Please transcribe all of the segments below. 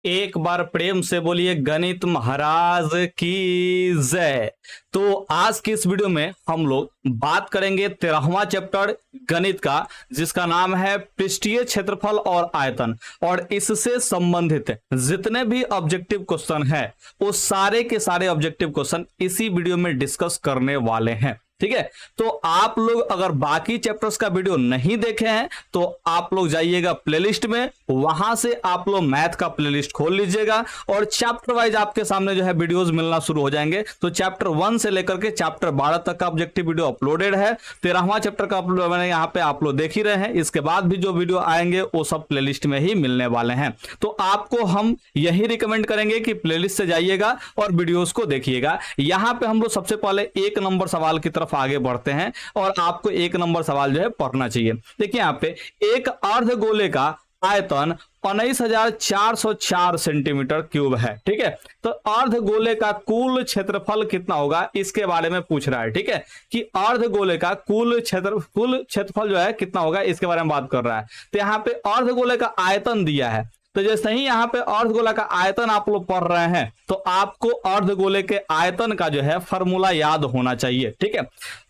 एक बार प्रेम से बोलिए गणित महाराज की जय। तो आज की इस वीडियो में हम लोग बात करेंगे 13वां चैप्टर गणित का, जिसका नाम है पृष्ठीय क्षेत्रफल और आयतन। और इससे संबंधित जितने भी ऑब्जेक्टिव क्वेश्चन है वो सारे के सारे ऑब्जेक्टिव क्वेश्चन इसी वीडियो में डिस्कस करने वाले हैं। ठीक है, तो आप लोग अगर बाकी चैप्टर्स का वीडियो नहीं देखे हैं तो आप लोग जाइएगा प्लेलिस्ट में, वहां से आप लोग मैथ का प्लेलिस्ट खोल लीजिएगा और चैप्टर वाइज आपके सामने जो है वीडियोस मिलना शुरू हो जाएंगे। तो चैप्टर 1 से लेकर के चैप्टर 12 तक का ऑब्जेक्टिव वीडियो अपलोडेड है। 13वां चैप्टर का अपलोड मैंने यहाँ पे आप लोग देख ही रहे हैं। इसके बाद भी जो वीडियो आएंगे वो सब प्लेलिस्ट में ही मिलने वाले हैं। तो आपको हम यही रिकमेंड करेंगे कि प्लेलिस्ट से जाइएगा और वीडियोस को देखिएगा। यहाँ पे हम लोग सबसे पहले 1 नंबर सवाल की तरफ आगे बढ़ते हैं और आपको 1 नंबर सवाल जो है पढ़ना चाहिए। देखिए यहाँ पे एक अर्धगोले का आयतन 19,404 सेंटीमीटर क्यूब है। ठीक है, तो अर्धगोले का कुल क्षेत्रफल कितना होगा इसके बारे में पूछ रहा है। ठीक है, कि अर्धगोले का कुल क्षेत्रफल जो है कितना होगा इसके बारे में बात कर रहा है। तो यहाँ पे अर्धगोले का आयतन दिया है, तो जैसे ही यहाँ पे अर्धगोला का आयतन आप लोग पढ़ रहे हैं तो आपको अर्धगोले के आयतन का जो है फॉर्मूला याद होना चाहिए। ठीक है,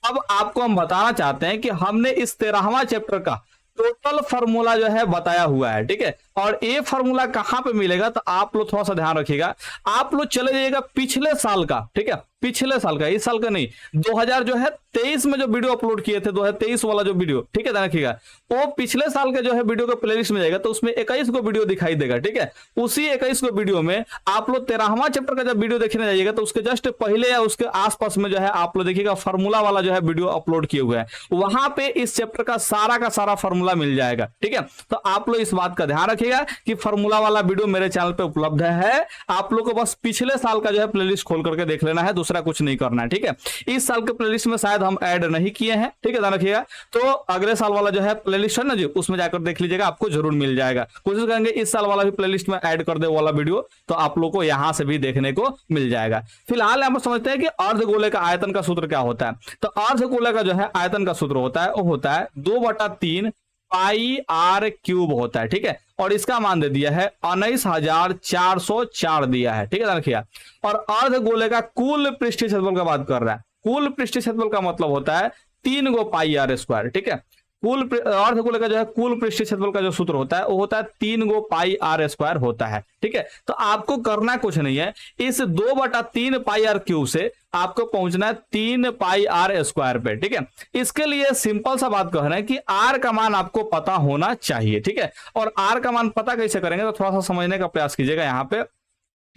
अब आपको हम बताना चाहते हैं कि हमने इस 13वां चैप्टर का टोटल फार्मूला जो है बताया हुआ है। ठीक है, और ये फार्मूला कहां पे मिलेगा तो आप लोग थोड़ा सा ध्यान रखिएगा। आप लोग चले जाइएगा पिछले साल का, ठीक है, पिछले साल का, इस साल का नहीं, 2023 में जो वीडियो अपलोड किए थे, 2023 वाला जो वीडियो, ठीक है, ध्यान रखिएगा, वो पिछले साल के जो है वीडियो का प्लेलिस्ट में जाएगा तो उसमें 21 को वीडियो दिखाई देगा। ठीक है, उसी 21 को वीडियो में आप लोग 13वां चैप्टर का जब वीडियो देखने जाइएगा तो उसके जस्ट पहले या उसके आसपास में जो है आप लोग देखिएगा फार्मूला वाला जो है वीडियो अपलोड किए हुए हैं, वहां पे इस चैप्टर का सारा फार्मूला मिल जाएगा। ठीक है, तो आप लोग इस बात का ध्यान रखिएगा कि फार्मूला वाला वीडियो मेरे चैनल पे उपलब्ध है। आप लोग को बस पिछले साल का जो है प्लेलिस्ट खोल करके देख लेना है, दूसरा कुछ नहीं करना है। ठीक है, इस साल के प्लेलिस्ट में शायद हम ऐड नहीं किए हैं। ठीक है, ध्यान रखिएगा। तो अगले साल वाला जो है प्लेलिस्ट है ना जी, उसमें जाकर देख लीजिएगा, आपको जरूर मिल जाएगा। कोशिश करेंगे इस साल वाला भी प्लेलिस्ट में ऐड कर दे वाला वीडियो, तो आप लोग को यहां से भी देखने को मिल जाएगा। फिलहाल हम समझते हैं कि अर्धगोले का आयतन का सूत्र क्या होता है। तो अर्धगोले का जो है आयतन का सूत्र होता है, वो होता है 2/3 पाई आर क्यूब होता है। ठीक है, और इसका मान दे दिया है 19,404 दिया है। ठीक है, रखिए। और अर्धगोले का कुल पृष्ठीय क्षेत्रफल का बात कर रहा है। कुल पृष्ठीय क्षेत्रफल का मतलब होता है 3 गो पाई आर स्क्वायर। ठीक है, कुल अर्धगोले का जो है कुल पृष्ठीय क्षेत्रफल का जो सूत्र होता है वो होता है 3 गो पाई आर स्क्वायर होता है। ठीक है, तो आपको करना कुछ नहीं है, इस 2/3 पाई आर क्यूब से आपको पहुंचना है 3 पाई आर स्क्वायर पे। ठीक है, इसके लिए सिंपल सा बात कहना है कि आर का मान आपको पता होना चाहिए। ठीक है, और आर का मान पता कैसे करेंगे तो थोड़ा सा समझने का प्रयास कीजिएगा। यहाँ पे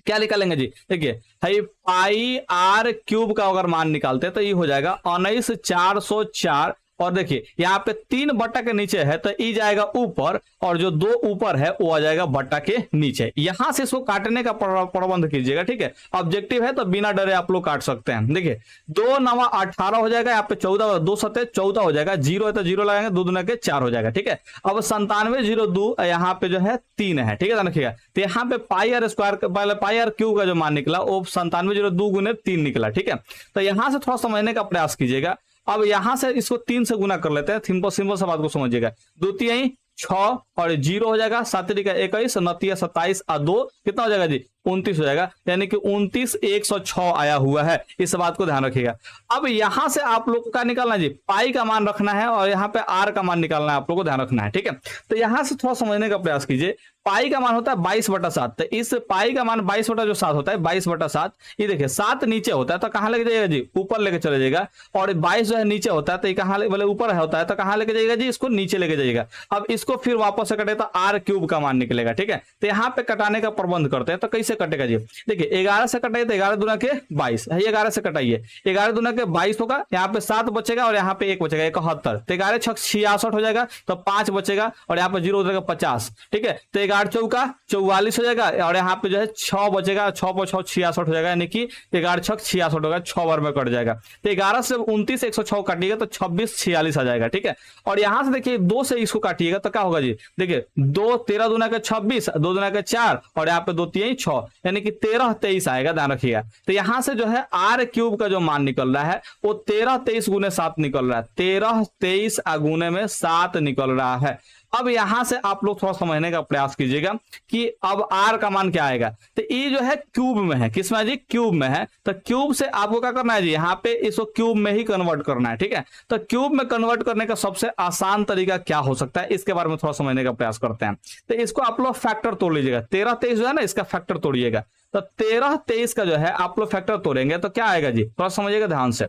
क्या निकालेंगे जी, देखिए पाई आर क्यूब का अगर मान निकालते हैं तो ये हो जाएगा 19,404। और देखिए यहाँ पे 3 बट्टा के नीचे है तो ई जाएगा ऊपर, और जो 2 ऊपर है वो आ जाएगा बट्टा के नीचे। यहां से इसको काटने का प्रबंध कीजिएगा। ठीक है, ऑब्जेक्टिव है तो बिना डरे आप लोग काट सकते हैं। देखिए 2 9 18 हो जाएगा, यहाँ पे 14, 2 7 14 हो जाएगा, 0 है तो 0 लगाएंगे, 2 दूना के 4 हो जाएगा। ठीक है, अब 9702 यहाँ पे जो है 3 है। ठीक है, देखिएगा तो यहाँ पे पाई आर स्क्वायर पहले पाई आर क्यूब का जो मान निकला वो 9702 गुने 3 निकला। ठीक है, तो यहां से थोड़ा समझने का प्रयास कीजिएगा। अब यहां से इसको 3 से गुना कर लेते हैं, सिंपल सा बात को समझिएगा। 2 3 6 और 0 हो जाएगा, 7 3 21, 29 27 और 2 कितना हो जाएगा जी, 29 हो जाएगा, यानी कि 29,106 आया हुआ है। इस बात को ध्यान रखिएगा। अब यहां से आप लोग का निकालना जी, पाई का मान रखना है और यहाँ पे आर का मान निकालना है, आप लोग को ध्यान रखना है। ठीक है, तो यहां से थोड़ा समझने का प्रयास कीजिए। पाई का मान होता है 22/7, तो इस पाई का मान 22/7 होता है, 22/7। ये देखिए 7 नीचे होता है तो कहां लेके जाइएगा जी, ऊपर लेके चले जाइएगा। और 22 जो है नीचे होता है तो कहां बोले ऊपर होता है तो कहां लेके जाइएगा जी, इसको नीचे लेके जाइएगा। अब इसको फिर वापस से कटे तो आर क्यूब का मान निकलेगा। ठीक है, तो यहाँ पे कटाने का प्रबंध करते हैं, तो कैसे कटेगा जी, देखिए 11 से कटाइए तो 11 दूना के 22, 11 से कटाइए, 11 दूना के 22 होगा, यहाँ पे 7 बचेगा और यहाँ पे 1 बचेगा, 71, तो 11 6 66 हो जाएगा, तो 5 बचेगा और यहाँ पे 0 उधर 50। ठीक है, तो 11 चौका 44 हो जाएगा और यहाँ पे जो है 6 बचेगा, 6 पर 6 66 हो जाएगा, यानी कि 11 6 66 होगा, 6 बार में कट जाएगा। तो 11 से 29 106 काटिएगा तो 26 46 आ जाएगा। ठीक है, और यहाँ से देखिए 2 से इसको काटिएगा तो क्या होगा जी, देखिए 2 13 दूना के 26, 2 दूना के 4 और यहाँ पे 2 3 6, यानी कि 13 23 आएगा, ध्यान रखिएगा। तो यहां से जो है आर क्यूब का जो मान निकल रहा है वो 13 23 गुने 7 निकल रहा है, 13 23 गुने में 7 निकल रहा है। अब यहां से आप लोग थोड़ा समझने का प्रयास कीजिएगा कि अब आर का मान क्या आएगा। तो ये जो है क्यूब में है, किसमें है जी, क्यूब में है। तो क्यूब से आपको क्या करना है जी, यहाँ पे इसको क्यूब में ही कन्वर्ट करना है, ठीक है। तो क्यूब में कन्वर्ट करने का सबसे आसान तरीका क्या हो सकता है, इसके बारे में थोड़ा समझने का प्रयास करते हैं। तो इसको आप लोग फैक्टर तोड़ लीजिएगा, 13 23 जो है ना, इसका फैक्टर तोड़िएगा। तो 13 23 का जो है आप लोग फैक्टर तोड़ेंगे तो क्या आएगा जी, थोड़ा समझिएगा ध्यान से।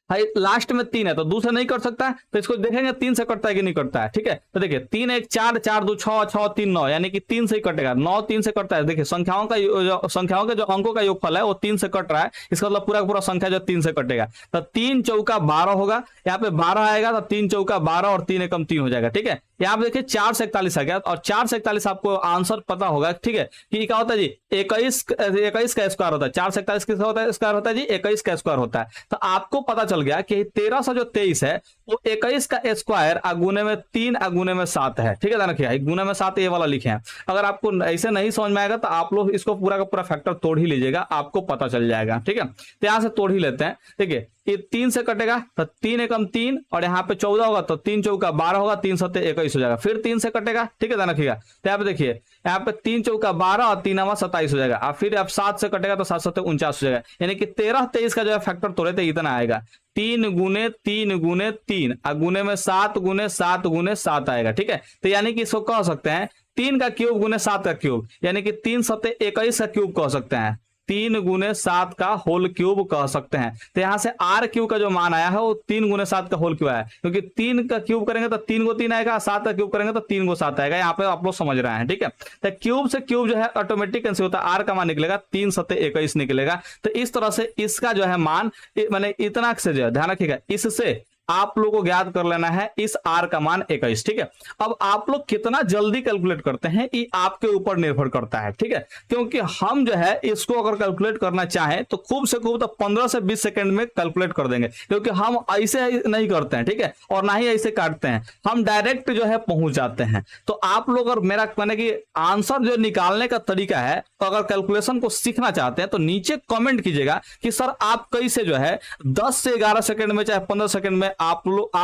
भाई लास्ट में 3 है तो 2 से नहीं कर सकता है, तो इसको देखेंगे 3 से कटता है कि नहीं करता है, ठीक है। तो देखिए 3 1 4 4 2 6 6 3 9, यानी कि 3 से ही कटेगा। 9 3 से कटता है, देखिए संख्याओं के जो अंकों का योगफल है वो 3 से कट रहा है, इसका मतलब पूरा का पूरा संख्या जो 3 से कटेगा। तो 3 चौका 12 होगा, यहाँ पे 12 आएगा तो 3 चौका 12 और 3 एकम 3 हो जाएगा, ठीक है। यहाँ पे देखिए 4 से 41 आ गया, और 4 से 41 आपको आंसर पता होगा, ठीक है, कि क्या होता है जी 21 का स्क्वायर होता है। 4 से 41 किसका होता है, स्क्वायर होता है जी 21 का स्क्वायर होता है। तो आपको पता चल गया कि 13 से जो 23 है वो 21 का स्क्वायर गुने में 3 गुने में 7 है, ठीक है। ध्यान रखिए गुने में 7 ये वाला लिखे हैं। अगर आपको ऐसे नहीं समझ में आएगा तो आप लोग इसको पूरा का पूरा फैक्टर तोड़ ही लीजिएगा, आपको पता चल जाएगा, ठीक है। तो यहाँ से तोड़ ही लेते हैं। देखिए ये 3 से कटेगा तो 3 एकम 3, और यहाँ पे 14 होगा तो 3 चौका 12 होगा, 3 7 21 हो जाएगा। फिर 3 से कटेगा, ठीक है, ध्यान रखिएगा। तो यहाँ पे देखिए यहाँ पे 3 चौका 12 और 3 नवा 27 हो जाएगा। और फिर आप 7 से कटेगा तो 7 7 49 हो जाएगा, यानी कि 13 23 का जो है फैक्टर तोड़े तो इतना आएगा, 3 गुने 3 गुने 3 गुने में 7 गुने 7 गुने 7 आएगा, ठीक है। तो यानी कि इसको कह सकते हैं 3 का क्यूब गुने 7 का क्यूब, यानी कि 3 7 21 का क्यूब कह सकते हैं, 3 गुने 7 का होल क्यूब कह सकते हैं। तो यहां से आर क्यूब का जो मान आया है वो 3 गुने 7 का होल क्यूब आया, क्योंकि 3 का क्यूब करेंगे तो 3 को 3 आएगा, 7 का क्यूब करेंगे तो 3 को 7 आएगा। यहाँ पे आप लोग समझ रहे हैं, ठीक है। तो क्यूब से क्यूब जो है ऑटोमेटिक कैंसिल होता है, आर का मान निकलेगा 3 7 21 निकलेगा। तो इस तरह से इसका जो है मान मैंने इतना से जो है ध्यान रखिएगा, इससे आप लोगों को ज्ञात कर लेना है इस आर का मान 21, ठीक है। अब आप लोग कितना जल्दी कैलकुलेट करते हैं ये आपके ऊपर निर्भर करता है, ठीक है। क्योंकि हम जो है इसको अगर कैलकुलेट करना चाहें तो खूब से खूब तो 15 से 20 सेकंड में कैलकुलेट कर देंगे, क्योंकि हम ऐसे नहीं करते हैं, ठीक है, और ना ही ऐसे काटते हैं, हम डायरेक्ट जो है पहुंच जाते हैं। तो आप लोग अगर मेरा कहने की आंसर जो निकालने का तरीका है, तो अगर कैलकुलेशन को सीखना चाहते हैं तो नीचे कमेंट कीजिएगा कि सर आप कैसे जो है 10 से 11 सेकंड में चाहे 15 सेकंड में आप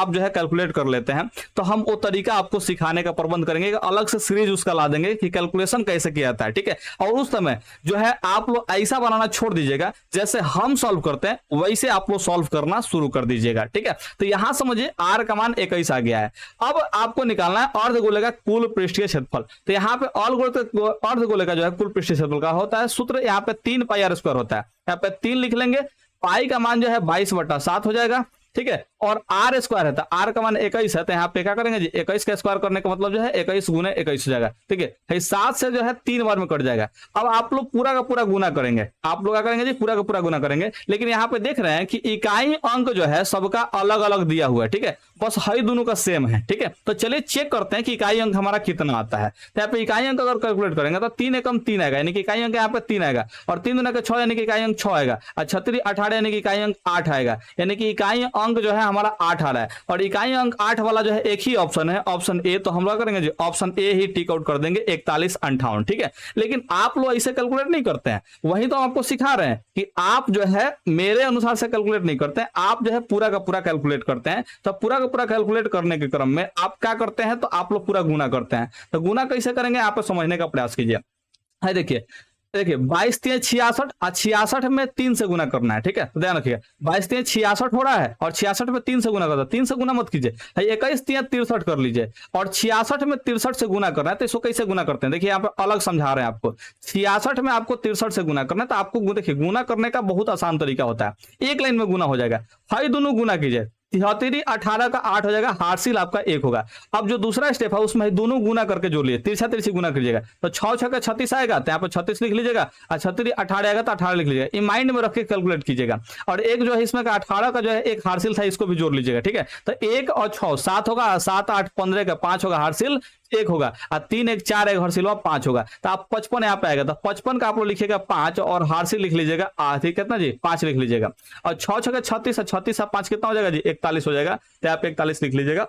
जो है कैलकुलेट कर लेते हैं। तो हम वो तरीका आपको सिखाने का प्रबंध करेंगे, अलग से सीरीज उसका ला देंगे कि कैलकुलेशन कैसे किया जाता है, ठीक है। और उस समय जो है आप लोग ऐसा बनाना छोड़ दीजिएगा, जैसे हम सॉल्व करते हैं वैसे आप लोग सॉल्व करना शुरू कर दीजिएगा, ठीक है। तो यहां समझिए आर का मान 21 आ गया है। अब आपको निकालना है अर्धगोले का कुल पृष्ठीय क्षेत्रफल। तो यहाँ पे अर्धगोले का जो है कुल पृष्ठीय क्षेत्रफल का होता है सूत्र, यहाँ पे 3 पाई आर स्क्वायर होता है, यहाँ पे 3 लिख लेंगे। पाई का मान जो है 22/7 हो जाएगा, ठीक है। और आर स्क्वायर है तो आर का मान 21 है, तो यहाँ पे क्या करेंगे जी 21 का स्क्वायर करने का मतलब जो है 21 गुने 21 हो जाएगा, ठीक है। 7 से जो है 3 बार में कट जाएगा। अब आप लोग पूरा का पूरा गुना करेंगे, आप लोग क्या करेंगे जी पूरा का पूरा गुना करेंगे। लेकिन यहाँ पे देख रहे हैं कि इकाई अंक जो है सबका अलग अलग दिया हुआ है, ठीक है, बस हई दोनों का सेम है, ठीक है। तो चलिए चेक करते हैं कि इकाई अंक हमारा कितना आता है। तो यहाँ पे इकाई अंक अगर कैलकुलेट करेंगे तो 3 एकम 3 आएगा, यानी कि इकाई अंक यहाँ पे 3 आएगा, और 3 दूना का 6 यानी कि इकाई अंक 6 आएगा, और 36 18 यानी कि इकाई अंक 8 आएगा, यानी कि इकाई अंक जो है हमारा 8 आ रहा है। और इकाई अंक 8 वाला जो है एक ही ऑप्शन है, ऑप्शन ए। तो हम लोग करेंगे जी option A he tick out कर देंगे, 41 58, ठीक है। लेकिन आप लोग ऐसे कैलकुलेट नहीं करते हैं, वही तो हम आपको सिखा रहे हैं कि आप जो है मेरे अनुसार से कैलकुलेट नहीं करते हैं, आप जो है पूरा का पूरा कैलकुलेट करते हैं। तो पूरा का पूरा कैलकुलेट करने के क्रम में आप क्या करते हैं, तो आप लोग पूरा गुना करते हैं। तो गुना कैसे करेंगे आप समझने का प्रयास कीजिए। है देखिए 22 3 66, 66 में 3 से गुना करना है, ठीक है। तो ध्यान रखिए 22 3 66 हो रहा है, और 66 में 3 से गुना करना है, 3 से गुना मत कीजिए, 21 3 63 कर लीजिए, और 66 में 63 से गुना करना है। तो इसको कैसे गुना करते हैं, देखिए यहाँ पे अलग समझा रहे हैं आपको। 66 में आपको 63 से गुना करना है, तो आपको देखिए गुना करने का बहुत आसान तरीका होता है, एक लाइन में गुना हो जाएगा। भाई दोनों गुना कीजिए, 73 18 का 8 हो जाएगा, हासिल आपका 1 होगा। अब जो दूसरा स्टेप है उसमें दोनों गुना करके जोड़ लिए, तिरछा तिरछी गुना कीजिएगा, तो 6 6 का 36 आएगा, तो यहाँ पर 36 लिख लीजिएगा, और 36 18 आएगा तो 18 लिख लीजिएगा। ये माइंड में रख के कैलकुलेट कीजिएगा। और एक जो है इसमें का 18 का जो है एक हासिल था, इसको भी जोड़ लीजिएगा, ठीक है। तो 1 और 6 7 होगा, 7 8 15 का 5 होगा, हासिल 1 होगा, और 3 1 4 1 हासिल 5 होगा। तो आप 55 यहाँ पे आएगा, तो 55 का आप लोग लिखिएगा 5, और हासिल लिख लीजिएगा ठीक कितना जी 5 लिख लीजिएगा। और 6 6 का 36 36 5 कितना हो जाएगा जी 41 हो जाएगा, तो आप 41 लिख लीजिएगा।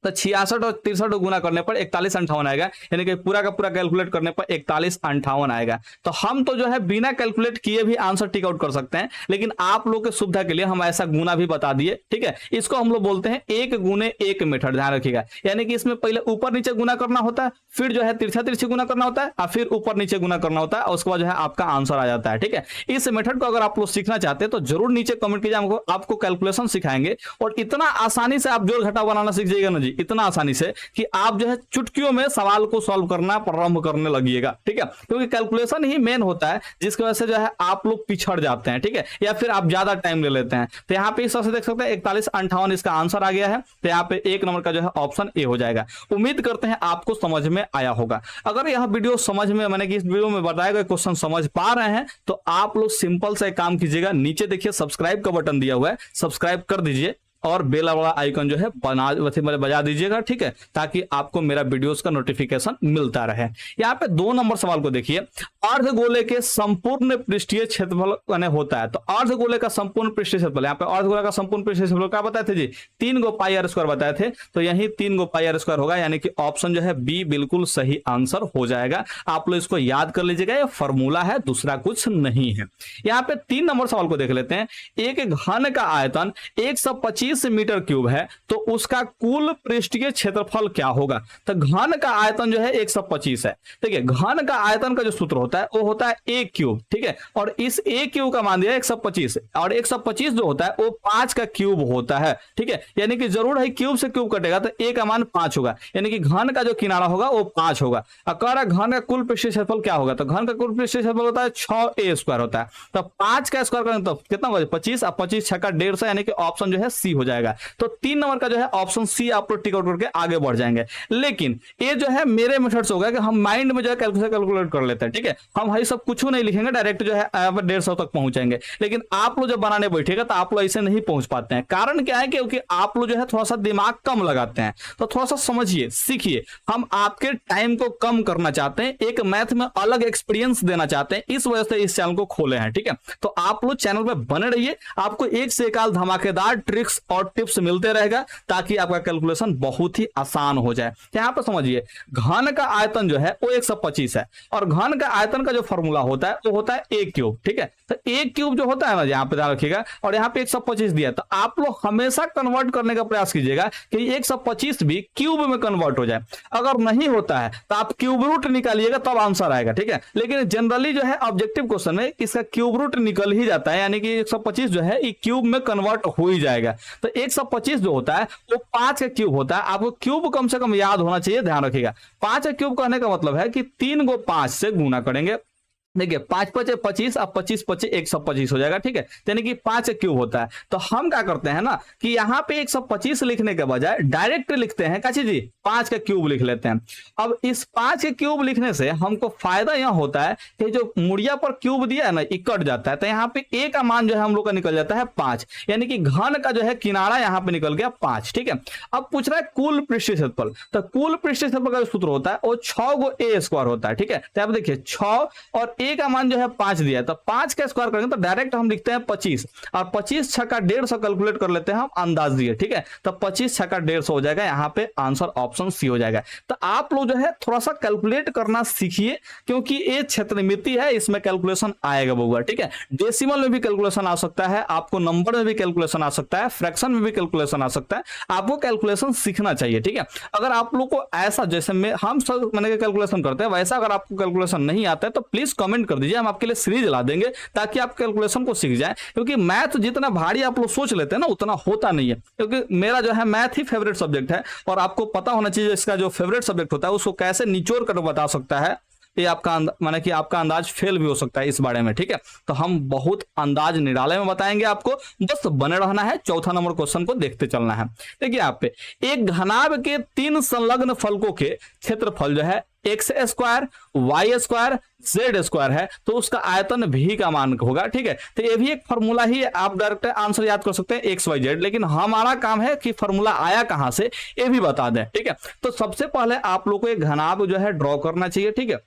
तो 66 और 63 गुना करने पर 41 58 आएगा, यानी कि पूरा का पूरा कैलकुलेट करने पर 41 58 आएगा। तो हम तो जो है बिना कैलकुलेट किए भी आंसर टिक आउट कर सकते हैं, लेकिन आप लोग के सुविधा के लिए हम ऐसा गुना भी बता दिए, ठीक है। इसको हम लोग बोलते हैं 1 गुने 1 मेथड, ध्यान रखिएगा। यानी कि इसमें पहले ऊपर नीचे गुना करना होता है, फिर जो है तिरछा तिरछी गुना करना होता है, और फिर ऊपर नीचे गुना करना होता है, और उसके बाद जो है आपका आंसर आ जाता है, ठीक है। इस मेथड को अगर आप लोग सीखना चाहते हैं तो जरूर नीचे कमेंट कीजिए, आपको कैलकुलेशन सिखाएंगे। और इतना आसानी से आप जोड़ घटाव बनाना सीख जाइएगा ना जी, इतना आसानी से कि आप जो है चुटकियों में सवाल को सॉल्व करना प्रारंभ करने लगिएगा, ठीक है। क्योंकि कैलकुलेशन ही मेन होता है जिसकी वजह से जो है आप लोग पिछड़ जाते हैं, ठीक है, या फिर आप ज्यादा टाइम ले लेते हैं। तो यहाँ पे इस तरह से देख सकते हैं 41 58 इसका आंसर आ गया है। तो यहाँ पे 1 नंबर का जो है ऑप्शन ए हो जाएगा। उम्मीद करते हैं आपको समझ में आया होगा। अगर यह वीडियो समझ में, मैंने कि इस वीडियो में बताया गया क्वेश्चन समझ पा रहे हैं, तो आप लोग सिंपल से काम कीजिएगा। नीचे देखिए सब्सक्राइब का बटन दिया हुआ है, सब्सक्राइब कर दीजिए और बेल वाला आइकन जो है बजा दीजिएगा, ठीक है, ताकि आपको मेरा वीडियोस का नोटिफिकेशन मिलता रहे। यहाँ पे 2 नंबर सवाल को देखिए, अर्धगोले के संपूर्ण पृष्ठीय क्षेत्रफल होता है। तो अर्धगोले का संपूर्ण पृष्ठीय क्षेत्रफल, यहाँ पे अर्धगोले का संपूर्ण पृष्ठीय क्षेत्रफल क्या बताए थे जी, 3 गो पाई आर स्क्वायर बताए थे। तो यही 3 गो पाई आर स्क्वायर होगा, यानी कि ऑप्शन जो है बी बिल्कुल सही आंसर हो जाएगा। आप लोग इसको याद कर लीजिएगा, ये फॉर्मूला है, दूसरा कुछ नहीं है। यहाँ पे 3 नंबर सवाल को देख लेते हैं। एक घन का आयतन 125 मीटर क्यूब है, तो उसका कुल पृष्ठीय क्षेत्रफल क्या होगा। तो घन का आयतन जो है 125 है। देखिए घन का आयतन का जो सूत्र होता है वो होता है a क्यूब, ठीक है, और इस a क्यूब का मान दिया 125, और 125 जो होता है वो 5 का क्यूब होता है, ठीक है। यानी कि जरूर है क्यूब से क्यूब कटेगा तो a का मान 5 होगा, यानी कि घन का जो किनारा होगा वो 5 होगा। अगर घन का कुल पृष्ठीय क्षेत्रफल क्या होगा, तो घन का कुल पृष्ठीय क्षेत्रफल होता है 6a स्क्वायर होता है। तो 5 का स्क्वायर करें तो कितना होगा 25, और 25 6 का 150, यानी कि ऑप्शन जो है सी हो जाएगा। तो 3 नंबर का जो है ऑप्शन सी आप लोग टिक आउट करके आगे बढ़ जाएंगे। लेकिन ये जो है मेरे मेथड से होगा कि हम माइंड में जो है कैलकुलेट कर लेते हैं, ठीक है। हम हई सब कुछ नहीं लिखेंगे, डायरेक्ट जो है 150 तक पहुंचेंगे। लेकिन आप लोग जब बनाने बैठेगा तो आप लोग ऐसे नहीं पहुंच पाते हैं। कारण क्या है, क्योंकि आप लोग जो है थोड़ा सा दिमाग कम लगाते हैं। तो थोड़ा सा समझिए, सीखिए। हम आपके टाइम को कम करना चाहते हैं, एक मैथ में अलग एक्सपीरियंस देना चाहते हैं, इस वजह से इस चैनल को खोले हैं, ठीक है। तो आप लोग चैनल पर बने रहिए, आपको एक से एक धमाकेदार ट्रिक्स और टिप्स मिलते रहेगा, ताकि आपका कैलकुलेशन बहुत ही आसान हो जाए। यहां पर समझिए, घन का आयतन जो है वो 125 है, और घन का आयतन का जो फॉर्मूला होता है वो होता है a क्यूब, ठीक है। तो a क्यूब जो होता है ना, यहाँ पे ध्यान रखिएगा, और यहाँ पे 125 दिया। तो आप लोग हमेशा कन्वर्ट करने का प्रयास कीजिएगा कि 125 भी क्यूब में कन्वर्ट हो जाए। अगर नहीं होता है तो आप क्यूब रूट निकालिएगा, तब आंसर आएगा, ठीक है। लेकिन जनरली जो है ऑब्जेक्टिव क्वेश्चन में इसका क्यूब रूट निकल ही जाता है, यानी कि 125 जो है क्यूब में कन्वर्ट हो ही जाएगा। तो 125 जो होता है वो 5 का क्यूब होता है। आपको क्यूब कम से कम याद होना चाहिए, ध्यान रखिएगा। 5 का क्यूब कहने का मतलब है कि 3 को 5 से गुना करेंगे। देखिए 5 5 25, अब 25 25 125 हो जाएगा, ठीक है। यानी कि 5 क्यूब होता है। तो हम क्या करते हैं ना कि यहाँ पे 125 लिखने के बजाय डायरेक्ट लिखते हैं, काची जी 5 का क्यूब लिख लेते हैं। अब इस 5 के क्यूब लिखने से हमको फायदा यह होता है कि जो मुड़िया पर क्यूब दिया है ना, ये कट जाता है। तो यहाँ पे a का मान जो है हम लोग का निकल जाता है 5, यानी कि घन का जो है किनारा यहाँ पे निकल गया 5, ठीक है। अब पूछ रहा है कुल पृष्ठीय क्षेत्रफल। तो कुल पृष्ठीय क्षेत्रफल का जो सूत्र होता है वो 6 गो a स्क्वायर होता है, ठीक है। तो आप देखिए 6 और a का मान जो है 5 दिया है, तो 5 का स्क्वायर करेंगे तो डायरेक्ट हम लिखते हैं 25, और 25 6 का 150 कैलकुलेट कर लेते हैं हम अंदाज दिए, ठीक है। तो 25 6 का 150 हो जाएगा, यहाँ पे आंसर ऑप्शन सी हो जाएगा। तो आप लोग जो है थोड़ा सा कैलकुलेट करना सीखिए, क्योंकि ये क्षेत्रमिति है, इसमें कैलकुलेशन आएगा बउआ, ठीक है। डेसिमल में भी कैलकुलेशन आ सकता है, आपको नंबर में भी कैलकुलेशन आ सकता है, फ्रैक्शन में भी कैलकुलेशन आ सकता है। आपको कैलकुलेशन सीखना चाहिए, ठीक है। अगर आप लोग को ऐसा जैसे हम सब मैंने कैलकुलेशन करते हैं वैसा अगर आपको कैलकुलेशन नहीं आता है तो प्लीज कमेंट कर दीजिए, हम आपके लिए सीरीज ला देंगे ताकि आप कैलकुलेशन को सीख जाएं। क्योंकि मैथ जितना भारी आप लोग सोच लेते हैं ना उतना होता नहीं है, क्योंकि मेरा जो है मैथ ही फेवरेट सब्जेक्ट है, और आपको पता होना चाहिए इसका जो फेवरेट सब्जेक्ट होता है उसको कैसे निचोड़ कर बता सकता है। ये आपका माने कि आपका अंदाज फेल भी हो सकता है इस बारे में, ठीक है। तो हम बहुत अंदाज निराले में बताएंगे आपको, बस बने रहना है। चौथा नंबर क्वेश्चन को देखते चलना है। देखिए आप पे एक घनाभ के 3 संलग्न फलकों के क्षेत्रफल जो है X square Y square Z square है, तो उसका आयतन भी का मान होगा, ठीक है। तो ये भी एक फॉर्मूला ही है, आप डायरेक्ट आंसर याद कर सकते हैं एक्स वाई जेड, लेकिन हमारा काम है कि फॉर्मूला आया कहां से ये भी बता दें, ठीक है। तो सबसे पहले आप लोग को एक घनाभ जो है ड्रॉ करना चाहिए, ठीक है।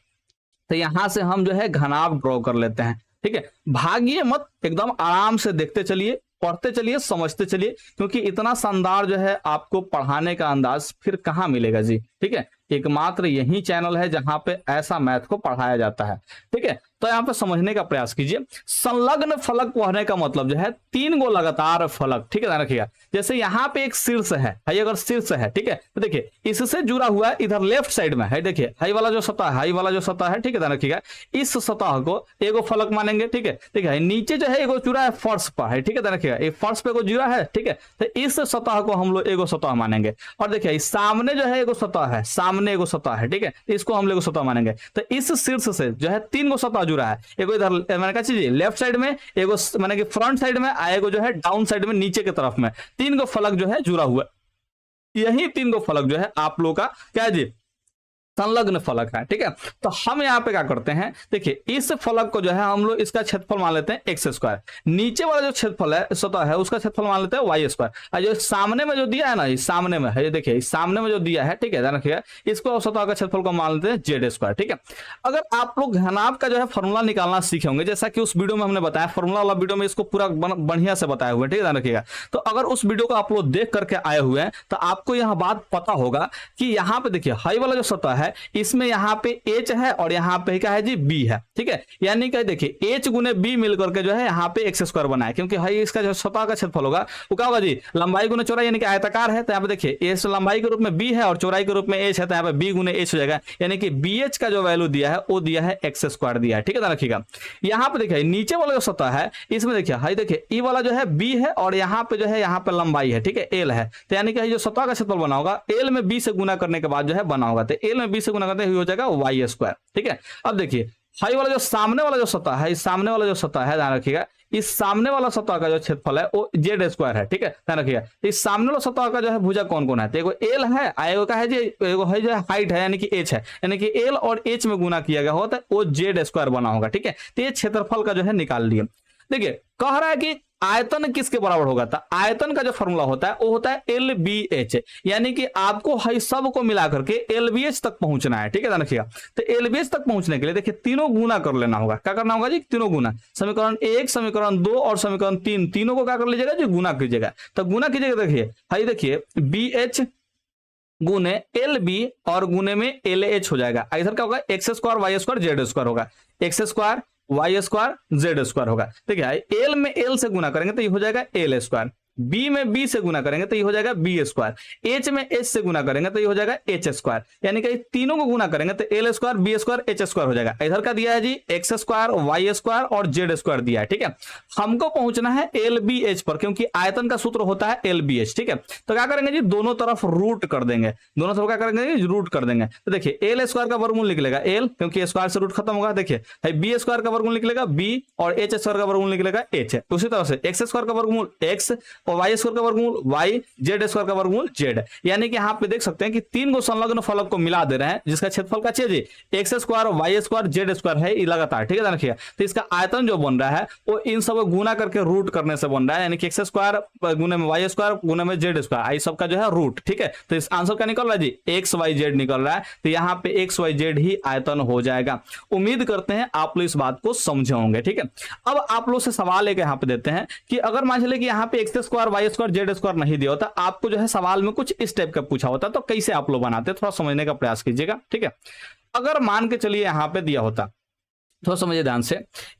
तो यहां से हम जो है घनाभ ड्रॉ कर लेते हैं, ठीक है। भागिए मत, एकदम आराम से देखते चलिए पढ़ते चलिए, समझते चलिए, क्योंकि इतना शानदार जो है आपको पढ़ाने का अंदाज फिर कहाँ मिलेगा जी। ठीक है, एकमात्र यही चैनल है जहां पे ऐसा मैथ को पढ़ाया जाता है। ठीक है, तो यहाँ पे समझने का प्रयास कीजिए। संलग्न फलक पढ़ने का मतलब जो है 3 गो लगातार फलक। ठीक है, ध्यान रखिएगा। जैसे यहाँ पे एक शीर्ष है, अगर शीर्ष है, ठीक है, तो देखिए इससे जुड़ा हुआ है इधर लेफ्ट साइड में है, देखिए हाई वाला जो सतह है, हाई वाला जो सतह है, ठीक है, ध्यान रखिएगा। इस सतह को एगो फलक मानेंगे। ठीक है, ठीक है, नीचे जो है एगो जुड़ा है फर्श पर है। ठीक है, ध्यान रखिएगा, एक फर्श पे एगो जुड़ा है। ठीक है, तो इस सतह को हम लोग एगो सतह मानेंगे। और देखिए सामने जो है एगो सतह है, सामने एगो सतह है। ठीक है, इसको हम लोग सतह मानेंगे। तो इस शीर्ष से जो है 3 गो सतह जुड़ा है, एगो इधर मैंने कहा चीज लेफ्ट साइड में, एगो माने कि फ्रंट साइड में, एगो जो है डाउन साइड में नीचे की तरफ में, 3 गो फलक जो है जुड़ा हुआ। यही 3 गो फलक जो है आप लोग का क्या है जी, संलग्न फलक है। ठीक है, तो हम यहाँ पे क्या करते हैं, देखिए इस फलक को जो है हम लोग इसका क्षेत्रफल मान लेते हैं एक्स स्क्वायर, नीचे वाला जो क्षेत्रफल है सतह है उसका क्षेत्रफल मान लेते हैं वाई स्क्वायर, और जो सामने में जो दिया है ना, इस सामने में है, देखिए इस सामने में जो दिया है, ठीक है, ध्यान रखिएगा, इसको सतह का क्षेत्रफल को मान लेते हैं जेड स्क्वायर। ठीक है, अगर आप लोग घनाभ का जो है फॉर्मूला निकालना सीखे होंगे, जैसा कि उस वीडियो में हमने बताया, फॉर्मूला वाला वीडियो में इसको पूरा बढ़िया से बताया हुआ है। ठीक है, ध्यान रखिएगा। तो अगर उस वीडियो को आप लोग देख करके आए हुए हैं तो आपको यह बात पता होगा कि यहाँ पे देखिए हाई वाला जो सतह है इसमें यहाँ पे h है और यहाँ पे क्या है जी b है। ठीक है, यानी कि देखिए h गुने b मिलकर के जो है यहाँ पे एक्स स्क्वायर बना है, क्योंकि हाई इसका जो सतह का क्षेत्रफल होगा वो क्या होगा जी, लंबाई गुने चौड़ाई, यानी कि आयताकार है तो यहाँ पे देखिए h लंबाई के रूप में b है और चौड़ाई के रूप में h है, तो यहाँ पे b गुने h हो जाएगा, यानी कि bh का जो वैल्यू दिया है वो दिया है एक्स स्क्वायर दिया है। ठीक है, रखिएगा। यहाँ पे देखिए नीचे वाला जो सतह है इसमें देखिए हाई देखिए ई वाला जो है b है और यहाँ पे जो है यहाँ पे लंबाई है, ठीक है, l है, तो यानी कि जो सतह का क्षेत्रफल बना होगा l में b से गुना करने के बाद जो है बना होगा, तो l में b से गुना करते हो जाएगा वाई स्क्वायर। ठीक है, अब देखिए हाई वाला जो सामने वाला जो सतह है, इस सामने वाला जो सतह है, ध्यान रखिएगा, इस सामने वाला सतह का जो क्षेत्रफल है वो जेड स्क्वायर है। ठीक है, ध्यान रखिएगा। इस सामने वाला सतह का जो है भुजा कौन कौन है, तो एगो एल है, एगो का है जी, एगो है जो हाइट है यानी कि एच है, यानी कि एल और एच में गुना किया गया होता है वो जेड स्क्वायर बना होगा। ठीक है, तो ये क्षेत्रफल का जो है निकाल लिए। देखिए कह रहा है कि आयतन किसके बराबर होगा, था आयतन का जो फॉर्मूला होता है वो होता है एल बी एच, यानी कि आपको हई सब को मिला करके एल बी एच तक पहुंचना है। ठीक है, ध्यान रखिएगा। तो एल बी एच तक पहुंचने के लिए देखिए तीनों गुना कर लेना होगा। क्या करना होगा जी, तीनों गुना, समीकरण 1, समीकरण 2 और समीकरण 3, तीनों को क्या कर लीजिएगा जी, गुना कीजिएगा। तो गुना कीजिएगा, देखिए हई देखिए बी एच गुने एल बी और गुने में एल एच हो जाएगा। इधर क्या होगा, x square Y square Z square होगा, x square Y square Z square होगा। ठीक है, एल में एल से गुना करेंगे तो ये हो जाएगा एल स्क्वायर, बी में बी से गुना करेंगे तो ये हो जाएगा बी स्क्वायर, एच में एच से गुना करेंगे तो ये हो जाएगा एच स्क्वायर, यानी कि तीनों को गुना करेंगे तो L square B square H square हो जाएगा। इधर का दिया है जी एक्स स्क्वायर वाई स्क्वायर और जेड स्क्वायर दिया है। ठीक है, हमको पहुंचना है एल बी एच पर, क्योंकि आयतन का सूत्र होता है एल बी एच। ठीक है, तो क्या करेंगे जी, दोनों तरफ रूट कर देंगे, दोनों तरफ क्या करेंगे जी, रूट कर देंगे। तो देखिए एल स्क्वायर का वर्गमूल निकलेगा एल, क्योंकि स्क्वायर से रूट खत्म होगा। देखिए बी स्क्वायर का वर्गमूल निकलेगा बी और एच स्क्वायर का वर्गमूल निकलेगा एच। उसी तरह से एक्स स्क्वायर का वर्गमूल एक्स और वाई स्क्वायर का वर्गमूल y, जेड स्क्वायर का वर्गमूल z, यानी कि यहाँ पे देख सकते हैं कि 3 गो संलग्न फलक को मिला दे रहे हैं, जिसका क्षेत्रफल का चाहिए X square Y square Z square है ये लगातार। ठीक है, ध्यान रखिए। तो इसका आयतन जो बन रहा है वो इन सब को गुना करके रूट करने से बन रहा है, यानी कि एक्स स्क्वायर गुने में वाई स्क्वायर गुने में जेड स्क्वायर, आई सब का जो है रूट। ठीक है, तो इस आंसर का निकल रहा है जी एक्स वाई जेड निकल रहा है, तो यहाँ पे एक्स वाई जेड ही आयतन हो जाएगा। उम्मीद करते हैं आप लोग इस बात को समझे होंगे। ठीक है, अब आप लोग से सवाल एक यहाँ पे देते हैं कि अगर मान चले कि यहाँ पे X square Y square Z square नहीं दिया होता, आपको जो है सवाल में कुछ इस टाइप का पूछा होता, तो कैसे आप लोग बनाते, थोड़ा समझने का प्रयास कीजिएगा। ठीक है, अगर मान के चलिए यहां पे दिया होता, थोड़ा समझिए ध्यान से,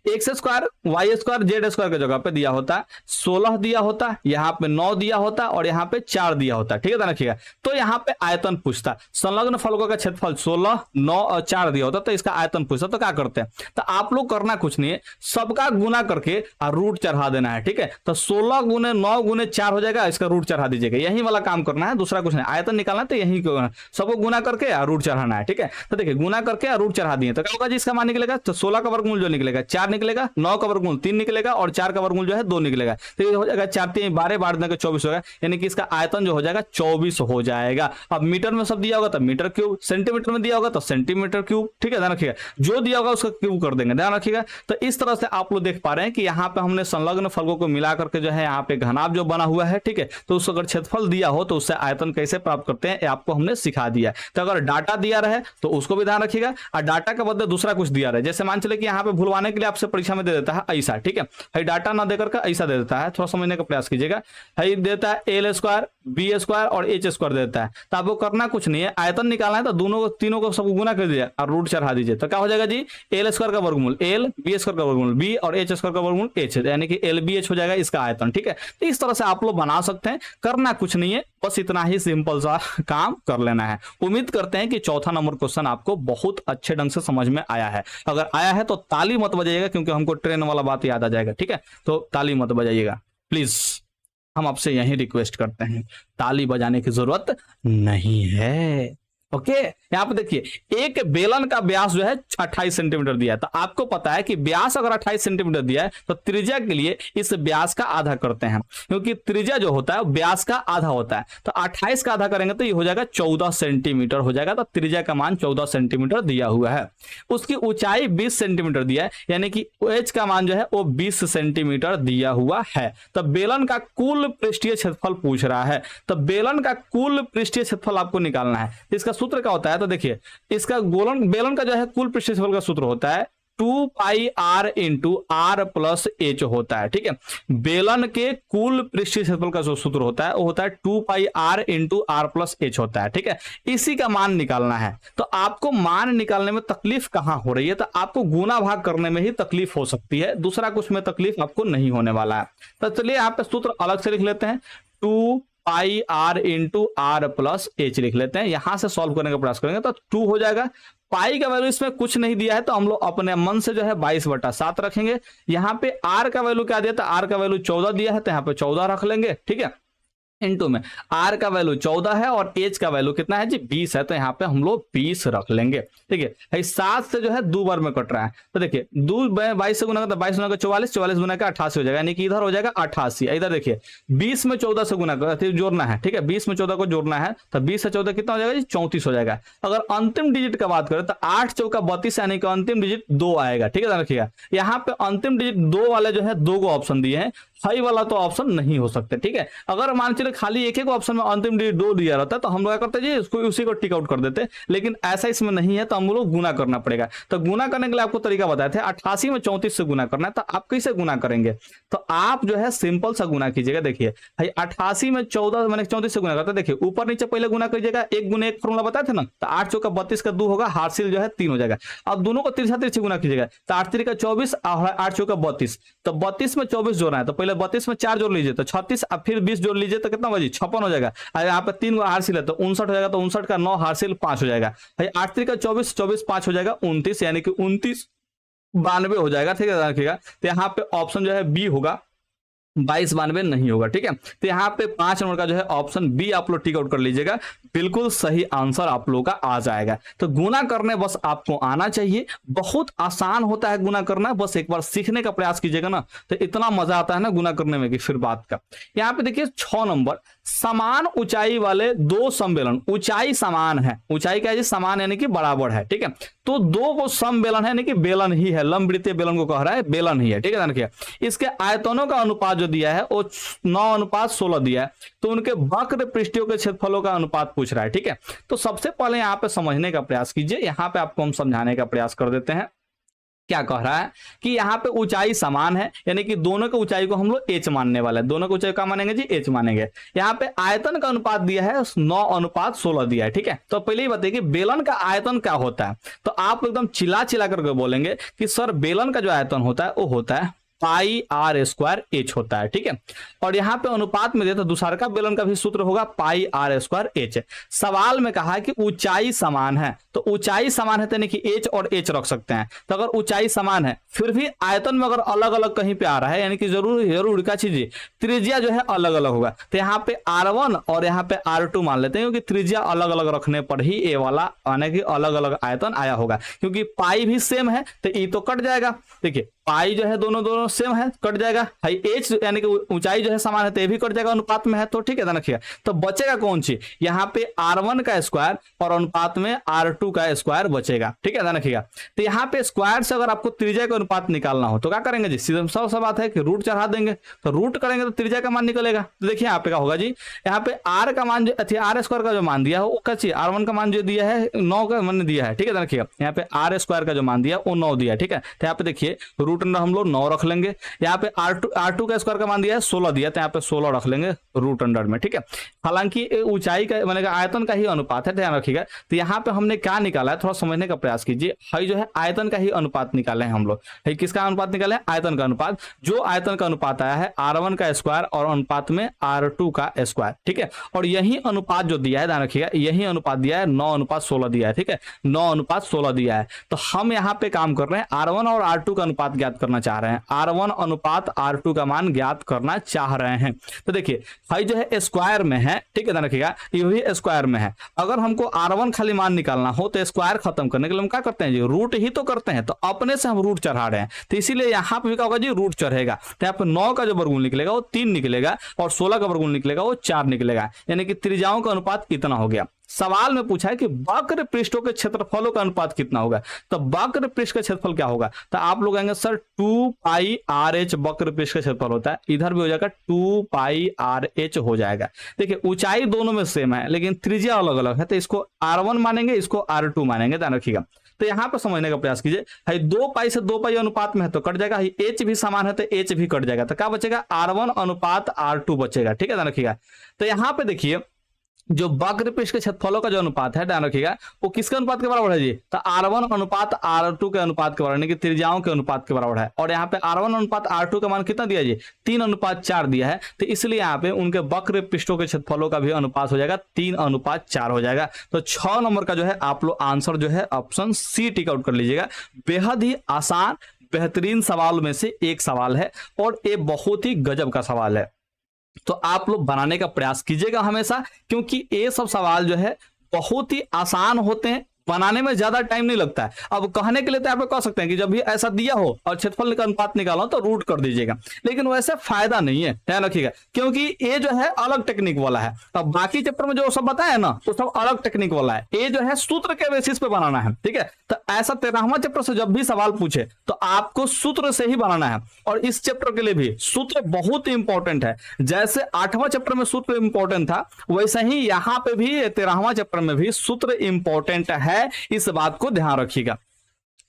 X square Y square Z square की जगह पे दिया होता 16 दिया होता, यहाँ पे 9 दिया होता और यहाँ पे 4 दिया होता। ठीक है, ध्यान रखिएगा। तो यहाँ पे आयतन पूछता, संलग्न फलकों का क्षेत्रफल 16, 9 और 4 दिया होता, तो इसका आयतन पूछता। तो क्या करते हैं, तो आप लोग करना कुछ नहीं है, सबका गुना करके रूट चढ़ा देना है। ठीक है, तो 16 गुने 9 गुने 4 हो जाएगा, इसका रूट चढ़ा दीजिएगा, यही वाला काम करना है, दूसरा कुछ नहीं। आयतन निकालना तो यही सबको गुना करके रूट चढ़ाना है। ठीक है, तो देखिए गुना करके रूट चढ़ा दिए तो क्या होगा जी, इसका मान निकलेगा, तो 16 का वर्गमूल जो निकलेगा 4 निकलेगा, 9 का वर्गमूल 3 निकलेगा और 4 का वर्गमूल जो है 2 निकलेगा, तो ये हो जाएगा 4 3 12 बार देकर 24 होगा, यानी कि इसका आयतन जो हो जाएगा 24 हो जाएगा। अब मीटर में सब दिया होगा तो मीटर क्यूब, सेंटीमीटर में दिया होगा तो सेंटीमीटर क्यूब। ठीक है, ध्यान रखिएगा, जो दिया होगा उसका क्यूब कर देंगे, ध्यान रखिएगा। तो इस तरह से आप लोग देख पा रहे हैं कि यहाँ पे हमने संलग्न फलकों को मिला करके जो है यहाँ पे घनाभ जो बना हुआ है। ठीक है, तो उसको अगर क्षेत्रफल दिया हो तो उससे आयतन कैसे प्राप्त करते हैं आपको हमने सिखा दिया। तो अगर डाटा दिया रहे तो उसको भी ध्यान रखिएगा, और डाटा के बदले दूसरा कुछ दिया रहे, जैसे मान चले कि यहाँ पे भूलवाने के लिए आपसे परीक्षा में दे देता है ऐसा, ठीक है, भाई डाटा ना देकर के ऐसा दे देता है, थोड़ा समझने का प्रयास कीजिएगा। भाई देता है एल स्क्वायर, बी स्क्वायर और एच स्क्वायर देता है, तो आपको करना कुछ नहीं है, आयतन निकालना है, तो दोनों को तीनों को सबको गुना कर दीजिए और रूट चढ़ा दीजिए, तो क्या हो जाएगा जी, एल स्क्वायर का वर्गमूल एल, बी स्क्वायर का वर्गमूल बी और एच स्क्वायर का वर्गमूल एच, यानी कि एल बी एच हो जाएगा इसका आयतन, ठीक है। तो इस तरह से आप लोग बना सकते हैं, करना कुछ नहीं है, बस इतना ही सिंपल सा काम कर लेना है। उम्मीद करते हैं कि चौथा नंबर क्वेश्चन आपको बहुत अच्छे ढंग से समझ में आया है। अगर आया है तो ताली मत बजाइएगा, क्योंकि हमको ट्रेन वाला बात याद आ जाएगा, ठीक है, तो ताली मत बजाइएगा प्लीज, हम आपसे यही रिक्वेस्ट करते हैं, ताली बजाने की जरूरत नहीं है। ओके, यहाँ पे देखिए एक बेलन का व्यास जो है 28 सेंटीमीटर दिया है, तो आपको पता है कि व्यास अगर 28 सेंटीमीटर दिया है तो त्रिज्या के लिए इस व्यास का आधा करते हैं, क्योंकि त्रिज्या जो होता है व्यास का आधा होता है, तो 28 का आधा करेंगे तो ये हो जाएगा 14 सेंटीमीटर हो जाएगा, तो त्रिज्या का मान 14 सेंटीमीटर दिया हुआ है। उसकी ऊंचाई 20 सेंटीमीटर दिया है, यानी कि एच का मान जो है वो 20 सेंटीमीटर दिया हुआ है। तो बेलन का कुल पृष्ठीय क्षेत्रफल पूछ रहा है, तो बेलन का कुल पृष्ठीय क्षेत्रफल आपको निकालना है। इसका सूत्र क्या होता है, तो देखिए इसका बेलन का जो है कुल पृष्ठीय क्षेत्रफल का सूत्र होता है 2 pi are into are plus H होता है, ठीक है। बेलन के कुल पृष्ठीय क्षेत्रफल का जो सूत्र होता है वो होता है 2 pi are into are plus H होता है, ठीक है। इसी का मान निकालना है, तो आपको मान निकालने में तकलीफ कहां हो रही है, तो आपको गुना भाग करने में ही तकलीफ हो सकती है, दूसरा कुछ में तकलीफ आपको नहीं होने वाला है। तो चलिए यहाँ पे सूत्र अलग से लिख लेते हैं, 2 pi are into are plus h लिख लेते हैं, यहां से सॉल्व करने का प्रयास करेंगे तो 2 हो जाएगा। पाई का वैल्यू इसमें कुछ नहीं दिया है, तो हम लोग अपने मन से जो है 22/7 रखेंगे। यहाँ पे आर का वैल्यू क्या दिया था, आर का वैल्यू 14 दिया है, तो यहाँ पे 14 रख लेंगे, ठीक है। इनटू में आर का वैल्यू 14 है और एच का वैल्यू कितना है जी 20 है, तो यहाँ पे हम लोग 20 रख लेंगे, ठीक है। 7 से जो है 2 बार में कट रहा है, तो देखिए 22 से गुना करता है, 22 गुना का 44, 44 गुना का 88 हो जाएगा, यानी कि इधर हो जाएगा 88। इधर देखिए 20 में 14 से गुना कर जोड़ना है, ठीक है, 20 में 14 को जोड़ना है, तो 20 से 14 कितना हो जाएगा जी 34 हो जाएगा। अगर अंतिम डिजिट का बात करें तो 8 चौका 32, यानी कि अंतिम डिजिट 2 आएगा, ठीक है, ध्यान रखिएगा। यहाँ पे अंतिम डिजिट 2 वाले जो है 2 को ऑप्शन दिए हैं, हाई वाला तो ऑप्शन नहीं हो सकते, ठीक है। अगर मान चले खाली एक ऑप्शन में अंतिम डिजिट 2 दिया रहता है तो हम लोग क्या करते जी इसको उसी को टिक आउट कर देते, लेकिन ऐसा इसमें नहीं है, तो हम लोग गुना करना पड़ेगा। तो गुना करने के लिए आपको तरीका बताए थे, 88 में 34 से गुना करना है, तो आप कैसे गुना करेंगे, तो आप जो है सिंपल सा गुना कीजिएगा। देखिए भाई 88 में 14 मैंने 34 से गुना करता है, देखिए ऊपर नीचे पहले गुना कीजिएगा, 1 गुना 1 फॉर्मूला बताए थे ना, तो 8 चौका 32 का 2 होगा, हासिल जो है 3 हो जाएगा। अब दोनों को तिरछा तिरछी गुना कीजिएगा, तो 8 3 का 24 और 8 चौका 32, तो 32 में 24 जोड़ना है, तो पहले 32 में 4 जोड़ लीजिए तो 36, अब फिर 20 जोड़ लीजिए तो कितना होगा जी 56 हो जाएगा। यहाँ पे 3 हासिल है तो 59 हो जाएगा, तो 59 का 9 हासिल 5 हो जाएगा। भाई 8 3 का 24, 24 5 हो जाएगा 29, यानी कि 29 92 हो जाएगा, ठीक है, रखिएगा। तो यहाँ पे ऑप्शन जो है बी होगा, 22 92 नहीं होगा, ठीक है। तो यहाँ पे 5 नंबर का जो है ऑप्शन बी आप लोग टिक आउट कर लीजिएगा, बिल्कुल सही आंसर आप लोगों का आ जाएगा। तो गुना करने बस आपको आना चाहिए, बहुत आसान होता है गुना करना, बस एक बार सीखने का प्रयास कीजिएगा ना, तो इतना मजा आता है ना गुना करने में कि फिर बात का। यहाँ पे देखिए 6 नंबर, समान ऊंचाई वाले 2 समबेलन, ऊंचाई समान है, ऊंचाई क्या है समान यानी कि बराबर है, ठीक है, तो 2 को समबेलन है, यानी कि बेलन ही है, लंबवृत्तीय बेलन को कह रहा है, बेलन ही है, ठीक है। देखिए इसके आयतनों का अनुपात जो दिया है वो 9:16 दिया है, तो उनके वक्र पृष्ठों के क्षेत्रफलों का अनुपात पूछ रहा है, ठीक है। तो सबसे पहले यहाँ पे समझने का प्रयास कीजिए, यहाँ पे आपको हम समझाने का प्रयास कर देते हैं। क्या कह रहा है कि यहाँ पे ऊंचाई समान है, यानी कि दोनों के ऊंचाई को हम लोग एच मानने वाले हैं, दोनों की ऊंचाई का मानेंगे जी एच मानेंगे। यहाँ पे आयतन का अनुपात दिया है 9:16 दिया है, ठीक है। तो पहले ही बताइए कि बेलन का आयतन क्या होता है, तो आप एकदम चिल्ला चिल्ला करके बोलेंगे कि सर बेलन का जो आयतन होता है वो होता है पाई आर स्क्वायर एच होता है, ठीक है। और यहाँ पे अनुपात में दिया तो दूसरा का बेलन का भी सूत्र होगा पाई आर स्क्वायर एच। सवाल में कहा है कि ऊंचाई समान है, तो ऊंचाई समान है यानी कि एच और एच रख सकते हैं। तो अगर ऊंचाई समान है फिर भी आयतन में अगर अलग अलग कहीं पे आ रहा है, यानी कि जरूर क्या चीज त्रिज्या जो है अलग अलग होगा, तो यहाँ पे R1 और यहाँ पे R2 मान लेते हैं, क्योंकि त्रिज्या अलग अलग रखने पर ही ए वाला यानी कि अलग अलग आयतन आया होगा, क्योंकि पाई भी सेम है तो ई तो कट जाएगा। देखिए पाई जो है दोनों सेम है, कट जाएगा। भाई एच यानी कि ऊंचाई जो है समान है तो ये भी कट जाएगा, अनुपात में है तो ठीक है, ध्यान रखिएगा। तो बचेगा कौन चीज, यहाँ पे R1 का स्क्वायर और अनुपात में R2 का स्क्वायर बचेगा, ठीक है, ध्यान रखिएगा। तो यहाँ पे स्क्वायर से अगर आपको त्रिज्या का अनुपात निकालना हो तो क्या करेंगे जी, सीधा सा बात है कि रूट चढ़ा देंगे, तो रूट करेंगे तो त्रिज्या का मान निकलेगा। तो देखिए यहाँ पे क्या होगा जी, यहाँ पे R का मान जो R स्क्वायर का जो मान दिया है वो क्या चाहिए, R1 का मान जो दिया है 9 का मान दिया है, ठीक है, ध्यान रखिएगा। यहाँ पे R स्क्वायर का जो मान दिया वो 9 दिया है, ठीक है। तो यहाँ पे देखिए रूट अंडर हम लोग 9 रख लेंगे। यहाँ पे R2 का स्क्वायर का मान दिया है 16 दिया, तो यहाँ पे 16 रख लेंगे रूट अंडर में, ठीक है। हालांकि ऊंचाई का माने आयतन का ही अनुपात है, ध्यान रखिएगा। तो यहाँ पे हमने क्या निकाला है थोड़ा समझने का प्रयास कीजिए। हाई जो है आयतन का ही अनुपात निकाले हैं हम लोग। किसका अनुपात निकाले हैं, आयतन का अनुपात। जो आयतन का अनुपात आया है R1 का स्क्वायर और अनुपात में R2 का स्क्वायर, ठीक है। और यही अनुपात जो दिया है, ध्यान रखिएगा, यही अनुपात दिया है 9:16 दिया है, ठीक है, 9:16 दिया है। तो हम यहाँ पे काम कर रहे हैं R1 और R2 का अनुपात ज्ञात करना चाह रहे हैं, R1 अनुपात R2 का मान ज्ञात करना चाह रहे हैं। तो देखिए हाई जो है स्क्वायर में है, ठीक है, ध्यान रखिएगा, ये भी स्क्वायर में है। अगर हमको R1 खाली मान निकालना हो तो स्क्वायर खत्म करने के लिए हम क्या करते हैं जी, रूट ही तो करते हैं। तो अपने से हम रूट चढ़ा रहे हैं, तो इसीलिए यहाँ पे क्या होगा जी, रूट चढ़ेगा। तो यहाँ पे 9 का जो वर्गमूल निकलेगा वो 3 निकलेगा और 16 का वर्गमूल निकलेगा वो 4 निकलेगा, यानी कि त्रिज्याओं का अनुपात इतना हो गया। सवाल में पूछा है कि वक्र पृष्ठों के क्षेत्रफलों का अनुपात कितना होगा, तो वक्र पृष्ठ का क्षेत्रफल क्या होगा, तो आप लोग कहेंगे सर 2πRh वक्र पृष्ठ का क्षेत्रफल होता है। इधर भी हो जाएगा 2πRh हो जाएगा। देखिए ऊंचाई दोनों में सेम है लेकिन त्रिज्या अलग अलग है, तो इसको R1 मानेंगे, इसको R2 मानेंगे, ध्यान रखिएगा। तो यहां पर समझने का प्रयास कीजिए, 2π से 2π अनुपात में है तो कट जाएगा, h भी समान है तो h भी कट जाएगा, तो क्या बचेगा, R1 अनुपात R2 बचेगा, ठीक है, ध्यान रखिएगा। तो यहां पे देखिए जो वक्र पृष्ठ के क्षेत्रफलों का जो अनुपात है, ध्यान रखिएगा, वो किसके अनुपात के बराबर है जी, तो R1 अनुपात R2 के अनुपात के बराबर, यानी कि त्रिज्याओं के अनुपात के बराबर है। और यहाँ पे R1 अनुपात R2 का मान कितना दिया जी, 3:4 दिया है। तो इसलिए यहाँ पे उनके वक्र पृष्ठों के क्षेत्रफलों का भी अनुपात हो जाएगा 3:4 हो जाएगा। तो 6 नंबर का जो है आप लोग आंसर जो है ऑप्शन सी टिक आउट कर लीजिएगा। बेहद ही आसान बेहतरीन सवाल में से एक सवाल है और ये बहुत ही गजब का सवाल है, तो आप लोग बनाने का प्रयास कीजिएगा हमेशा, क्योंकि ये सब सवाल जो है बहुत ही आसान होते हैं, बनाने में ज्यादा टाइम नहीं लगता है। अब कहने के लिए तो आप कह सकते हैं कि जब भी ऐसा दिया हो और क्षेत्रफल का अनुपात निकालो तो रूट कर दीजिएगा, लेकिन वैसे फायदा नहीं है, ध्यान रखिएगा, क्योंकि ये जो है अलग टेक्निक वाला है। अब बाकी चैप्टर में जो सब बताया ना वो सब अलग टेक्निक वाला है, ये जो है सूत्र के बेसिस पे बनाना है, ठीक है। तो ऐसा 13वां चैप्टर से जब भी सवाल पूछे तो आपको सूत्र से ही बनाना है, और इस चैप्टर के लिए भी सूत्र बहुत इंपॉर्टेंट है। जैसे 8वां चैप्टर में सूत्र इंपॉर्टेंट था, वैसे ही यहाँ पे भी 13वां चैप्टर में भी सूत्र इंपॉर्टेंट है, इस बात को ध्यान रखिएगा।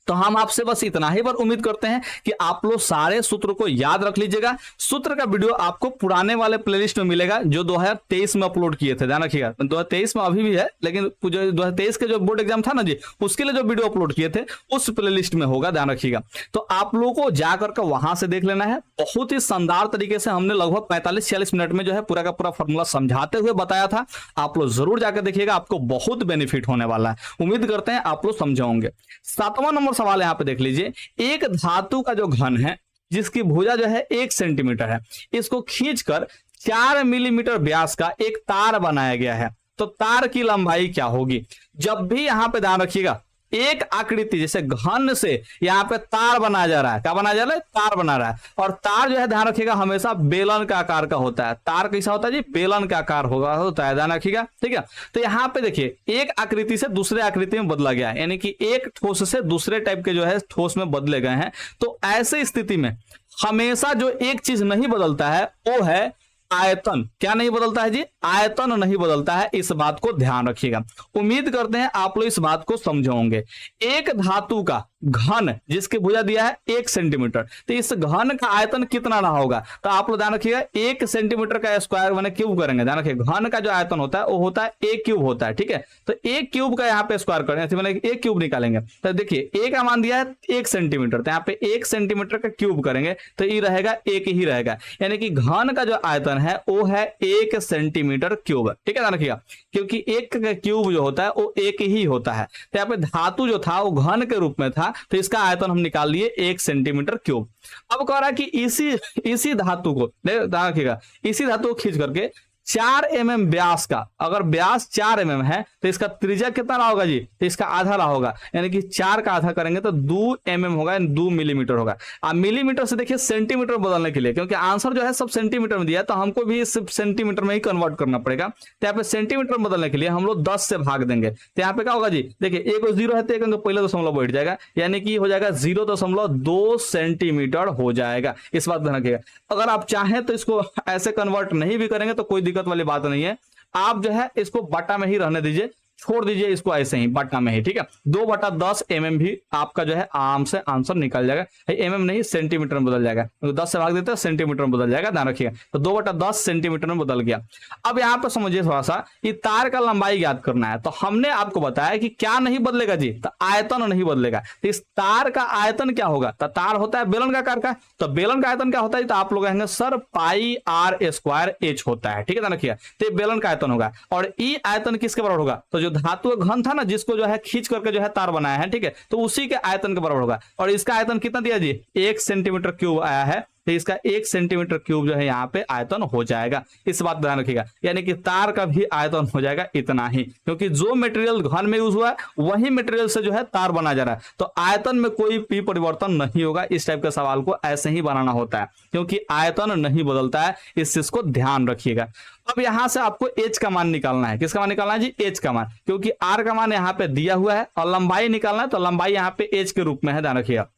तो हम आपसे बस इतना ही बार उम्मीद करते हैं कि आप लोग सारे सूत्र को याद रख लीजिएगा। सूत्र का वीडियो आपको पुराने वाले प्लेलिस्ट में मिलेगा जो 2023 में अपलोड किए थे, ध्यान रखिएगा। 2023 में अभी भी है, लेकिन 2023 के जो बोर्ड एग्जाम था ना जी, उसके लिए जो वीडियो अपलोड किए थे उस प्लेलिस्ट में होगा, ध्यान रखिएगा। तो आप लोगों को जाकर के वहां से देख लेना है। बहुत ही शानदार तरीके से हमने लगभग 45-46 मिनट में जो है पूरा का पूरा फॉर्मूला समझाते हुए बताया था। आप लोग जरूर जाकर देखिएगा, आपको बहुत बेनिफिट होने वाला है। उम्मीद करते हैं आप लोग समझाओगे। 7वां नंबर सवाल यहां पे देख लीजिए। एक धातु का जो घन है जिसकी भुजा जो है 1 सेंटीमीटर है, इसको खींचकर 4 मिलीमीटर व्यास का एक तार बनाया गया है, तो तार की लंबाई क्या होगी। जब भी यहां पे ध्यान रखिएगा, एक आकृति जैसे घन से यहाँ पे तार बनाया जा रहा है, क्या बनाया जा रहा है, तार बना रहा है। और तार जो है ध्यान रखिएगा हमेशा बेलन का आकार का होता है। तार कैसा होता है जी, बेलन का आकार होता है, ध्यान रखिएगा, ठीक है। तो यहाँ पे देखिए एक आकृति से दूसरे आकृति में बदला गया है, यानी कि एक ठोस से दूसरे टाइप के जो है ठोस में बदले गए हैं। तो ऐसे स्थिति में हमेशा जो एक चीज नहीं बदलता है वो है आयतन। क्या नहीं बदलता है जी, आयतन नहीं बदलता है, इस बात को ध्यान रखिएगा। उम्मीद करते हैं आप लोग इस बात को समझोगे। एक धातु का घन जिसकी भुजा दिया है 1 सेंटीमीटर, तो इस घन का आयतन कितना रहा होगा, तो आप लोग ध्यान रखिएगा 1 सेंटीमीटर का स्क्वायर मैंने क्यूब करेंगे, ध्यान रखिए घन का जो आयतन होता है वो होता है 1 क्यूब होता है, ठीक है। तो 1 क्यूब का यहाँ पे स्क्वायर करेंगे, मैंने 1 क्यूब निकालेंगे, तो देखिए ए का मान दिया है 1 सेंटीमीटर, तो यहाँ पे 1 सेंटीमीटर का क्यूब करेंगे तो ये रहेगा 1 ही रहेगा, यानी कि घन का जो आयतन है वो है 1 सेंटीमीटर क्यूब, ठीक है, ध्यान रखिएगा, क्योंकि 1 का क्यूब जो होता है वो 1 ही होता है। तो यहाँ पे धातु जो था वो घन के रूप में था, तो इसका आयतन हम निकाल लिए 1 सेंटीमीटर क्यूब। अब कह रहा है कि इसी धातु को ध्यान रखिएगा, इसी धातु को खींच करके 4 mm व्यास का, अगर व्यास 4 mm है तो इसका त्रिज्या कितना रहा होगा जी, तो इसका आधा रहा होगा, यानी कि 4 का आधा करेंगे तो 2 mm होगा, 2 मिलीमीटर होगा। अब मिलीमीटर से देखिए सेंटीमीटर बदलने के लिए, क्योंकि आंसर जो है सब सेंटीमीटर में दिया है तो हमको भी सिर्फ सेंटीमीटर में ही कन्वर्ट करना पड़ेगा। तो यहाँ पे सेंटीमीटर में बदलने के लिए हम लोग 10 से भाग देंगे। तो यहाँ पे क्या होगा जी, देखिए एक 0 है तो एक पहले दशमलव बैठ जाएगा, यानी कि हो जाएगा 0.2 सेंटीमीटर हो जाएगा। इस बात ध्यान रखिएगा। अगर आप चाहें तो इसको ऐसे कन्वर्ट नहीं भी करेंगे तो कोई दिक्कत वाली बात नहीं है, आप जो है इसको बटा में ही रहने दीजिए, छोड़ दीजिए इसको ऐसे ही बटा में ही, ठीक है। 2/10 mm भी आपका जो है आराम से आंसर निकल जाएगा। mm नहीं सेंटीमीटर में बदल जाएगा, तो 10 से भाग देते हैं सेंटीमीटर में बदल जाएगा, ध्यान रखिएगा। तो 2/10 सेंटीमीटर में बदल गया। अब यहाँ पे समझिए थोड़ा सा, ये तार का लंबाई ज्ञात करना है, तो हमने आपको बताया कि क्या नहीं बदलेगा जी, तो आयतन नहीं बदलेगा। तो इस तार का आयतन क्या होगा, तो तार होता है बेलन का आकार का, तो बेलन का आयतन क्या होता है, तो आप लोग कहेंगे सर पाई r² h होता है, ठीक है, ध्यान रखिएगा। तो ये बेलन का आयतन होगा, और ई आयतन किसके बराबर होगा, तो जो धातु का घन था ना, जिसको जो है खींच करके जो है तार बनाया है, ठीक है, तो उसी के आयतन के बराबर होगा। और इसका आयतन कितना दिया जी, 1 सेंटीमीटर क्यूब आया है, तो इसका 1 सेंटीमीटर क्यूब जो है यहाँ पे आयतन हो जाएगा। इस बात ध्यान रखिएगा, यानी कि तार का भी आयतन हो जाएगा इतना ही, क्योंकि जो मटेरियल घन में यूज हुआ है वही मटेरियल से जो है तार बना जा रहा है, तो आयतन में कोई भी परिवर्तन नहीं होगा। इस टाइप के सवाल को ऐसे ही बनाना होता है, क्योंकि आयतन नहीं बदलता है, इस चीज को ध्यान रखिएगा। अब यहां से आपको एच का मान निकालना है, किसका मान निकालना है जी, एच का मान, क्योंकि आर का मान यहाँ पे दिया हुआ है और लंबाई निकालना है, तो लंबाई यहाँ पे एच के रूप में है, ध्यान रखिएगा।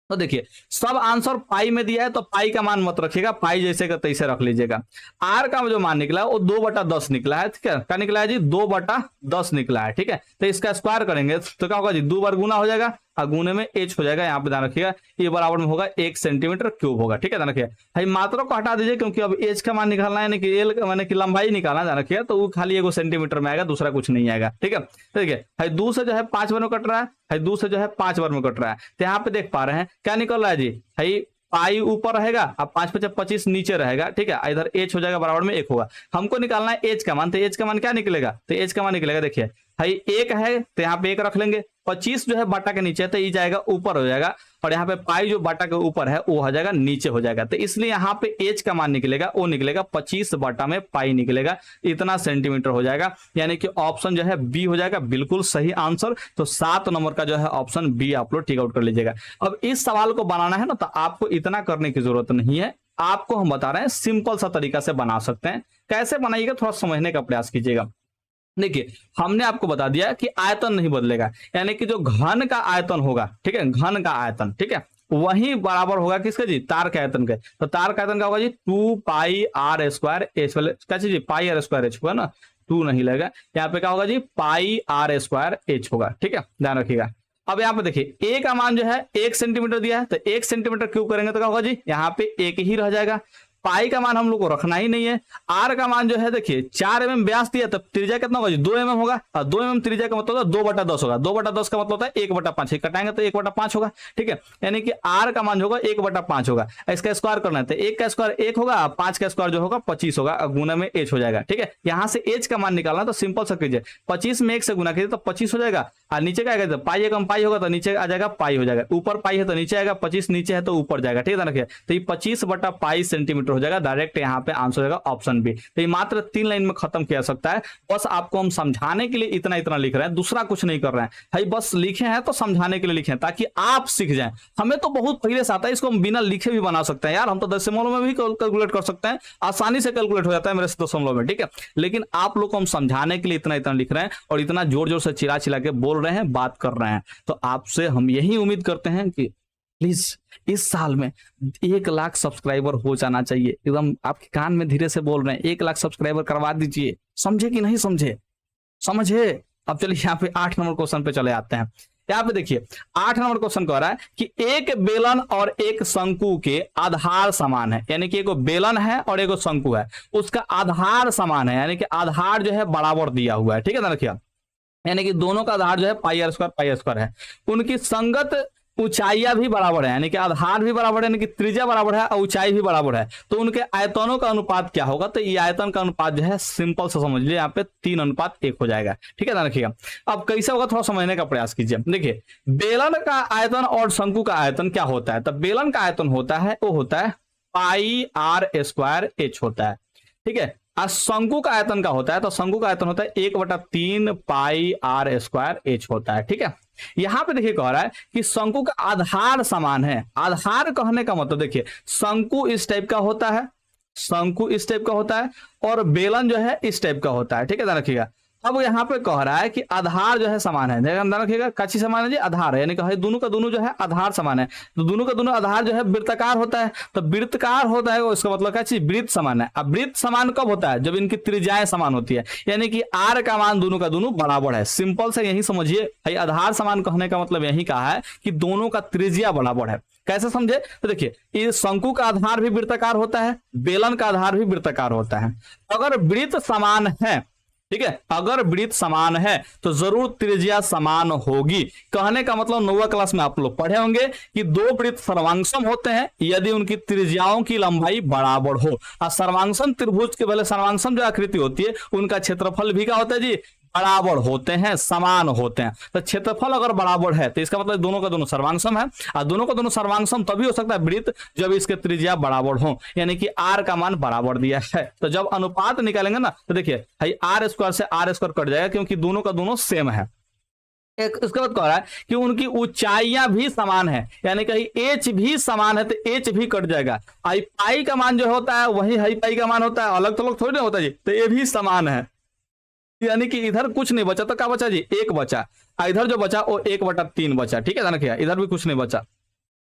तो देखिए सब आंसर पाई में दिया है, तो पाई का मान मत रखिएगा, पाई जैसे का तैसे रख लीजिएगा। आर का जो मान निकला है वो 2/10 निकला है, ठीक है, क्या निकला है जी, 2/10 निकला है, ठीक है। तो इसका स्क्वायर करेंगे तो क्या होगा जी, 2 बार गुना हो जाएगा और गुने में एच हो जाएगा, यहाँ पे ध्यान रखिएगा, ये बराबर में होगा 1 सेंटीमीटर क्यूब होगा, ठीक है, ध्यान रखिएगा। भाई मात्रा को हटा दीजिए, क्योंकि अब एच का मान निकालना है, यानी कि एल माने कि लंबाई निकालना, ध्यान रखिएगा, तो वो खाली 1 सेंटीमीटर में आएगा, दूसरा कुछ नहीं आएगा, ठीक है। ठीक है भाई, 2 से जो है 5 बार में कट रहा है, भाई 2 से जो है 5 बार में कट रहा है, तो यहाँ पे देख पा रहे हैं क्या निकल रहा है जी, भाई पाई ऊपर रहेगा, अब 5×5 नीचे रहेगा, ठीक है, इधर एच हो जाएगा बराबर में 1 होगा। हमको निकालना है एच का मान, तो एच का मान क्या निकलेगा, तो एच का मान निकलेगा, देखिए भाई 1 है तो यहाँ पे 1 रख लेंगे, 25 जो है बाटा के नीचे है तो ये जाएगा ऊपर हो जाएगा, और यहाँ पे पाई जो बाटा के ऊपर है वो हो जाएगा नीचे हो जाएगा, तो इसलिए यहाँ पे एच का मान निकलेगा, वो निकलेगा 25 बाटा में पाई निकलेगा, इतना सेंटीमीटर हो जाएगा, यानी कि ऑप्शन जो है बी हो जाएगा बिल्कुल सही आंसर। तो 7 नंबर का जो है ऑप्शन बी आप लोग टिक आउट कर लीजिएगा। अब इस सवाल को बनाना है ना, तो आपको इतना करने की जरूरत नहीं है, आपको हम बता रहे हैं सिंपल सा तरीका से बना सकते हैं। कैसे बनाइएगा थोड़ा समझने का प्रयास कीजिएगा। देखिए हमने आपको बता दिया कि आयतन नहीं बदलेगा, यानी कि जो घन का आयतन होगा, ठीक है, घन का आयतन, ठीक है, वही बराबर होगा किसका जी, तार के आयतन के। तो तार का आयतन क्या होगा जी, 2πr² एच वाले क्या चीज, πr² एच होगा ना, 2 नहीं लगेगा, यहाँ पे क्या होगा जी, πr² एच होगा, ठीक है, ध्यान रखिएगा। अब यहाँ पे देखिए ए का मान जो है 1 सेंटीमीटर दिया है, तो 1 सेंटीमीटर क्यूब करेंगे तो क्या होगा जी, यहाँ पे 1 ही रह जाएगा। पाई का मान हम लोग को रखना ही नहीं है। आर का मान जो है देखिए 4 mm व्यास दिया, तब त्रिज्या कितना होगा जी, 2 mm होगा, और 2 mm त्रिज्या का मतलब 2/10 होगा, 2/10 का मतलब होता है 1/5, कटाएंगे तो 1/5 होगा, ठीक है, यानी कि आर का मान जो होगा 1/5 होगा। इसका स्क्वायर करना है तो 1 का स्क्वायर 1 होगा, 5 का स्क्वायर जो होगा 25 होगा, और गुना में एच हो जाएगा, ठीक है। यहाँ से एच का मान निकालना तो सिंपल सा कीजिए, 25 में 1 से गुना कीजिए तो 25 हो जाएगा, और नीचे क्या आएगा, पाई एकम पाई होगा तो नीचे आ जाएगा पाई हो जाएगा, ऊपर पाई है तो नीचे आएगा, 25 नीचे है तो ऊपर जाएगा, ठीक है ना। तो ये 25/पाई सेंटीमीटर हो जाएगा, डायरेक्ट यहाँ पे आंसर हो जाएगा ऑप्शन बी। तो ये मात्र 3 लाइन में खत्म किया सकता है। बस आपको हम समझाने के लिए इतना इतना लिख रहे हैं, दूसरा कुछ नहीं कर रहे हैं भाई, बस लिखे हैं तो समझाने के लिए लिखे हैं ताकि आप सीख जाएं। हमें तो बहुत पहले से आता है, इसको हम बिना लिखे भी बना सकते हैं यार, हम तो दशमलव में भी कैलकुलेट कर सकते हैं, आसानी से कैलकुलेट हो जाता है मेरे से दशमलव में, ठीक है। लेकिन आप लोग को हम समझाने के लिए इतना इतना लिख रहे हैं और इतना जोर जोर से चिल्ला चिल्ला के बोल रहे हैं, बात कर रहे हैं। तो आपसे हम यही उम्मीद करते हैं कि प्लीज इस साल में 1 लाख सब्सक्राइबर हो जाना चाहिए। एकदम आपके कान में धीरे से बोल रहे हैं, 1 लाख सब्सक्राइबर करवा दीजिए। समझे कि नहीं समझे, समझे। अब चलिए यहाँ पे 8 नंबर क्वेश्चन पे चले आते हैं। यहाँ पे देखिए 8 नंबर क्वेश्चन कह रहा है कि एक बेलन और एक शंकु के आधार समान है, यानी कि एक बेलन है और एक शंकु है, उसका आधार समान है, यानी कि आधार जो है बराबर दिया हुआ है, ठीक है ना, रखिए, यानी कि दोनों का आधार जो है πr² है। उनकी संगत ऊंचाइयां भी बराबर है, यानी कि आधार भी बराबर है, यानी कि त्रिज्या बराबर है और ऊंचाई भी बराबर है। तो उनके आयतनों का अनुपात क्या होगा, तो ये आयतन का अनुपात जो है सिंपल से समझ लीजिए, यहाँ पे 3:1 हो जाएगा, ठीक है ना, रखिएगा। अब कैसे होगा थोड़ा समझने का प्रयास कीजिए। देखिए बेलन का आयतन और शंकु का आयतन क्या होता है, तो बेलन का आयतन होता है वो होता है πr² h होता है, ठीक है। शंकु का आयतन का होता है, तो शंकु का आयतन होता है 1/3 पाई आर स्क्वायर एच होता है। ठीक है, यहां पे देखिए कह रहा है कि शंकु का आधार समान है। आधार कहने का मतलब देखिए, शंकु इस टाइप का होता है, शंकु इस टाइप का होता है, और बेलन जो है इस टाइप का होता है। ठीक है, ध्यान रखिएगा। अब यहाँ पे कह रहा है कि आधार जो है समान है, ध्यान रखिएगा, काची समान है जी, आधार है, यानी कि दोनों का दोनों जो है आधार समान है। तो दोनों का दोनों आधार जो है वृत्ताकार होता है, तो वृत्तकार होता है इसका मतलब क्या चीज, वृत्त समान है। अब वृत्त समान कब होता है, जब इनकी त्रिज्याएं समान होती है, यानी कि आर का मान दोनों का दोनों बराबर है। सिंपल से यही समझिए, आधार समान कहने का मतलब यही कहा है कि दोनों का त्रिज्या बराबर है। कैसे समझे, तो देखिए, इस शंकु का आधार भी वृत्ताकार होता है, बेलन का आधार भी वृत्ताकार होता है। अगर वृत्त समान है, ठीक है, अगर वृत्त समान है तो जरूर त्रिज्या समान होगी। कहने का मतलब 9वीं क्लास में आप लोग पढ़े होंगे कि दो वृत्त सर्वांगसम होते हैं यदि उनकी त्रिज्याओं की लंबाई बराबर हो। और सर्वांगसम त्रिभुज के पहले सर्वांगसम जो आकृति होती है उनका क्षेत्रफल भी क्या होता है जी, बराबर होते हैं, समान होते हैं। तो क्षेत्रफल अगर बराबर है तो इसका मतलब दोनों का दोनों सर्वांगसम है, और दोनों का दोनों सर्वांगसम तभी हो सकता है वृत्त जब इसके त्रिज्या बराबर हो, यानी कि आर का मान बराबर दिया है। तो जब अनुपात निकालेंगे ना, तो देखिए भाई आर स्क्वायर से आर स्क्वायर कट जाएगा, क्योंकि दोनों का दोनों सेम है। इसके बाद कह रहा है कि उनकी ऊंचाइयां भी समान है, यानी कहीं एच भी समान है तो एच भी कट जाएगा। आई पाई का मान जो होता है वही हाई पाई का मान होता है, अलग थलग थोड़ी ना होता जी, तो ये भी समान है, यानी कि इधर कुछ नहीं बचा तो क्या बचा जी, एक बचा, इधर जो बचा वो 1/3 बचा। ठीक है, ध्यान रखिए, इधर भी कुछ नहीं बचा।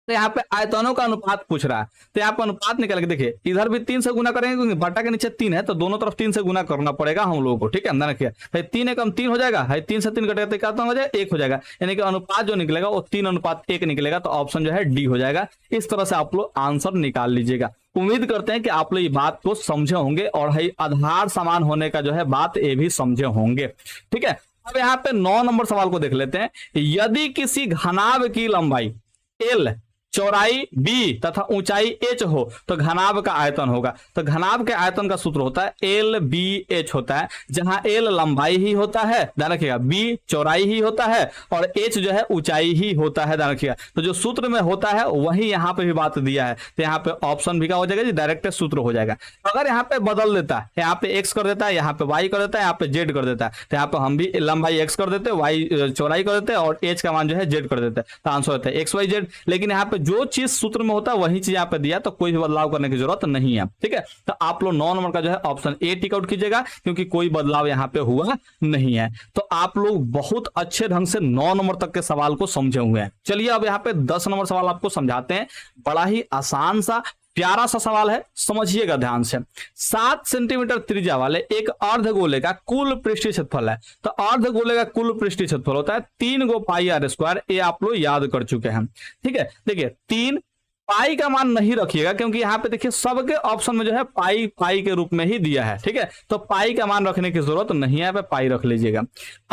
तो यहाँ पे आयतनों का अनुपात पूछ रहा है, तो यहाँ पे अनुपात निकल के देखिए, इधर भी 3 से गुना करेंगे क्योंकि बटा के नीचे 3 है, तो दोनों तरफ 3 से गुना करना पड़ेगा हम लोगों को। ठीक है, ध्यान रखिए, 3 एकम 3 हो जाएगा, 3 से 3 कटेगा तो क्या हो जाएगा, 1 हो जाएगा, यानी कि अनुपात जो निकलेगा वो 3:1 निकलेगा। तो ऑप्शन जो है डी हो जाएगा। इस तरह से आप लोग आंसर निकाल लीजिएगा। उम्मीद करते हैं कि आप लोग ये बात को समझे होंगे और आधार समान होने का जो है बात ये भी समझे होंगे। ठीक है, अब यहाँ पे 9 नंबर सवाल को देख लेते हैं। यदि किसी घनाभ की लंबाई L, चौड़ाई b तथा ऊंचाई h हो तो घनाभ का आयतन होगा। तो घनाभ के आयतन का सूत्र होता है LBH होता है, जहां L लंबाई ही होता है, ध्यान रखिएगा, B चौड़ाई ही होता है और H जो है ऊंचाई ही होता है, ध्यान रखिएगा। तो जो सूत्र में होता है वही यहाँ पे भी बात दिया है, तो यहाँ पे ऑप्शन भी क्या हो जाएगा जी, डायरेक्ट सूत्र हो जाएगा। अगर यहाँ पे बदल देता है, यहाँ पे x कर देता है, यहाँ पे y कर देता है, यहाँ पे z कर देता है, तो यहाँ पे हम भी लंबाई x कर देते हैं, y चौड़ाई कर देते हैं और h का मान जो है z कर देते हैं, तो आंसर होता है XYZ। लेकिन यहाँ पे जो चीज सूत्र में होता है वही चीज यहाँ पे दिया, तो कोई भी बदलाव करने की जरूरत नहीं है। ठीक है, तो आप लोग 9 नंबर का जो है ऑप्शन ए टिक आउट कीजिएगा, क्योंकि कोई बदलाव यहाँ पे हुआ नहीं है। तो आप लोग बहुत अच्छे ढंग से 9 नंबर तक के सवाल को समझे हुए हैं। चलिए अब यहाँ पे 10 नंबर सवाल आपको समझाते हैं। बड़ा ही आसान सा प्यारा सा सवाल है, समझिएगा ध्यान से। 7 सेंटीमीटर त्रिज्या वाले एक अर्धगोले का कुल पृष्ठीय क्षेत्रफल है। तो अर्धगोले का कुल पृष्ठीय क्षेत्रफल होता है 3 गो पाई आर स्क्वायर, ये आप लोग याद कर चुके हैं। ठीक है, देखिए 3 पाई का मान नहीं रखिएगा, क्योंकि यहाँ पे देखिए सबके ऑप्शन में जो है पाई पाई के रूप में ही दिया है। ठीक है, तो पाई का मान रखने की जरूरत नहीं है, यहाँ पे पाई रख लीजिएगा।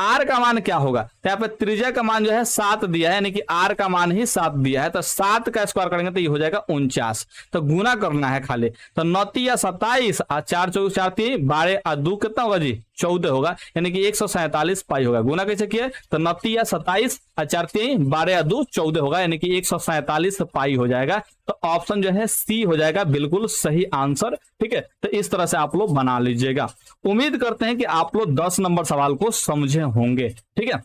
आर का मान क्या होगा, तो यहाँ पे त्रिज्या का मान जो है 7 दिया है, यानी कि आर का मान ही 7 दिया है, तो 7 का स्क्वायर करेंगे तो ये हो जाएगा 49। तो गुना करना है खाली, तो 9 या 27 और 4 चौक 4 3 12 और 2 कितना होगा जी, 14 होगा, यानी कि 147 पाई होगा। गुना कैसे किया, तो 9 या 27 और 4 3 12 और 2 14 होगा, यानी कि 147 पाई हो जाएगा। तो ऑप्शन जो है सी हो जाएगा बिल्कुल सही आंसर। ठीक है, तो इस तरह से आप लोग बना लीजिएगा। उम्मीद करते हैं कि आप लोग 10 नंबर सवाल को समझे होंगे। ठीक है,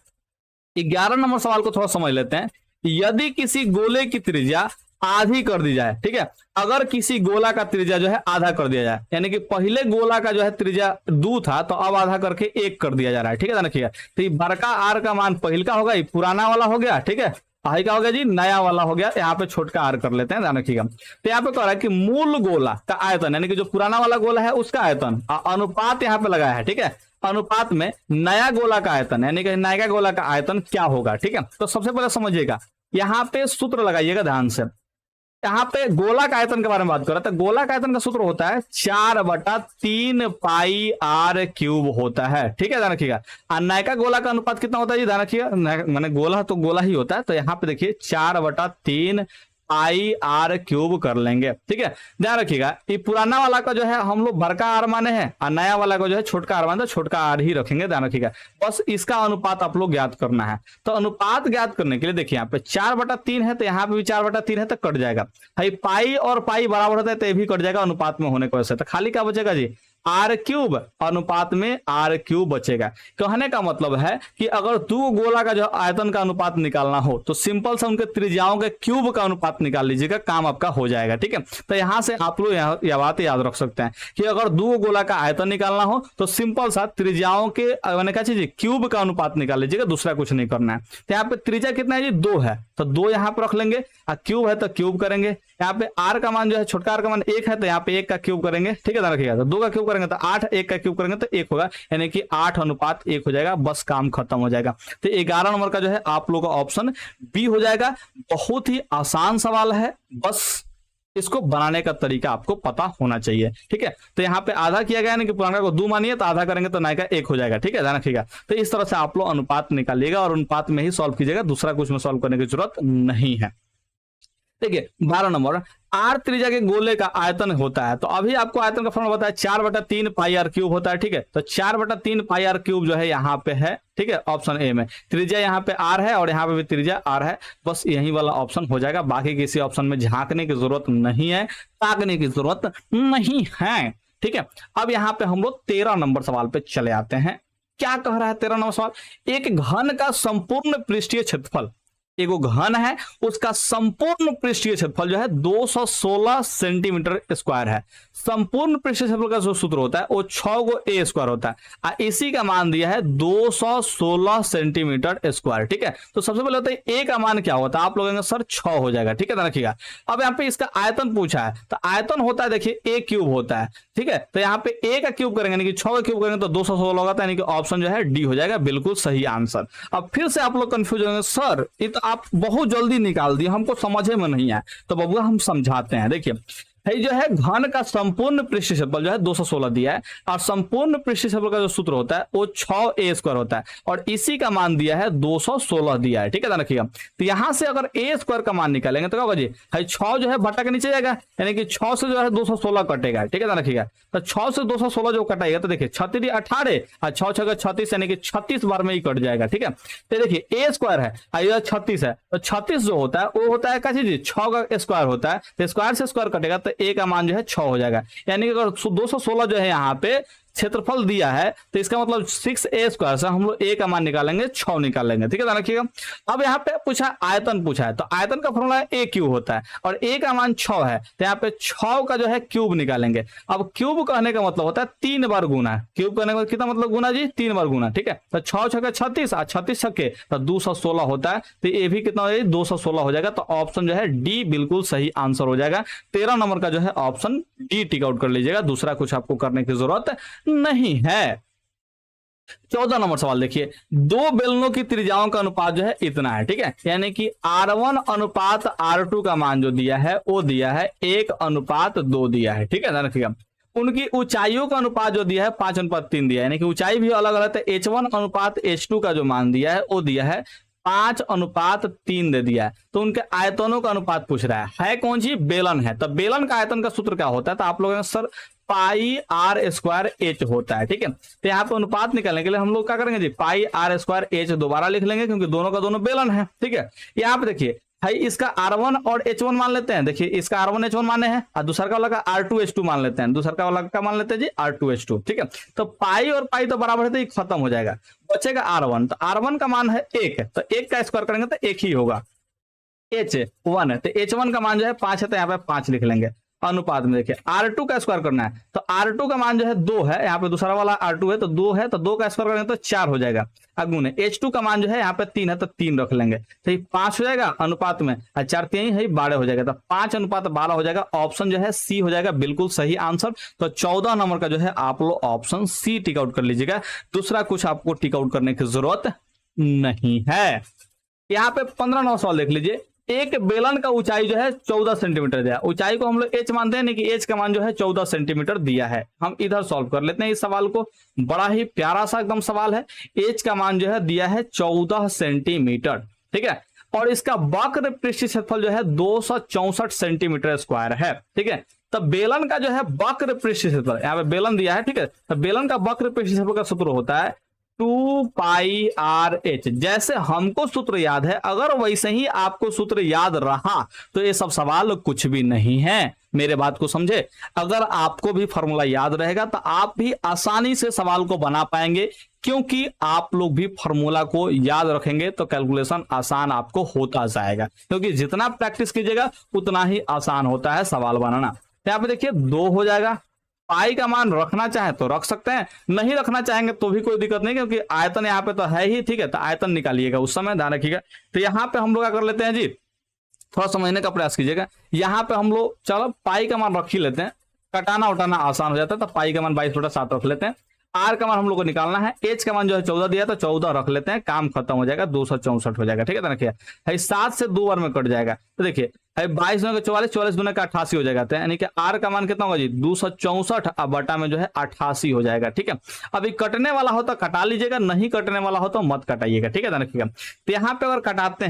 11 नंबर सवाल को थोड़ा समझ लेते हैं। यदि किसी गोले की त्रिज्या आधी कर दी जाए, ठीक है, अगर किसी गोला का त्रिज्या जो है आधा कर दिया जाए, यानी कि पहले गोला का जो है त्रिज्या 2 था तो अब आधा करके 1 कर दिया जा रहा है। ठीक है, देखिए, तो ये बड़का आर का मान पहिल का होगा, ये पुराना वाला हो गया। ठीक है, आई का हो गया जी, नया वाला हो गया, यहाँ पे छोटका आर कर लेते हैं, ध्यान रखिएगा। तो यहाँ पे कह रहा है कि मूल गोला का आयतन, यानी कि जो पुराना वाला गोला है उसका आयतन, अनुपात यहाँ पे लगाया है। ठीक है, अनुपात में नया गोला का आयतन, यानी कि नया गोला का आयतन क्या होगा। ठीक है, तो सबसे पहले समझिएगा, यहाँ पे सूत्र लगाइएगा ध्यान से। यहाँ पे गोला का आयतन के बारे में बात कर रहा था। गोला का आयतन का सूत्र होता है 4/3 पाई आर क्यूब होता है। ठीक है, ध्यान रखिएगा। और नयका गोला का अनुपात कितना होता है जी, ध्यान रखिएगा, माने गोला तो गोला ही होता है, तो यहाँ पे देखिए 4/3 पाई आर क्यूब कर लेंगे। ठीक है, ध्यान रखिएगा, ये पुराना वाला का जो है हम लोग बड़का आर माने हैं और नया वाला का जो है छोटका आर माने, तो छोटका आर ही रखेंगे, ध्यान रखिएगा। बस इसका अनुपात आप लोग ज्ञात करना है। तो अनुपात ज्ञात करने के लिए देखिए, यहाँ पे 4/3 है तो यहाँ पे भी 4/3 है, तो कट जाएगा। भाई पाई और पाई बराबर होता है तो ये भी कट जाएगा अनुपात में होने की वजह से, तो खाली क्या बचेगा जी, आर क्यूब अनुपात में आर क्यूब बचेगा। कहने का मतलब है कि अगर दो गोला का जो आयतन का अनुपात निकालना हो तो सिंपल सा उनके त्रिज्याओं के क्यूब का अनुपात निकाल लीजिएगा, काम आपका हो जाएगा। ठीक है, तो यहां से आप लोग यह बात याद रख सकते हैं कि अगर दो गोला का आयतन निकालना हो तो सिंपल सा त्रिज्याओं के मैंने क्या चीज क्यूब का अनुपात निकाल लीजिएगा, दूसरा कुछ नहीं करना है। तो यहाँ पे त्रिज्या कितना है जी 2 है, तो 2 यहाँ पे रख लेंगे, और क्यूब है तो क्यूब करेंगे। यहाँ पे आर का मान जो है छोटका आर का मान 1 है, तो यहाँ पे 1 का क्यूब करेंगे। ठीक है, ध्यान रखिएगा, तो 2 का क्यूब करेंगे तो 8, 1 का क्यूब करेंगे तो 1 होगा, यानी कि 8 अनुपात 1 हो जाएगा, बस काम खत्म हो जाएगा। तो 11 नंबर का जो है आप लोगों का ऑप्शन बी हो जाएगा। बहुत ही आसान सवाल है, बस इसको बनाने का तरीका आपको पता होना चाहिए। ठीक है, तो यहाँ पे आधा किया गया है कि पुराना को 2 मानिए तो आधा करेंगे तो नए का 1 हो जाएगा। ठीक है, ध्यान रखिएगा। तो इस तरह से आप लोग अनुपात निकालिएगा और अनुपात में ही सॉल्व कीजिएगा, दूसरा कुछ में सॉल्व करने की जरूरत नहीं है। देखिए 12 नंबर, आर त्रिज्या के गोले का आयतन होता है, तो अभी आपको आयतन का फॉर्मूला बताया 4/3 पाई आर क्यूब होता है। ठीक है, तो 4/3 पाई आर क्यूब जो है यहाँ पे है। ठीक है, ऑप्शन ए में त्रिज्या यहाँ पे आर है और यहाँ पे भी त्रिज्या आर है, बस यही वाला ऑप्शन हो जाएगा। बाकी किसी ऑप्शन में झांकने की जरूरत नहीं है, ताकने की जरूरत नहीं है। ठीक है, अब यहाँ पे हम लोग 13 नंबर सवाल पे चले आते हैं। क्या कह रहा है 13 नंबर सवाल, एक घन का संपूर्ण पृष्ठीय क्षेत्रफल, एक घन है उसका संपूर्ण पृष्ठीय क्षेत्रफल जो है 216 सेंटीमीटर स्क्वायर है। संपूर्ण पृष्ठीय क्षेत्रफल का जो सूत्र होता है वो 6 गो ए स्क्वायर होता है, और इसी का मान दिया है 216 सेंटीमीटर स्क्वायर। ठीक है, तो सबसे पहले होता है ए का मान क्या होता है, आप लोग सर 6 हो जाएगा। ठीक है, ध्यान रखिएगा। अब यहाँ पे इसका आयतन पूछा है, तो आयतन होता है देखिए ए क्यूब होता है। ठीक है, तो यहाँ पे ए का क्यूब करेंगे यानी कि 6 का क्यूब करेंगे तो 216 होगा, यानी कि ऑप्शन जो है डी हो जाएगा, बिल्कुल सही आंसर। अब फिर से आप लोग कंफ्यूज होंगे, सर ये तो आप बहुत जल्दी निकाल दिए, हमको समझे में नहीं आया। तो बबुआ हम समझाते हैं। देखिए जो है घन का संपूर्ण पृष्ठीय क्षेत्रफल जो है 216 दिया है, और संपूर्ण पृष्ठीय क्षेत्रफल का जो सूत्र होता है वो 6 ए स्क्वायर होता है, और इसी का मान दिया है 216 दिया है। ठीक है, ध्यान रखिएगा। तो यहां से अगर ए स्क्वायर का मान निकालेंगे तो क्या होगा जी, 6 जो है बटा के नीचे जाएगा, यानी कि 6 से जो है 216 कटेगा। ठीक है, ध्यान रखिएगा। तो 6 से 216 जो कटेगा तो देखिए 36 18 और 6 6 36, यानी कि 36 बार में ही कट जाएगा। ठीक है, तो देखिए ए स्क्वायर है और 36 है, तो 36 जो होता है वो होता है क्या चीज, 6 का स्क्वायर होता है, तो स्क्वायर से स्क्वायर कटेगा तो ए का मान जो है 6 हो जाएगा। यानी कि अगर 216 जो है यहाँ पे क्षेत्रफल दिया है तो इसका मतलब 6a स्क्वायर से हम लोग ए का मान निकालेंगे 6 निकालेंगे। ठीक है, ध्यान रखिएगा। अब यहाँ पे पूछा आयतन पूछा है, तो आयतन का फॉर्मूला ए क्यूब होता है और ए का मान 6 है, तो यहाँ पे 6 का जो है क्यूब निकालेंगे। अब क्यूब कहने का मतलब होता है 3 बार गुना। क्यूब कहने का कितना मतलब गुना जी, 3 बार गुना। ठीक है, तो 6 6 36 और 36 छक्के तो 216 होता है, तो ये भी कितना हो जाएगा 216 हो जाएगा। तो ऑप्शन जो है डी बिल्कुल सही आंसर हो जाएगा। 13 नंबर का जो है ऑप्शन डी टिक आउट कर लीजिएगा, दूसरा कुछ आपको करने की जरूरत नहीं है। 14 नंबर सवाल देखिए, दो बेलनों की त्रिज्याओं का अनुपात जो है इतना है। ठीक है, यानी कि R1 अनुपात R2 का मान जो दिया है वो दिया है 1:2 दिया है। ठीक है, ध्यान रखिएगा। उनकी ऊंचाइयों का अनुपात जो दिया है 5:3 दिया है, यानी कि ऊंचाई भी अलग अलग है। H1 अनुपात H2 का जो मान दिया है वो दिया है 5:3 दे दिया है। तो उनके आयतनों का अनुपात पूछ रहा है कौन सी, बेलन है। तो बेलन का आयतन का सूत्र क्या होता है, तो आप लोगों ने sir pi R square H होता है। ठीक है, तो यहाँ पे अनुपात निकालने के लिए हम लोग क्या करेंगे जी, पाई आर स्क्वायर एच दोबारा लिख लेंगे क्योंकि दोनों का दोनों बेलन है। ठीक है, यहाँ पे देखिए भाई इसका R1 और H1 मान लेते हैं। देखिए इसका R1 H1 माने हैं और दूसरा का वाला का R2 H2 मान लेते हैं, दूसरा का वाला का मान लेते हैं जी R2 H2। ठीक है, तो पाई और पाई तो बराबर है तो ये खत्म हो जाएगा, बचेगा R1। तो R1 का मान है 1, तो 1 का स्क्वायर करेंगे तो 1 ही होगा। H1 है तो H1 का मान जो है 5 है, तो यहाँ पे 5 लिख लेंगे। अनुपात में देखिए R2 का स्क्वायर करना है, तो R2 का मान जो है 2 है, यहाँ पे दूसरा वाला R2 है तो 2 है, तो 2 का स्क्वायर करेंगे तो 4 हो जाएगा। अगुने H2 का मान जो है यहाँ पे 3 है तो 3 रख लेंगे, तो ये 5 हो जाएगा अनुपात में, और 4 3 है 12 हो जाएगा। तो 5:12 हो जाएगा। ऑप्शन जो है सी हो जाएगा, बिल्कुल सही आंसर। तो 14 नंबर का जो है आप लोग ऑप्शन सी टिक आउट कर लीजिएगा, दूसरा कुछ आपको टिक आउट करने की जरूरत नहीं है। यहाँ पे 15 नंबर सवाल देख लीजिए, एक बेलन का ऊंचाई जो है 14 सेंटीमीटर दिया। ऊंचाई को हम लोग एच मानते हैं, नहीं कि एच का मान जो है 14 सेंटीमीटर दिया है। हम इधर सॉल्व कर लेते हैं इस सवाल को, बड़ा ही प्यारा सा एकदम सवाल है। एच का मान जो है दिया है 14 सेंटीमीटर। ठीक है, और इसका वक्र पृष्ठीय क्षेत्रफल जो है 264 सेंटीमीटर स्क्वायर है। ठीक है, तो बेलन का जो है वक्र पृष्ठीय क्षेत्रफल, यहाँ पे बेलन दिया है। ठीक है, तो बेलन का वक्र पृष्ठीय क्षेत्रफल का सूत्र होता है 2πr(h)। जैसे हमको सूत्र याद है, अगर वैसे ही आपको सूत्र याद रहा तो ये सब सवाल कुछ भी नहीं है। मेरे बात को समझे, अगर आपको भी फॉर्मूला याद रहेगा तो आप भी आसानी से सवाल को बना पाएंगे, क्योंकि आप लोग भी फॉर्मूला को याद रखेंगे तो कैलकुलेशन आसान आपको होता जाएगा, क्योंकि जितना प्रैक्टिस कीजिएगा उतना ही आसान होता है सवाल बनाना। यहाँ पे देखिए 2 हो जाएगा। पाई का मान रखना चाहे तो रख सकते हैं, नहीं रखना चाहेंगे तो भी कोई दिक्कत नहीं, क्योंकि आयतन यहाँ पे तो है ही, ठीक है। तो आयतन निकालिएगा उस समय, ध्यान रखिएगा। तो यहाँ पे हम लोग क्या कर लेते हैं जी, थोड़ा समझने का प्रयास कीजिएगा। यहाँ पे हम लोग चलो पाई का मान रख ही लेते हैं, कटाना उटाना आसान हो जाता है। तो पाई का मान 22/7 रख लेते हैं। आर का मान हम लोग को निकालना है, एच का मान जो है 14 दिया तो 14 रख लेते हैं, काम खत्म हो जाएगा, 264 हो जाएगा, ठीक है। तो देखिए 7 से 2 बार में कट जाएगा। तो देखिए 22 दूना 44, 44 दूना 88 हो जाएगा। तो यानी कि आर का मान कितना होगा जी, 264, अब बटा में जो है 88 हो जाएगा, ठीक है। अभी कटने वाला हो तो कटा लीजिएगा, नहीं कटने वाला हो तो मत कटाइएगा, ठीक है। देखिएगा तो यहाँ पे अगर कटाते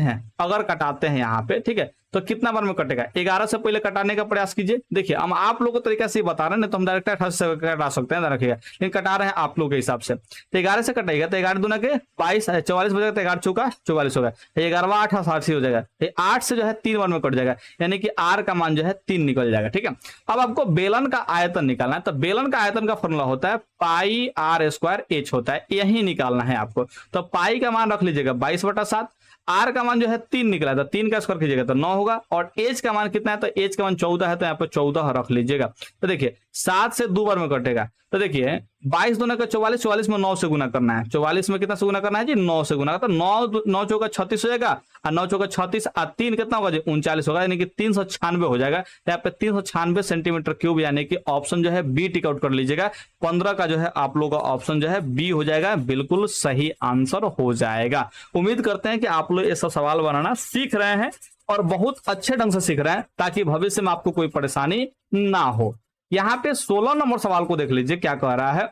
हैं यहाँ पे, ठीक है, तो कितना बार में कटेगा, 11 से पहले कटाने का प्रयास कीजिए। देखिए हम आप लोगों को तरीका से बता रहे हैं, तो हम डायरेक्ट 88 से कटा सकते हैं, रखिएगा, लेकिन कटा रहे हैं आप लोग के हिसाब से। तो 11 से कटेगा तो 11 दूना के 22, 44 हो जाएगा, तो 11 चौका 44 होगा, 11 8 88 हो जाएगा। 8 से जो है 3 बार में कट जाएगा, यानी कि आर का मान जो है 3 निकल जाएगा, ठीक है। अब आपको बेलन का आयतन निकालना है, तो बेलन का आयतन का फॉर्मूला होता है पाई r² h होता है, यही निकालना है आपको। तो पाई का मान रख लीजिएगा 22/7, आर का मान जो है 3 निकला था, 3 का स्क्वायर कीजिएगा तो 9 होगा, और एच का मान कितना है, तो एच का मान 14 है, तो यहाँ पे 14 रख लीजिएगा। तो देखिए 7 से 2 बार में कटेगा। तो देखिए 22 दूना का 44, 44 में 9 से गुना करना है, 44 में कितना से गुना करना है जी, 9 से गुना। तो 9 चौका 36 हो जाएगा, और 9 चौका 36 और 3 कितना होगा जी, 39 होगा, यानी कि 396 हो जाएगा। यहाँ पे 396 सेंटीमीटर क्यूब, यानी कि ऑप्शन जो है बी टिक आउट कर लीजिएगा। 15 का जो है आप लोगों का ऑप्शन जो है बी हो जाएगा, बिल्कुल सही आंसर हो जाएगा। उम्मीद करते हैं कि आप लोग ये सब सवाल बनाना सीख रहे हैं और बहुत अच्छे ढंग से सीख रहे हैं, ताकि भविष्य में आपको कोई परेशानी ना हो। यहाँ पे 16 नंबर सवाल को देख लीजिए क्या कह रहा है।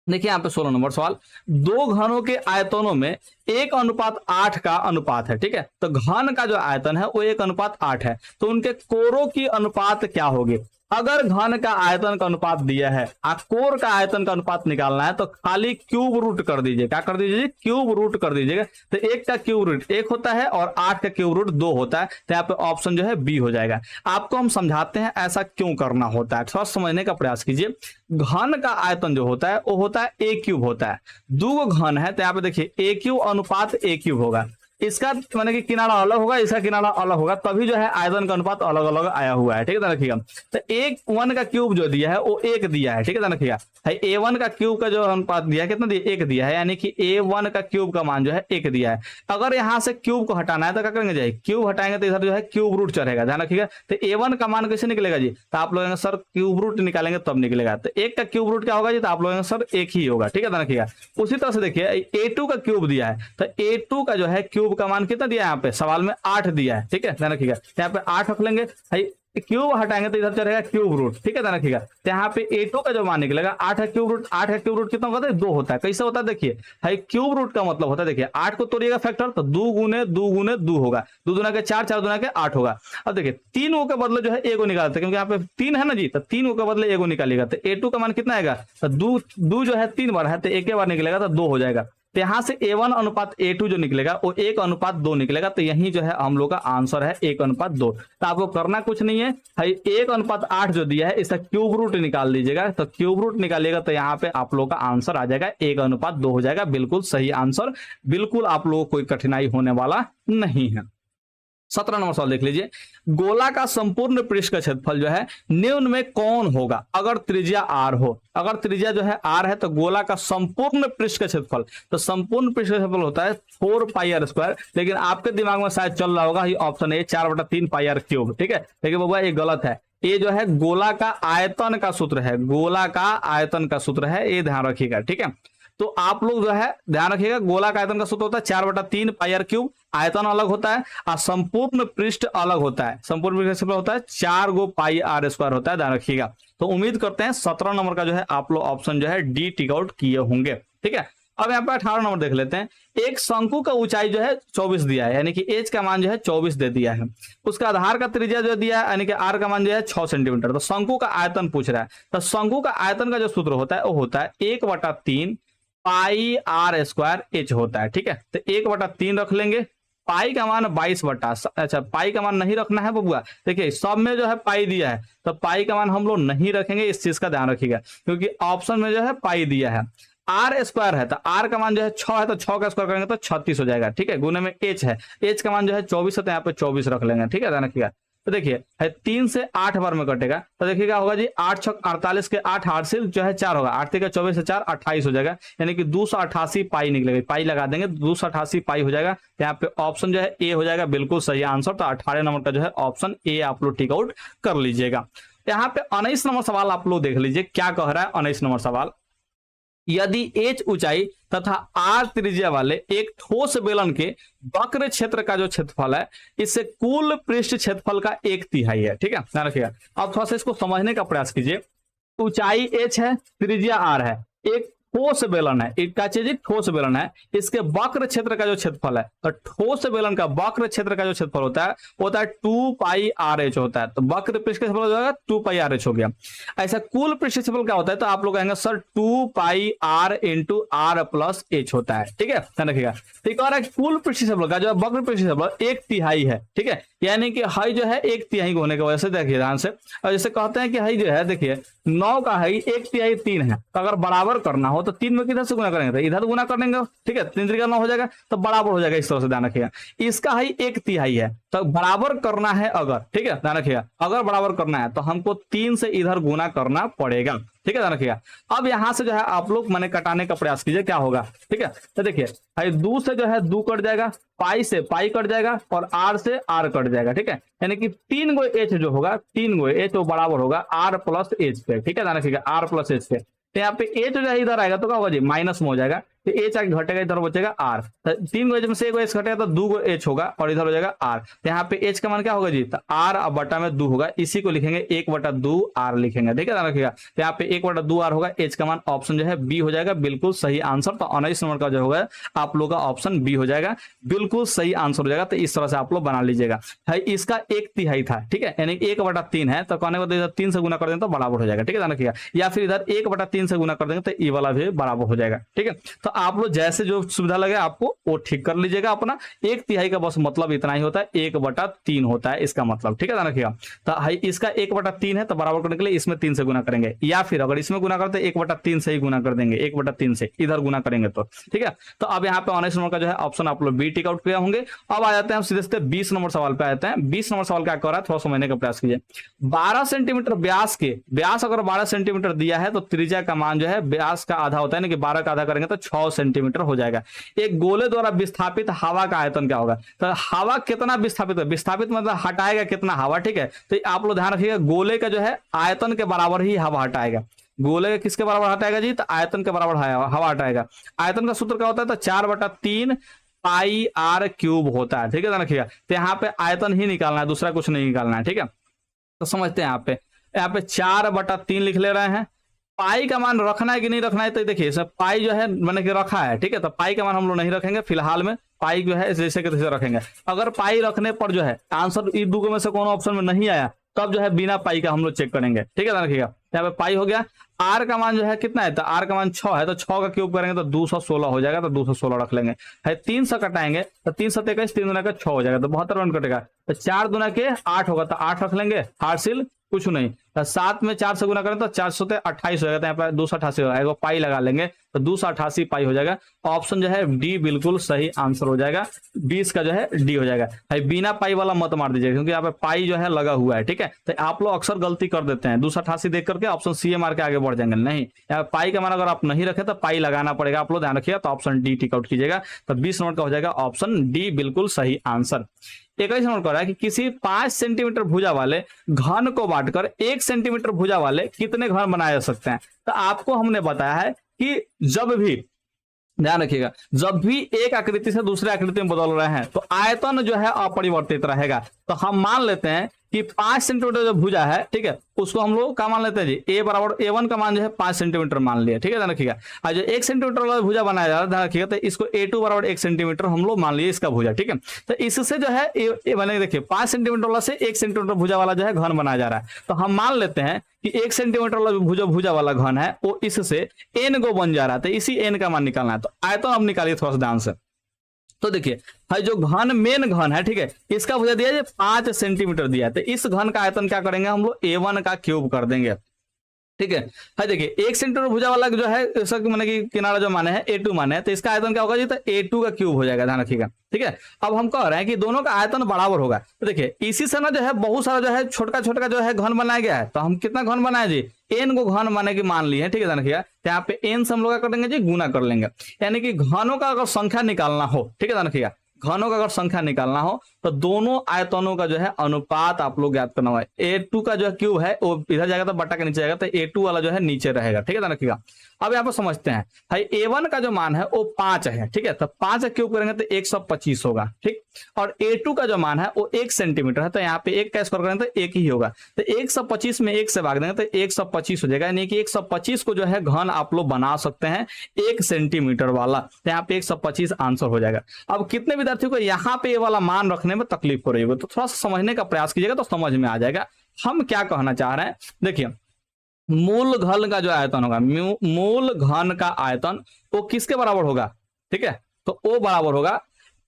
देखिए यहाँ पे 16 नंबर सवाल, 2 घनों के आयतनों में 1:8 का अनुपात है, ठीक है। तो घन का जो आयतन है वो 1:8 है, तो उनके कोरों की अनुपात क्या होगी। अगर घन का आयतन का अनुपात दिया है और कोर का आयतन का अनुपात निकालना है, तो खाली क्यूब रूट कर दीजिए। क्या कर दीजिए, क्यूब रूट कर दीजिएगा। तो 1 का क्यूब रूट 1 होता है और 8 का क्यूब रूट 2 होता है, तो यहाँ पे ऑप्शन जो है बी हो जाएगा। आपको हम समझाते हैं ऐसा क्यों करना होता है, थोड़ा समझने का प्रयास कीजिए। घन का आयतन जो होता है वो होता है a क्यूब होता है। 2 घन है तो यहाँ पे देखिए a क्यूब अनुपात a क्यूब होगा, इसका माने कि किनारा अलग होगा, इसका किनारा अलग होगा, तभी जो है आयतन का अनुपात अलग अलग आया हुआ है, ठीक है। रखिएगा तो 1 का क्यूब जो दिया है वो 1 दिया है, ठीक है। रखिएगा a1 का क्यूब का जो अनुपात दिया है कितना दिया, 1 दिया है, यानी कि a1 का क्यूब का मान जो है 1 दिया है। अगर यहाँ से क्यूब को हटाना है तो क्या करेंगे जी, क्यूब हटाएंगे तो इधर जो है क्यूब रूट चढ़ेगा, ध्यान रखिएगा। तो a1 का मान कैसे निकलेगा जी, तो आप लोग सर क्यूब रूट निकालेंगे तब निकलेगा। तो 1 का क्यूब रूट क्या होगा जी, तो आप लोग सर 1 ही होगा, ठीक है। ध्यान रखिएगा। उसी तरह से देखिए a2 का क्यूब दिया है, तो a2 का जो है क्यूब का मान कितना दिया है, यहाँ पे सवाल में 8 दिया है, ठीक है। ध्यान रखिएगा यहाँ पे 8 रख लेंगे, क्यूब हटाएंगे तो इधर चलेगा क्यूब रूट, ठीक है। ध्यान रखिएगा तो यहाँ पे a2 का जो मान निकलेगा 8 है क्यूब रूट, 8 है क्यूब रूट कितना होता है, 2 होता है। कैसे होता है देखिए, क्यूब रूट का मतलब होता है, देखिए 8 को तोड़िएगा फैक्टर तो 2 गुने 2 गुने 2 होगा, 2 दूना के 4, 4 दूना के 8 होगा। अब देखिए 3 के बदले जो है a को निकालते हैं, क्योंकि यहाँ पे 3 है ना जी, तो 3 के बदले a को निकालिएगा। तो a2 का मान कितना आएगा, तो 2 जो है 3 बार है तो 1 बार निकलेगा तो 2 हो जाएगा। तो यहाँ से a1 अनुपात a2 जो निकलेगा वो 1:2 निकलेगा। तो यही जो है हम लोग का आंसर है 1:2। तो आपको करना कुछ नहीं है, 1:8 जो दिया है इसका क्यूब रूट निकाल लीजिएगा। तो क्यूब रूट निकालिएगा तो यहाँ पे आप लोग का आंसर आ जाएगा 1:2 हो जाएगा, बिल्कुल सही आंसर, बिल्कुल आप लोगों को कोई कठिनाई होने वाला नहीं है। 17 नंबर सवाल देख लीजिए, गोला का संपूर्ण पृष्ठ का क्षेत्रफल जो है निम्न में कौन होगा अगर त्रिज्या r हो। अगर त्रिज्या जो है r है तो गोला का संपूर्ण पृष्ठ का क्षेत्रफल, तो संपूर्ण पृष्ठ का क्षेत्रफल होता है 4πr²। लेकिन आपके दिमाग में शायद चल रहा होगा ये ऑप्शन है 4/3 πr³, ठीक है। लेकिन बाबा ये गलत है, ये जो है गोला का आयतन का सूत्र है, गोला का आयतन का सूत्र है, ये ध्यान रखिएगा, ठीक है। तो आप लोग जो है ध्यान रखिएगा, गोला का आयतन का सूत्र होता है 4/3 πr³, आयतन अलग होता है और संपूर्ण पृष्ठ अलग होता है। संपूर्ण पृष्ठ होता है 4 गो πr² होता है, ध्यान रखिएगा। तो उम्मीद करते हैं 17 नंबर का जो है आप लोग ऑप्शन जो है डी टिक आउट किए होंगे, ठीक है। अब यहाँ पे 18 नंबर देख लेते हैं। एक शंकु का ऊंचाई जो है 24 दिया है, यानी कि एच का मान जो है 24 दे दिया है। उसका आधार का त्रिज्या जो दिया है यानी कि आर का मान जो है 6 सेंटीमीटर। तो शंकु का आयतन पूछ रहा है, तो शंकु का आयतन का जो सूत्र होता है वो होता है 1/3 पाई आर स्क्वायर एच होता है। ठीक है, तो 1/3 रख लेंगे। पाई का मान 22 अच्छा पाई का मान नहीं रखना है बबुआ, देखिए सब में जो है पाई दिया है तो पाई का मान हम लोग नहीं रखेंगे, इस चीज का ध्यान रखिएगा क्योंकि ऑप्शन में जो है पाई दिया है। आर स्क्वायर है तो आर का मान जो है 6 है तो 6 का स्क्वायर करेंगे तो 36 हो जाएगा। ठीक है, गुने में एच है, एच का मान जो है 24 है तो यहाँ पे 24 रख लेंगे। ठीक है, ध्यान रखिएगा। तो देखिए 3 से 8 बार में कटेगा तो देखिए क्या होगा जी, 8 6 48 के 8 8 से जो है 4 होगा, 8 का 24 से 4 28 हो जाएगा, यानी कि 288 पाई निकलेगा। पाई लगा देंगे 288 पाई हो जाएगा। यहाँ पे ऑप्शन जो है ए हो जाएगा बिल्कुल सही आंसर। तो 18 नंबर का जो है ऑप्शन ए आप लोग टिक आउट कर लीजिएगा। यहाँ पे 19 नंबर सवाल आप लोग देख लीजिए क्या कह रहा है। 19 नंबर सवाल, यदि h ऊंचाई तथा r त्रिज्या वाले एक ठोस बेलन के वक्र क्षेत्र का जो क्षेत्रफल है इससे कुल पृष्ठ क्षेत्रफल का 1/3 है। ठीक है, ध्यान रखिएगा। अब थोड़ा सा इसको समझने का प्रयास कीजिए। ऊंचाई h है, त्रिज्या r है, एक ठोस बेलन है, एक क्या चीज, ठोस बेलन है, इसके वक्र क्षेत्र का जो क्षेत्रफल है, तो ठोस बेलन का वक्र क्षेत्र का जो क्षेत्रफल होता है 2 पाई आर एच होता है। तो वक्र पृष्ठ का क्षेत्रफल हो जाएगा 2 पाई आर एच हो गया। ऐसा कुल पृष्ठ क्षेत्रफल क्या होता है, तो आप लोग कहेंगे sir 2 pi are into are plus H होता है। ठीक है, ध्यान रखिएगा। ठीक है, कुल पृष्ठ क्षेत्रफल का जो वक्र पृष्ठ क्षेत्रफल 1/3 है। ठीक है, यानी कि हाई जो है 1/3 होने की वजह से देखिए ध्यान से, और जैसे कहते हैं कि हाई जो है देखिए 9 का हाई 1/3 3 है, तो अगर बराबर करना हो तो 3 में किधर से गुना करेंगे, तो इधर गुना कर लेंगे। ठीक है, 3 3 9 हो जाएगा तो बराबर हो जाएगा। इस तरह से ध्यान रखिएगा। इसका हाई 1/3 है तो बराबर करना है अगर, ठीक है ध्यान रखिएगा, अगर बराबर करना है तो हमको 3 से इधर गुना करना पड़ेगा। ठीक है, ध्यान रखिएगा। अब यहां से जो है आप लोग मैंने कटाने का प्रयास कीजिए क्या होगा। ठीक है, तो देखिए भाई 2 से जो है 2 कट जाएगा, पाई से पाई कट जाएगा और आर से आर कट जाएगा। ठीक है, यानी कि 3 गो एच जो होगा, 3 गो एच वो बराबर होगा आर प्लस एच पे। ठीक है, ध्यान रखिएगा, आर प्लस एच पे। तो यहाँ पे एच जो है इधर आएगा तो क्या होगा जी, माइनस में हो जाएगा, तो एच आगे घटेगा, इधर बचेगा आर। 3 गो एच में से 1 गो एच घटेगा तो 2 गो एच होगा और इधर हो जाएगा आर। तो यहाँ पे एच का मान क्या होगा जी, तो आर अब बटा में 2 होगा, इसी को लिखेंगे 1/2 आर लिखेंगे। ठीक है, ध्यान रखिएगा। तो यहाँ पे 1/2 आर होगा, एच का मान ऑप्शन जो है बी हो जाएगा, बिल्कुल सही आंसर। तो 19 नंबर का जो होगा आप लोग का ऑप्शन बी हो जाएगा, बिल्कुल सही आंसर हो जाएगा। तो इस तरह से आप लोग बना लीजिएगा। भाई इसका 1/3 था, ठीक है, यानी 1/3 है तो कहने को इधर 3 से गुना कर देंगे तो बराबर हो जाएगा। ठीक है, ध्यान रखिएगा। या फिर इधर 1/3 से गुना कर देंगे तो ये वाला भी बराबर हो जाएगा। ठीक है, तो आप लोग जैसे जो सुविधा लगे आपको वो ठीक कर लीजिएगा अपना। 1/3 का बस मतलब इतना ही होता है, 1/3 होता है इसका मतलब। ठीक है, ध्यान रखिएगा। तो भाई इसका 1/3 है तो बराबर करने के लिए इसमें 3 से गुना करेंगे, या फिर अगर इसमें गुना करते 1/3 से ही गुना कर देंगे, 1/3 से इधर गुना करेंगे तो। ठीक है, तो अब यहाँ पे 19 नंबर का जो है ऑप्शन आप लोग बी टिक आउट किया होंगे। अब आ जाते हैं हम सीधे सीधे 20 नंबर सवाल पे आते हैं। 20 नंबर सवाल क्या कर रहा है, थोड़ा समझने का प्रयास कीजिए। 12 सेंटीमीटर व्यास के, व्यास अगर 12 सेंटीमीटर दिया है तो त्रिज्या का मान जो है व्यास का आधा होता है, ना कि 12 का आधा करेंगे तो 6 सेंटीमीटर हो जाएगा। एक गोले द्वारा विस्थापित हवा का आयतन क्या होगा, तो हवा कितना विस्थापित है, विस्थापित मतलब हटाएगा कितना हवा। ठीक है, तो आप लोग ध्यान रखिएगा, गोले का जो है आयतन के बराबर ही हवा हटाएगा। गोले का किसके बराबर हटाएगा जी, तो आयतन के बराबर हवा हटाएगा। आयतन का सूत्र क्या होता है, तो 4/3 पाई आर क्यूब होता है। ठीक है, ध्यान रखिएगा। तो यहाँ पे आयतन ही निकालना है, दूसरा कुछ नहीं निकालना है। ठीक है, तो समझते हैं। यहाँ पे 4/3 लिख ले रहे हैं। पाई का मान रखना है कि नहीं रखना है, तो देखिए सब पाई जो है मैंने कि रखा है। ठीक है, तो पाई का मान हम लोग नहीं रखेंगे फिलहाल में, पाई जो है जैसे कि तैसे रखेंगे। अगर पाई रखने पर जो है आंसर इन दो में से कोनो ऑप्शन में नहीं आया तब जो है बिना पाई का हम लोग चेक करेंगे। ठीक है, ध्यान रखिएगा। यहाँ पे पाई हो गया। आर का मान जो है कितना है, तो आर का मान 6 है, तो 6 का क्यूब करेंगे तो 216 हो जाएगा, तो 216 रख लेंगे। है 3 से कटाएंगे तो 3 7 21, 3 दूना का 6 हो जाएगा, तो 72 रन कटेगा। तो 4 दूना के 8 होगा, तो 8 रख लेंगे। हासिल कुछ नहीं, तो 7 में 4 से गुना करें तो 4 से 28 हो जाएगा, तो यहाँ पे 288 होगा, एक पाई लगा लेंगे तो 288 पाई हो जाएगा। ऑप्शन जो है डी बिल्कुल सही आंसर हो जाएगा, 20 का जो है डी हो जाएगा। भाई बिना पाई वाला मत मार दीजिए क्योंकि यहाँ पे पाई जो है लगा हुआ है। ठीक है, तो आप लोग अक्सर गलती कर देते हैं, 288 देख करके ऑप्शन सी मार के आगे बढ़ जाएंगे। नहीं, यहाँ पाई का मान अगर आप नहीं रखे तो पाई लगाना पड़ेगा, आप लोग ध्यान रखिएगा। तो ऑप्शन डी टिक आउट कीजिएगा, तो 20 नंबर का हो जाएगा ऑप्शन डी बिल्कुल सही आंसर। 21 नंबर कर रहा है कि किसी 5 सेंटीमीटर भुजा वाले घन को बांटकर 1 सेंटीमीटर भुजा वाले कितने घन बनाए जा सकते हैं। तो आपको हमने बताया है कि जब भी ध्यान रखिएगा, जब भी एक आकृति से दूसरे आकृति में बदल रहे हैं तो आयतन जो है अपरिवर्तित रहेगा। तो हम मान लेते हैं कि 5 सेंटीमीटर जो भुजा है, ठीक है, उसको हम लोग क्या मान लेते हैं जी, ए बराबर A1 का मान जो है 5 सेंटीमीटर मान लिया, ठीक है, ध्यान रखिएगा। और जो 1 सेंटीमीटर वाला भुजा बनाया जा रहा है, ध्यान रखिएगा, तो इसको A2 बराबर 1 सेंटीमीटर हम लोग मान लिए इसका भुजा, ठीक है। तो इससे जो है बने, देखिए 5 सेंटीमीटर वाला से 1 सेंटीमीटर भुजा वाला जो है घन बनाया जा रहा है। तो हम मान लेते हैं कि 1 सेंटीमीटर वाला भुजा वाला घन है वो इससे n गो बन जा रहा है, तो इसी n का मान निकालना है। तो आयतन अब निकालिए थोड़ा सा ध्यान से। तो देखिए भाई जो घन मेन घन है, ठीक है, इसका भुजा दिया है 5 सेंटीमीटर दिया है, तो इस घन का आयतन क्या करेंगे हम लोग, A1 का क्यूब कर देंगे, ठीक है। है देखिए 1 सेंटीमीटर भुजा वाला जो है इसका माने कि किनारा जो माने है A2 माने है, तो इसका आयतन क्या होगा जी, तो A2 का क्यूब हो जाएगा, ध्यान रखिएगा, ठीक है। अब हम कह रहे हैं कि दोनों का आयतन बराबर होगा। तो देखिए इसी से ना जो है बहुत सारा जो है छोटा छोटा जो है घन बनाया गया है। तो हम कितना घन बनाए जी, n को घन माने की मान लिए हैं, ठीक है, ध्यान रखिएगा। तो यहाँ पे n से हम लोग क्या करेंगे जी, गुना कर लेंगे, यानी कि घनों का अगर संख्या निकालना हो, ठीक है, ध्यान रखिएगा, घनों का अगर संख्या निकालना हो तो दोनों आयतनों का जो है अनुपात आप लोग ज्ञात करना है। A2 का जो है क्यूब है वो इधर जाएगा तो बटा के नीचे जाएगा, तो A2 वाला जो है नीचे रहेगा, ठीक है, ध्यान रखिएगा। अब यहाँ पर समझते हैं भाई A1 का जो मान है वो 5 है, ठीक है, तो 5 का क्यूब करेंगे तो 125 होगा, ठीक। और A2 का जो मान है वो 1 सेंटीमीटर है, तो यहाँ पे 1 का स्क्वायर करेंगे तो 1 ही होगा, तो 125 में 1 से भाग देंगे तो 125 हो जाएगा, यानी कि 125 को जो है घन आप लोग बना सकते हैं 1 सेंटीमीटर वाला, तो यहाँ पे 125 आंसर हो जाएगा। अब कितने विद्यार्थियों को यहाँ पे ये वाला मान रखने में तकलीफ हो रही होगी, तो थोड़ा सा समझने का प्रयास कीजिएगा तो समझ में आ जाएगा हम क्या कहना चाह रहे हैं। देखिए मूल घन का जो आयतन होगा, मूल घन का आयतन वो किसके बराबर होगा, ठीक है, तो वो बराबर होगा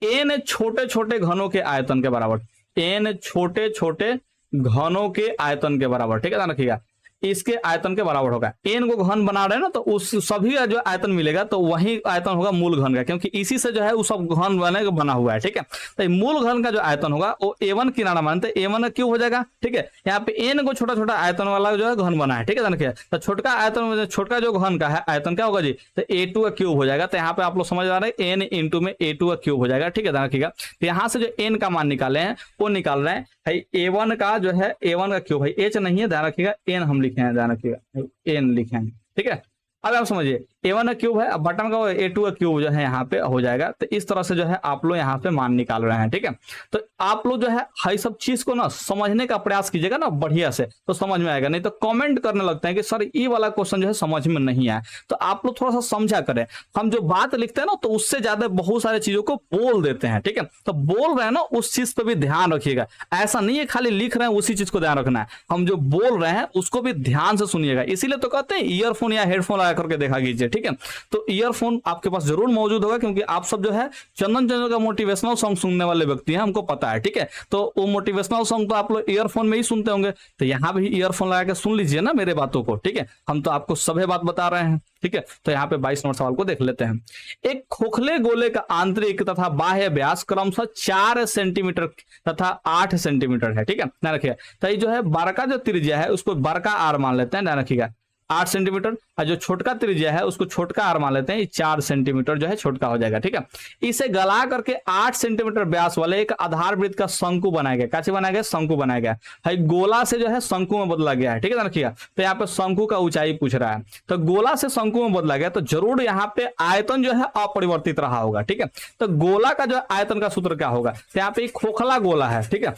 n छोटे छोटे घनों के आयतन के बराबर, n छोटे छोटे घनों के आयतन के बराबर, ठीक है, ध्यान रखिएगा, इसके आयतन के बराबर होगा। n को घन बना रहे हैं ना, तो उस सभी का जो आयतन मिलेगा तो वही आयतन होगा मूल घन का, क्योंकि इसी से जो है वो सब घन बना हुआ है, ठीक है। तो मूल घन का जो आयतन होगा वो A1 किनारा मानते A1 का क्यूब हो जाएगा, ठीक है। यहाँ पे n को छोटा छोटा आयतन वाला जो है घन बना है, ठीक है, ध्यान रखिए। तो छोटका आयतन, छोटका जो घन का है आयतन क्या होगा जी, तो A2 का क्यूब हो जाएगा। तो यहाँ पे आप लोग समझ आ रहे हैं n इंटू में A2 का क्यूब हो जाएगा, ठीक है, ध्यान रखिएगा। तो यहाँ से जो n का मान निकाले हैं वो निकाल रहे हैं भाई A1 का जो है A1 का क्यूब, भाई H नहीं है, ध्यान रखिएगा, n हम लिखे हैं, ध्यान रखिएगा, n लिखे हैं, ठीक है। अब आप समझिए A1 का क्यूब है, अब बटन का A2 का क्यूब जो है यहाँ पे हो जाएगा। तो इस तरह से जो है आप लोग यहाँ पे मान निकाल रहे हैं, ठीक है। तो आप लोग जो है हर सब चीज को ना समझने का प्रयास कीजिएगा ना बढ़िया से, तो समझ में आएगा, नहीं तो कमेंट करने लगते हैं कि सर ये वाला क्वेश्चन जो है समझ में नहीं आया। तो आप लोग थोड़ा सा समझा करें, हम जो बात लिखते हैं ना तो उससे ज्यादा बहुत सारी चीजों को बोल देते हैं, ठीक है। तो बोल रहे हैं ना उस चीज पे भी ध्यान रखिएगा, ऐसा नहीं है खाली लिख रहे हैं उसी चीज को ध्यान रखना है, हम जो बोल रहे हैं उसको भी ध्यान से सुनिएगा। इसीलिए तो कहते हैं ईयरफोन या हेडफोन लगा करके देखा कीजिए, ठीक है। तो ईयरफोन आपके पास जरूर मौजूद होगा, क्योंकि आप सब जो है चंदन चंद्र का मोटिवेशनल सॉन्ग सुनने वाले व्यक्ति हैं, हमको पता है, ठीक है। तो वो मोटिवेशनल सॉन्ग तो आप लोग ईयरफोन में ही सुनते होंगे, तो यहाँ भी ईयरफोन लगा के सुन लीजिए ना मेरे बातों को, ठीक है। हम तो आपको सभी बात बता रहे हैं, ठीक है। तो यहाँ पे 22 नंबर सवाल को देख लेते हैं। एक खोखले गोले का आंतरिक तथा बाह्य व्यास क्रमशः 4 सेंटीमीटर तथा 8 सेंटीमीटर है, ठीक है, ध्यान रखिएगा। तो ये जो है बड़का जो त्रिज्या है उसको बड़का आर मान लेते हैं, ध्यान रखिएगा, 8 सेंटीमीटर, और जो छोटका त्रिज्या है उसको छोटका आर मान लेते हैं, 4 सेंटीमीटर जो है छोटका हो जाएगा, ठीक है। इसे गला करके 8 सेंटीमीटर व्यास वाले एक आधार वृत्त का शंकु बनाया गया, कैसे बनाया गया, शंकु बनाया गया है, गोला से जो है शंकु में बदला गया है, ठीक है, रखिएगा। तो यहाँ पे शंकु का ऊंचाई पूछ रहा है, तो गोला से शंकु में बदला गया, तो जरूर यहाँ पे आयतन जो है अपरिवर्तित रहा होगा, ठीक है। तो गोला का जो आयतन का सूत्र क्या होगा, तो यहाँ पे खोखला गोला है, ठीक है।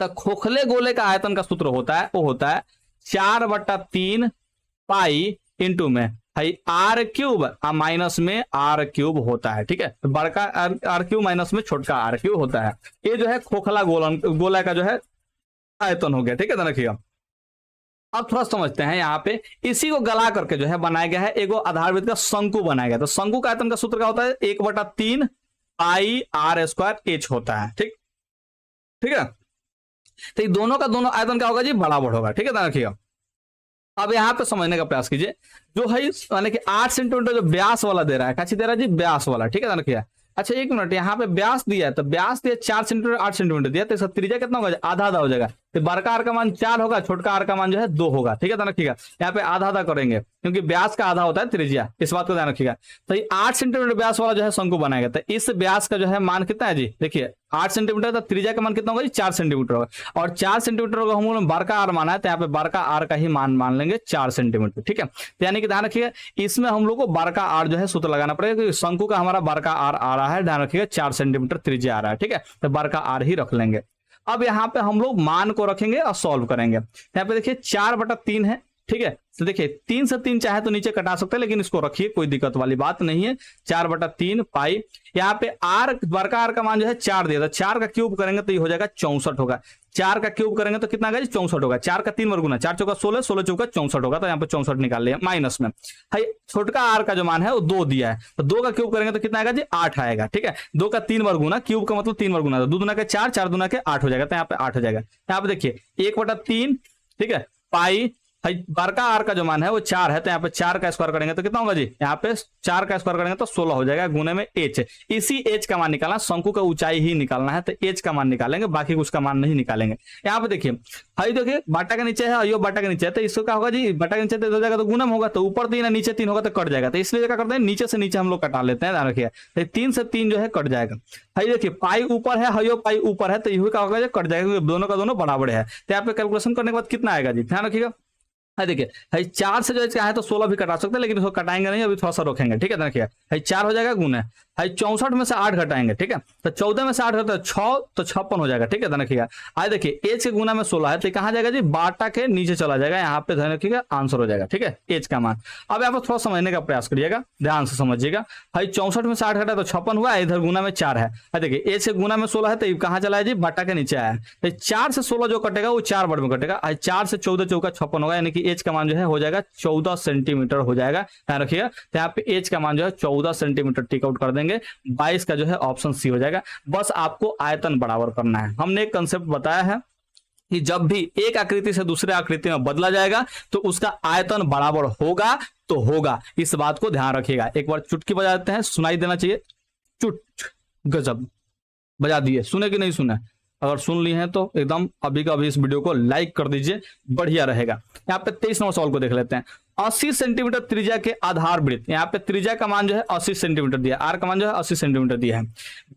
तो खोखले गोले का आयतन का सूत्र होता है, वो होता है 4/3 पाई इंटू में भाई आर क्यूब माइनस में आर क्यूब होता है, ठीक है। तो बड़का आर क्यूब माइनस में छोटका आर क्यूब होता है। ये जो है खोखला गोला का जो है आयतन हो गया, ठीक है, ध्यान रखिएगा। अब थोड़ा समझते हैं, यहाँ पे इसी को गला करके जो है बनाया गया है एगो आधारवृत्त का शंकु बनाया गया। तो शंकु का आयतन का सूत्र क्या होता है, 1/3 पाई आर स्क्वायर एच होता है, ठीक, ठीक है। तो दोनों का दोनों आयतन क्या होगा जी, बराबर होगा, ठीक है, ध्यान रखिएगा। अब यहाँ पे समझने का प्रयास कीजिए, जो है यानी कि 8 सेंटीमीटर जो व्यास वाला दे रहा है, कैसे दे रहा है जी, व्यास वाला, ठीक है, ध्यान रखिए। अच्छा एक मिनट, यहाँ पे व्यास दिया है, तो व्यास दिया 4 सेंटीमीटर 8 सेंटीमीटर दिया, तो इसका त्रिज्या कितना होगा, आधा आधा हो जाएगा। तो बड़का आर का मान 4 होगा, छोटका आर का मान जो है 2 होगा, ठीक है, ध्यान रखिएगा। यहाँ पे आधा आधा करेंगे क्योंकि व्यास का आधा होता है त्रिज्या, इस बात को ध्यान रखिएगा। तो ये 8 सेंटीमीटर व्यास वाला जो है शंकु बनाएगा, तो इस व्यास का जो है मान कितना है जी, देखिए 8 सेंटीमीटर, तो त्रिज्या का मान कितना होगा जी, 4 सेंटीमीटर होगा। और 4 सेंटीमीटर होगा, हम लोग बड़का आर माना है, तो यहाँ पे बड़का आर का ही मान लेंगे 4 सेंटीमीटर, ठीक है। तो यानी कि ध्यान रखिएगा, इसमें हम लोग को बड़का आर जो है सूत्र लगाना पड़ेगा, क्योंकि शंकु का हमारा बड़का आर आ रहा है, ध्यान रखिएगा 4 सेंटीमीटर त्रिज्या आ रहा है, ठीक है। तो बड़का आर ही रख लेंगे। अब यहाँ पे हम लोग मान को रखेंगे और सॉल्व करेंगे। यहाँ पे देखिए 4/3 है, ठीक है। तो देखिए 3 से 3 चाहे तो नीचे कटा सकते हैं, लेकिन इसको रखिए, कोई दिक्कत वाली बात नहीं है। 4/3 पाई, यहाँ पे आर बड़का आर का मान जो है 4 दिया था, 4 का क्यूब करेंगे तो ये हो जाएगा 64 होगा। 4 का क्यूब करेंगे तो कितना आएगा जी 64 होगा। 4 का 3 वर्गुना, 4 चौका 16, 16 चौका 64 होगा। तो यहाँ पे 64 निकाल लिया माइनस में। भाई छोटका आर का जो मान है वो 2 दिया है, तो 2 का क्यूब करेंगे तो कितना आएगा जी 8 आएगा, ठीक है। 2 का 3 वर्गुना, क्यूब का मतलब 3 वर्गुना, तो 2 दूना के 4, 4 दूना के 8 हो जाएगा। तो यहाँ पे 8 हो जाएगा। यहाँ पे देखिए 1/3, ठीक है, पाई, भाई बड़का आर का जो मान है वो 4 है, तो यहाँ पे 4 का स्क्वायर करेंगे तो कितना होगा जी, यहाँ पे 4 का स्क्वायर करेंगे तो 16 हो जाएगा, गुने में एच। इसी एच का मान निकालना, शंकु का ऊंचाई ही निकालना है, तो एच का मान निकालेंगे, बाकी कुछ का मान नहीं निकालेंगे। यहाँ पे देखिए भाई, देखिए बाटा के नीचे है, यो बाटा के नीचे है, तो इसको क्या होगा जी, बाटा के नीचे हो जाएगा तो गुणम होगा, तो ऊपर 3 है नीचे 3 होगा तो कट जाएगा। तो इसलिए क्या करते हैं, नीचे से नीचे हम लोग कटा लेते हैं, ध्यान रखिए। तो 3 से 3 जो है कट जाएगा। भाई देखिए पाई ऊपर है, हयो पाई ऊपर है, तो यही क्या होगा, कट जाएगा, दोनों का दोनों बराबर है। तो यहाँ पे कैलकुलेशन करने के बाद कितना आएगा जी, ध्यान रखिएगा। देखिए भाई 4 से जो है तो 16 भी कटा सकते हैं, लेकिन इसको कटाएंगे नहीं, अभी थोड़ा सा रोकेंगे, ठीक है। देखिए भाई 4 हो जाएगा गुना, भाई 64 में से 8 घटाएंगे, ठीक है। तो 14 में से 8 घटा 6, तो 56 हो जाएगा, ठीक है। ध्यान रखिएगा। आज देखिए एच के गुना में 16 है, तो कहाँ जाएगा जी, बाटा के नीचे चला जाएगा, यहाँ पे ध्यान रखिएगा, आंसर हो जाएगा, ठीक है, एच का मान। अब यहाँ पर थोड़ा समझने का प्रयास करिएगा, ध्यान से समझिएगा। भाई 64 में से 8 घटा तो 56 हुआ, इधर गुना में 4 है। देखिए एच के गुना में 16 है, तो कहाँ चला है जी, बाटा के नीचे आया। तो 4 से 16 जो कटेगा वो 4 वर्ड में कटेगा। 4 से 14 चौका 56 होगा, यानी कि एच का मान जो है हो जाएगा 14 सेंटीमीटर हो जाएगा, ध्यान रखिएगा। तो यहाँ पे एच का मान जो है 14 सेंटीमीटर टिक आउट कर देंगे। 22 का जो है ऑप्शन सी हो जाएगा। बस आपको आयतन बराबर करना है। हमने एक कंसेप्ट बताया है कि जब भी एक आकृति से दूसरे आकृति में बदला जाएगा तो उसका आयतन बराबर होगा तो होगा, इस बात को ध्यान रखिएगा। एक बार चुटकी बजा देते हैं, सुनाई देना चाहिए, चुट गजब बजा दिए, सुने कि नहीं सुने? अगर सुन ली हैं तो एकदम अभी का अभी इस वीडियो को लाइक कर दीजिए, बढ़िया रहेगा। यहाँ पे 23 नंबर सवाल को देख लेते हैं। 80 सेंटीमीटर त्रिज्या के आधार वृत्त, यहाँ पे त्रिज्या का मान जो है 80 सेंटीमीटर दिया, आर का मान जो है 80 सेंटीमीटर दिया है।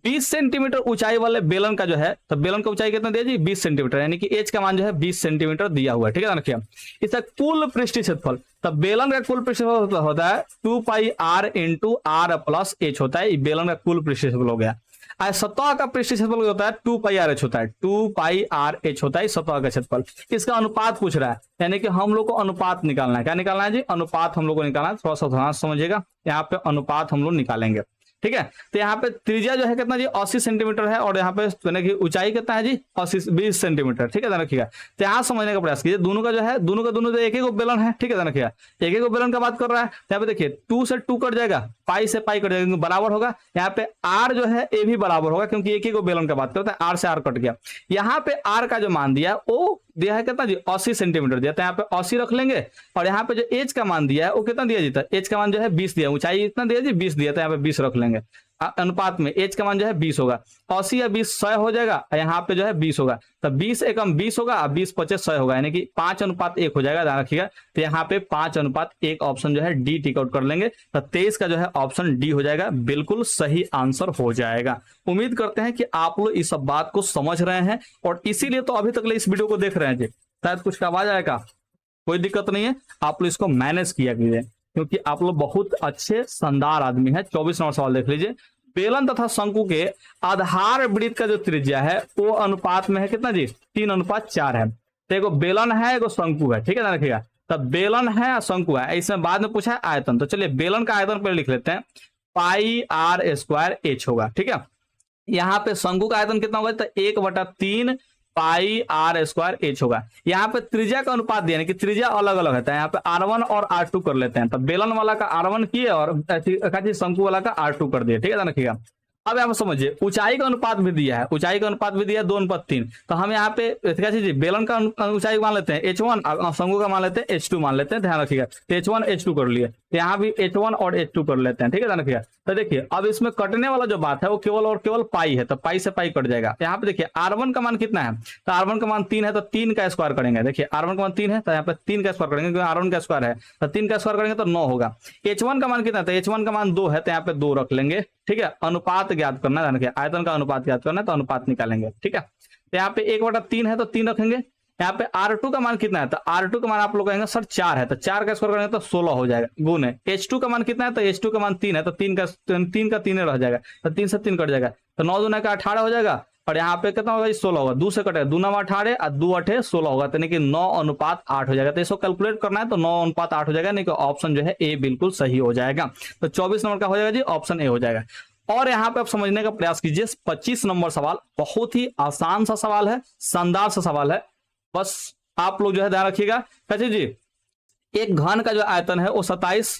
20 सेंटीमीटर ऊंचाई वाले बेलन का जो है, तो बेलन का ऊंचाई कितना दिया जी 20 सेंटीमीटर, यानी कि एच का मान जो है 20 सेंटीमीटर दिया हुआ है, ठीक है। रखिए इसका कुल पृष्ठीय क्षेत्रफल, तब बेलन का कुल पृष्ठीय क्षेत्रफल होता है 2 pi are into are plus H होता है, बेलन का कुल पृष्ठीय क्षेत्रफल हो गया। सतह का पृष्ठीय क्षेत्रफल होता है 2 पाई आर एच होता है, 2 पाई आर एच होता है सतह का क्षेत्रफल। इसका अनुपात पूछ रहा है, यानी कि हम लोग को अनुपात निकालना है। क्या निकालना है जी, अनुपात हम लोग को निकालना है। थोड़ा सा ध्यान समझिएगा, यहाँ पे अनुपात हम लोग निकालेंगे, ठीक है। तो यहाँ पे त्रिज्या जो है कितना जी 80 सेंटीमीटर है, और यहाँ पे ऊंचाई कितना है जी 20 सेंटीमीटर, ठीक है। ध्यान रखिएगा। तो यहाँ समझने का प्रयास कीजिए, दोनों का जो है दोनों तो एक एक बेलन है, ठीक है। ध्यान रखिएगा, एक एक बेलन का बात कर रहा है। यहाँ पे देखिए 2 से 2 कट जाएगा, पाई से पाई कट जाएगा, क्योंकि बराबर होगा। यहाँ पे आर जो है ए भी बराबर होगा, क्योंकि एक एक बेलन का बात करता है, आर से आर कट गया। यहाँ पे आर का जो मान दिया वो दिया है कितना जी 80 सेंटीमीटर दिया, तो यहाँ पे 80 रख लेंगे। और यहाँ पे जो एच का मान दिया है वो कितना दिया जी, एच का मान जो है 20 दिया, ऊंचाई इतना दिया जी 20 दिया, तो यहाँ पे 20 रख लेंगे। अनुपात में एच का मान जो है 20 होगा, 80 या 20 100 हो जाएगा, यहाँ पे जो है 20 होगा, तो 20 एकम 20 होगा, 20 25 100 होगा, यानी कि 5:1 हो जाएगा, ध्यान रखिएगा। तो यहाँ पे 5:1 ऑप्शन जो है डी टिक आउट कर लेंगे, तो 23 का जो है ऑप्शन डी हो जाएगा, बिल्कुल सही आंसर हो जाएगा। उम्मीद करते हैं कि आप लोग इस सब बात को समझ रहे हैं, और इसीलिए तो अभी तक इस वीडियो को देख रहे हैं जी। शायद कुछ का आवाज आएगा, कोई दिक्कत नहीं है, आप लोग इसको मैनेज किया कीजिए, क्योंकि आप लोग बहुत अच्छे शानदार आदमी है। 24 नंबर सवाल देख लीजिए। बेलन तथा शंकु के आधार वृत्त का जो त्रिज्या है वो अनुपात में है कितना जी 3:4 है। तो एगो बेलन है, एगो शंकु है, ठीक है। ध्यान रखिएगा, तब बेलन है, शंकु है, इसमें बाद में पूछा है आयतन। तो चलिए बेलन का आयतन पहले लिख लेते हैं, पाई आर स्क्वायर एच होगा, ठीक है। यहाँ पे शंकु का आयतन कितना होगा, तो 1/3 पाई आर स्क्वायर एच होगा। यहाँ पे त्रिज्या का अनुपात दिया, कि त्रिज्या अलग अलग है, यहाँ पे R1 और R2 कर लेते हैं। तो बेलन वाला का R1 किए और शंकु वाला का R2 कर दिया, ठीक है। ध्यान रखिएगा। अब यहाँ समझिए ऊंचाई का अनुपात भी दिया है, ऊंचाई का अनुपात भी दिया है 2:3। तो हम यहाँ पे क्या चीज बेलन का ऊंचाई मान लेते हैं H1, शंकु का मान लेते हैं H2 मान लेते हैं, ध्यान रखिएगा। तो H1 H2 कर लिए, यहाँ भी H1 और H2 कर लेते हैं, ठीक है। ध्यान रखिएगा। तो देखिए अब इसमें कटने वाला जो बात है वो केवल और केवल पाई है, तो पाई से पाई कट जाएगा। यहाँ पे देखिए R1 का मान कितना है, तो R1 का मान 3 है, तो 3 का स्क्वायर करेंगे। देखिए R1 का मान 3 है, तो यहाँ पे 3 का स्क्वायर करेंगे, क्योंकि R1 का स्क्वायर है, तो 3 का स्क्वायर करेंगे तो 9 होगा। H1 का मान कितना है, तो H1 का मान 2 है, तो यहाँ पे 2 रख लेंगे, ठीक है। अनुपात ज्ञात करना है, आयतन का अनुपात ज्ञात करना है, तो अनुपात निकालेंगे, ठीक है। तो यहाँ पे 1/3 है, तो 3 रखेंगे। यहाँ पे R2 का मान कितना है, तो R2 का मान आप लोग कहेंगे सर 4 है, तो 4 का स्क्वायर करेंगे तो 16 हो जाएगा, गुने। H2 का मान कितना है, तो H2 का मान 3 है, तो 3 का 3 रह जाएगा, तो 3 से 3 कट जाएगा, तो 9 दूना का 18 हो जाएगा, और यहाँ पे कितना होगा, 16 होगा, 2 से कटेगा, 2 9 18 और 2 8 16 होगा, यानी कि 9:8 हो जाएगा। तो इसको कैलकुलेट करना है तो 9:8 हो जाएगा, नहीं कि ऑप्शन जो है ए बिल्कुल सही हो जाएगा। तो 24 नंबर का हो जाएगा जी, ऑप्शन ए हो जाएगा। और यहाँ पे आप समझने का प्रयास कीजिए, 25 नंबर सवाल बहुत ही आसान सा सवाल है, शानदार सा सवाल है, बस आप लोग जो है ध्यान रखिएगा। कैसे जी, एक घन का जो आयतन है वो 27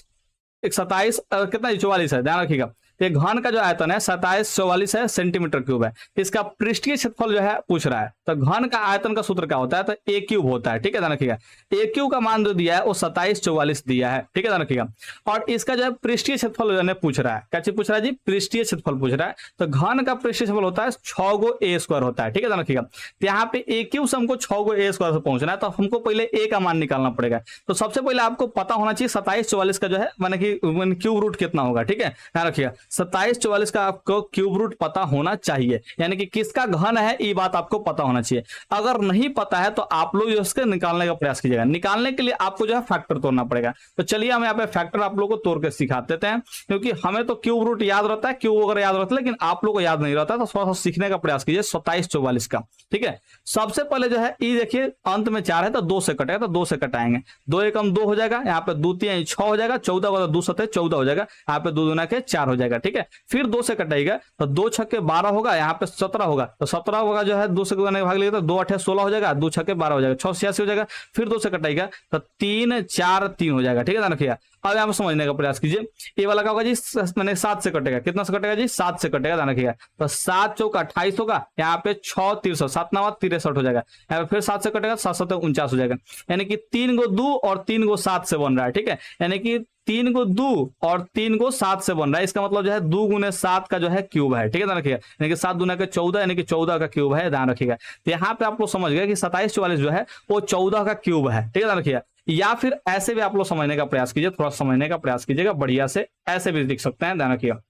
कितना 44 है, ध्यान रखिएगा। एक घन का जो आयतन है 2744 है सेंटीमीटर क्यूब है। इसका पृष्ठीय क्षेत्रफल जो है पूछ रहा है, तो घन का आयतन का सूत्र क्या होता है, तो ए क्यूब होता है, ठीक है ध्यान रखिएगा। ए क्यूब का मान जो दिया है वो 2744 दिया है, ठीक है ध्यान रखिएगा। और इसका जो है पृष्ठीय क्षेत्रफल जो पूछ रहा है, क्या चीज पूछ रहा है जी, पृष्ठीय क्षेत्रफल पूछ रहा है। तो घन का पृष्ठीय क्षेत्रफल होता है 6 गो ए स्क्वायर होता है, ठीक है ध्यान रखिएगा। तो यहाँ पे ए क्यूब से हमको 6 गो ए स्क्वायर से पहुंचना है, तो हमको पहले ए का मान निकालना पड़ेगा। तो सबसे पहले आपको पता होना चाहिए 2744 का जो है माने कि क्यूब रूट कितना होगा, ठीक है ध्यान रखिएगा। 2744 का आपको क्यूब रूट पता होना चाहिए, यानी कि किसका घन है ये बात आपको पता होना चाहिए। अगर नहीं पता है तो आप लोग इसके निकालने का प्रयास कीजिएगा। निकालने के लिए आपको जो है फैक्टर तोड़ना पड़ेगा। तो चलिए हम यहाँ पे फैक्टर आप लोगों को तोड़ के सिखा देते हैं, क्योंकि हमें तो क्यूब रूट याद रहता है, क्यूब वगैरह याद रहता है, लेकिन आप लोग को याद नहीं रहता, तो थोड़ा सा सीखने का प्रयास कीजिए 2744 का, ठीक है। सबसे पहले जो है ये देखिए अंत में 4 है तो 2 से कटेगा, तो 2 से कटाएंगे, 2 एकम 2 हो जाएगा, यहाँ पे 2 3 6 हो जाएगा, 14 होगा तो 2 7 14 हो जाएगा, यहाँ पे 2 दूना के 4 हो जाएगा, ठीक है। फिर 2 से कटाएगा तो 2 छक्के 12 होगा, यहाँ पे 17 होगा, तो 17 होगा जो है 2 से भाग लिया तो 2 8 16 हो जाएगा, 2 छक्के 12 हो जाएगा, 6 86 हो जाएगा। फिर 2 से कटाएगा तो 3 4 3 हो जाएगा, ठीक है ध्यान रखिएगा। अब यहाँ पे समझने का प्रयास कीजिए, ये वाला क्या होगा जी, मैंने 7 से कटेगा, कितना से कटेगा जी, 7 से कटेगा, ध्यान रखिएगा। तो 7 चौका 28 होगा, यहाँ पे 6 63 7 9 63 हो जाएगा, यहाँ पे फिर 7 से कटेगा 7 7 49 हो जाएगा, यानी कि 3 गो 2 और 3 गो 7 से बन रहा है, ठीक है। यानी कि 3 गो 2 और 3 गो 7 से बन रहा है, इसका मतलब जो है 2 गुने 7 का जो है क्यूब है, ठीक है ध्यान रखिएगा। यानी कि 7 दूना के 14, यानी कि 14 का क्यूब है, ध्यान रखिएगा। तो यहाँ पे आप लोग समझ गए कि 2744 जो है वो 14 का क्यूब है, ठीक है ध्यान रखिएगा। या फिर ऐसे भी आप लोग समझने का प्रयास कीजिए, थोड़ा समझने का प्रयास कीजिएगा बढ़िया से, ऐसे भी लिख सकते हैं, ध्यान रखिएगा।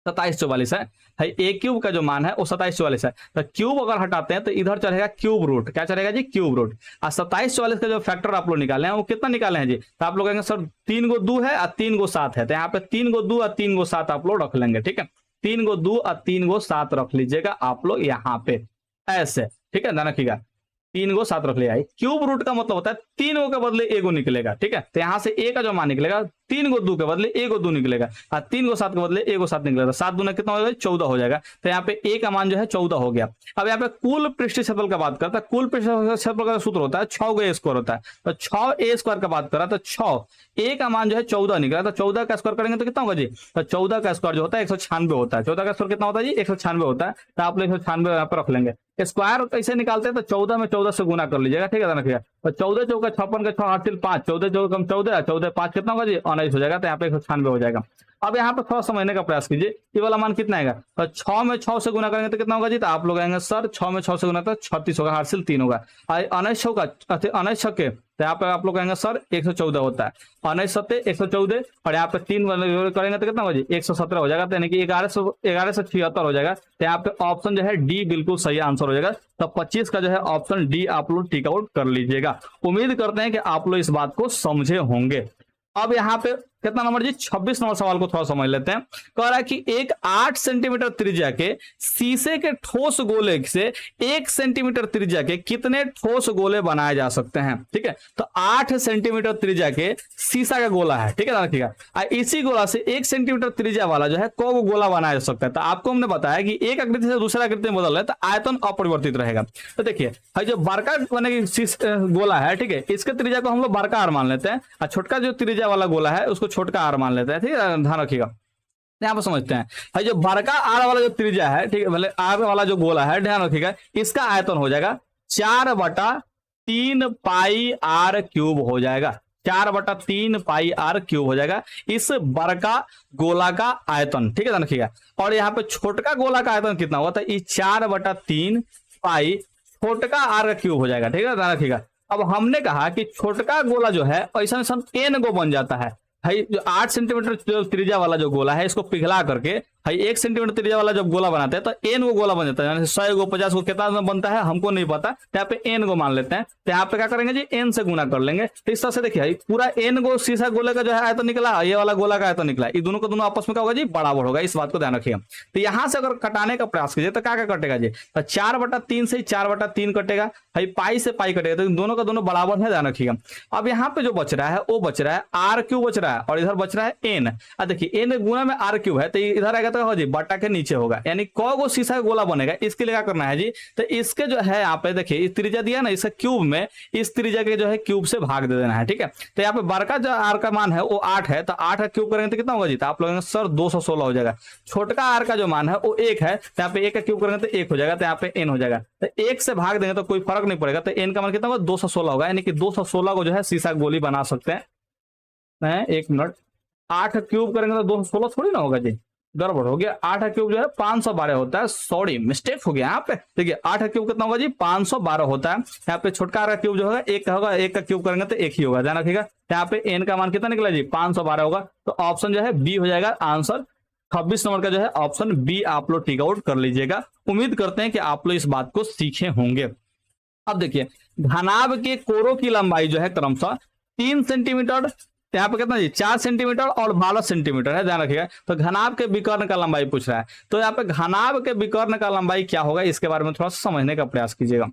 2744 है भाई, ए क्यूब का जो मान है वो 2744 है, तो क्यूब अगर हटाते हैं तो इधर चलेगा क्यूब रूट, क्या चलेगा जी, क्यूब रूट। और 2744 का जो फैक्टर आप लोग निकाले हैं वो कितना निकाले हैं जी, तो आप लोग कहेंगे सर 3 गो 2 है और 3 गो 7 है, तो यहाँ पे 3 गो 2 और 3 गो 7 आप लोग रख लेंगे, ठीक है। 3 गो 2 और 3 गो 7 रख लीजिएगा आप लोग यहाँ पे ऐसे, ठीक है ध्यान रखिएगा। 3 गो 7 रख लिया है। क्यूब रूट का मतलब होता है 3 गो के बदले ए गो निकलेगा, ठीक है। तो यहाँ से ए का जो मान निकलेगा 3 गो 2 के बदले ए गो 2 निकलेगा, और 3 गो 7 के बदले ए गो 7 निकलेगा, 7 दूना कितना हो जाएगा 14 हो जाएगा। तो यहाँ पे ए का मान जो है 14 हो गया। अब यहाँ पे कुल पृष्ठीय क्षेत्रफल का बात करता है, कुल पृष्ठीय क्षेत्रफल का सूत्र होता है 6 गो ए स्क्वायर होता है, तो 6 ए स्क्वायर का बात करा तो 6 ए का मान जो है 14 निकला, तो 14 का स्क्वायर करेंगे तो कितना होगा जी, तो 14 का स्क्वायर जो होता है 196 होता है। 14 का स्क्वायर कितना होता है जी, 196 होता है, तो आप लोग 196 यहाँ पर रख लेंगे। स्क्वायर कैसे निकालते हैं, तो 14 में 14 से गुना कर लीजिएगा, ठीक है ध्यान रखिएगा। तो 14 चौका 56 का 6 हासिल 5, 14 चौका 14 14 5 कितना होगा जी, 19 हो जाएगा, तो यहाँ पे 196 हो जाएगा। अब यहाँ पे थोड़ा समझने का प्रयास कीजिए, ये वाला मान कितना आएगा, तो 6 में 6 से गुना करेंगे तो कितना होगा जी, तो आप लोग आएंगे सर 6 में 6 से गुना तो 36 होगा, हासिल 3 होगा, 19 होगा, 19 छक्के, तो यहाँ पे आप लोग कहेंगे सर 114 होता है, 19 सत्ते 114, और यहाँ पे 3 करेंगे तो कितना होगा जी, 117 हो जाएगा, यानी कि 11 से 76 हो जाएगा। तो यहाँ पे ऑप्शन जो है डी बिल्कुल सही आंसर हो जाएगा। तो 25 का जो है ऑप्शन डी आप लोग टिक आउट कर लीजिएगा। उम्मीद करते हैं कि आप लोग इस बात को समझे होंगे। अब यहाँ पे कितना नंबर जी, 26 नंबर सवाल को थोड़ा समझ लेते हैं। कह रहा है कि एक 8 सेंटीमीटर त्रिज्या के शीशे के ठोस गोले से 1 सेंटीमीटर त्रिज्या के कितने ठोस गोले बनाए जा सकते हैं, ठीक है। तो 8 सेंटीमीटर त्रिज्या के शीशा का गोला है, ठीक है रखिएगा। इसी गोला से 1 सेंटीमीटर त्रिज्या वाला जो है को गोला बनाया जा सकता है। तो आपको हमने बताया कि एक आकृति से दूसरा आकृति में बदल रहा है तो आयतन अपरिवर्तित रहेगा। तो देखिए जो बड़का गोला है, ठीक है, इसके त्रिज्या को हम लोग बड़का आर मान लेते हैं, और छोटका जो त्रिज्या वाला गोला है उसको छोटका आर मान लेते हैं, ठीक है ध्यान रखिएगा। यहाँ पर समझते हैं भाई, जो बड़का आर वाला जो त्रिज्या है, ठीक है, मतलब आर वाला जो गोला है, ध्यान रखिएगा, इसका आयतन हो जाएगा 4/3 पाई आर क्यूब हो जाएगा, 4/3 पाई आर क्यूब हो जाएगा इस बड़का गोला का आयतन, ठीक है ध्यान रखिएगा। और यहाँ पे छोटका गोला का आयतन कितना होगा, तो 4/3 पाई छोटका आर का क्यूब हो जाएगा, ठीक है ध्यान रखिएगा। अब हमने कहा कि छोटका गोला जो है ऐसा एन गो बन जाता है भाई, जो 8 सेंटीमीटर त्रिज्या वाला जो गोला है इसको पिघला करके भाई 1 सेंटीमीटर त्रिज्या वाला जब गोला बनाते हैं तो एन गो गोला बन जाता है, 100 गो 50 गो कितना में बनता है हमको नहीं पता, तो यहाँ पे एन गो मान लेते हैं। तो यहाँ पे क्या करेंगे जी, एन से गुना कर लेंगे। तो इस तरह से देखिए पूरा एन गो शीशा गोले का जो है आयतन निकला, ये वाला गोला का आयतन निकला, ये दोनों का दोनों आपस में क्या होगा जी, बराबर होगा, इस बात को ध्यान रखिएगा। तो यहाँ से अगर कटाने का प्रयास कीजिए तो क्या क्या कटेगा जी, तो 4/3 से 4/3 कटेगा, भाई पाई से पाई कटेगा, तो दोनों का दोनों बराबर है, ध्यान रखिएगा। अब यहाँ पे जो बच रहा है वो बच रहा है आर क्यूब बच रहा है, और इधर बच रहा है एन। अब देखिए एन गुना में आर क्यूब है, तो इधर आएगा तो जी बटा के नीचे होगा, यानी क गो शीशा का गोला बनेगा। इसके लिए क्या करना है जी, तो इसके जो है यहाँ पे देखिए इस त्रिज्या दिया ना, इसका क्यूब में इस त्रिज्या के जो है क्यूब से भाग दे देना है, ठीक है। तो यहाँ पे बड़का जो आर का मान है वो 8 है, तो 8 का क्यूब करेंगे तो कितना होगा जी, तो आप लोग सर 216 हो जाएगा। छोटका आर का जो मान है वो 1 है, तो यहाँ पे 1 का क्यूब करेंगे तो 1 हो जाएगा, तो यहाँ पे एन हो जाएगा। तो 1 से भाग देंगे तो कोई फर्क नहीं पड़ेगा, तो एन का मान कितना होगा 216 होगा, यानी कि 216 को जो है शीशा गोली बना सकते हैं। 1 मिनट, 8 क्यूब करेंगे तो 216 थोड़ी ना होगा जी, गड़बड़ हो गया। 8 क्यूब जो है 512 होता है, सॉरी मिस्टेक हो गया यहाँ पे। देखिए 8 क्यूब कितना होगा जी, 512 होता है। यहाँ पे छोटका का क्यूब जो होगा 1 का होगा, 1 का क्यूब करेंगे तो 1 ही होगा, ध्यान रखिएगा। यहाँ पे एन का मान कितना निकला जी, 512 होगा, तो ऑप्शन जो है बी हो जाएगा आंसर। 26 नंबर का जो है ऑप्शन बी आप लोग टिक आउट कर लीजिएगा। उम्मीद करते हैं कि आप लोग इस बात को सीखे होंगे। अब देखिए घनाभ के कोरों की लंबाई जो है क्रमशः 3 सेंटीमीटर, यहाँ पे कितना जी 4 सेंटीमीटर और 12 सेंटीमीटर है, ध्यान रखिएगा। तो घनाभ के विकर्ण का लंबाई पूछ रहा है, तो यहाँ पे घनाभ के विकर्ण का लंबाई क्या होगा इसके बारे में थोड़ा सा समझने का प्रयास कीजिएगा।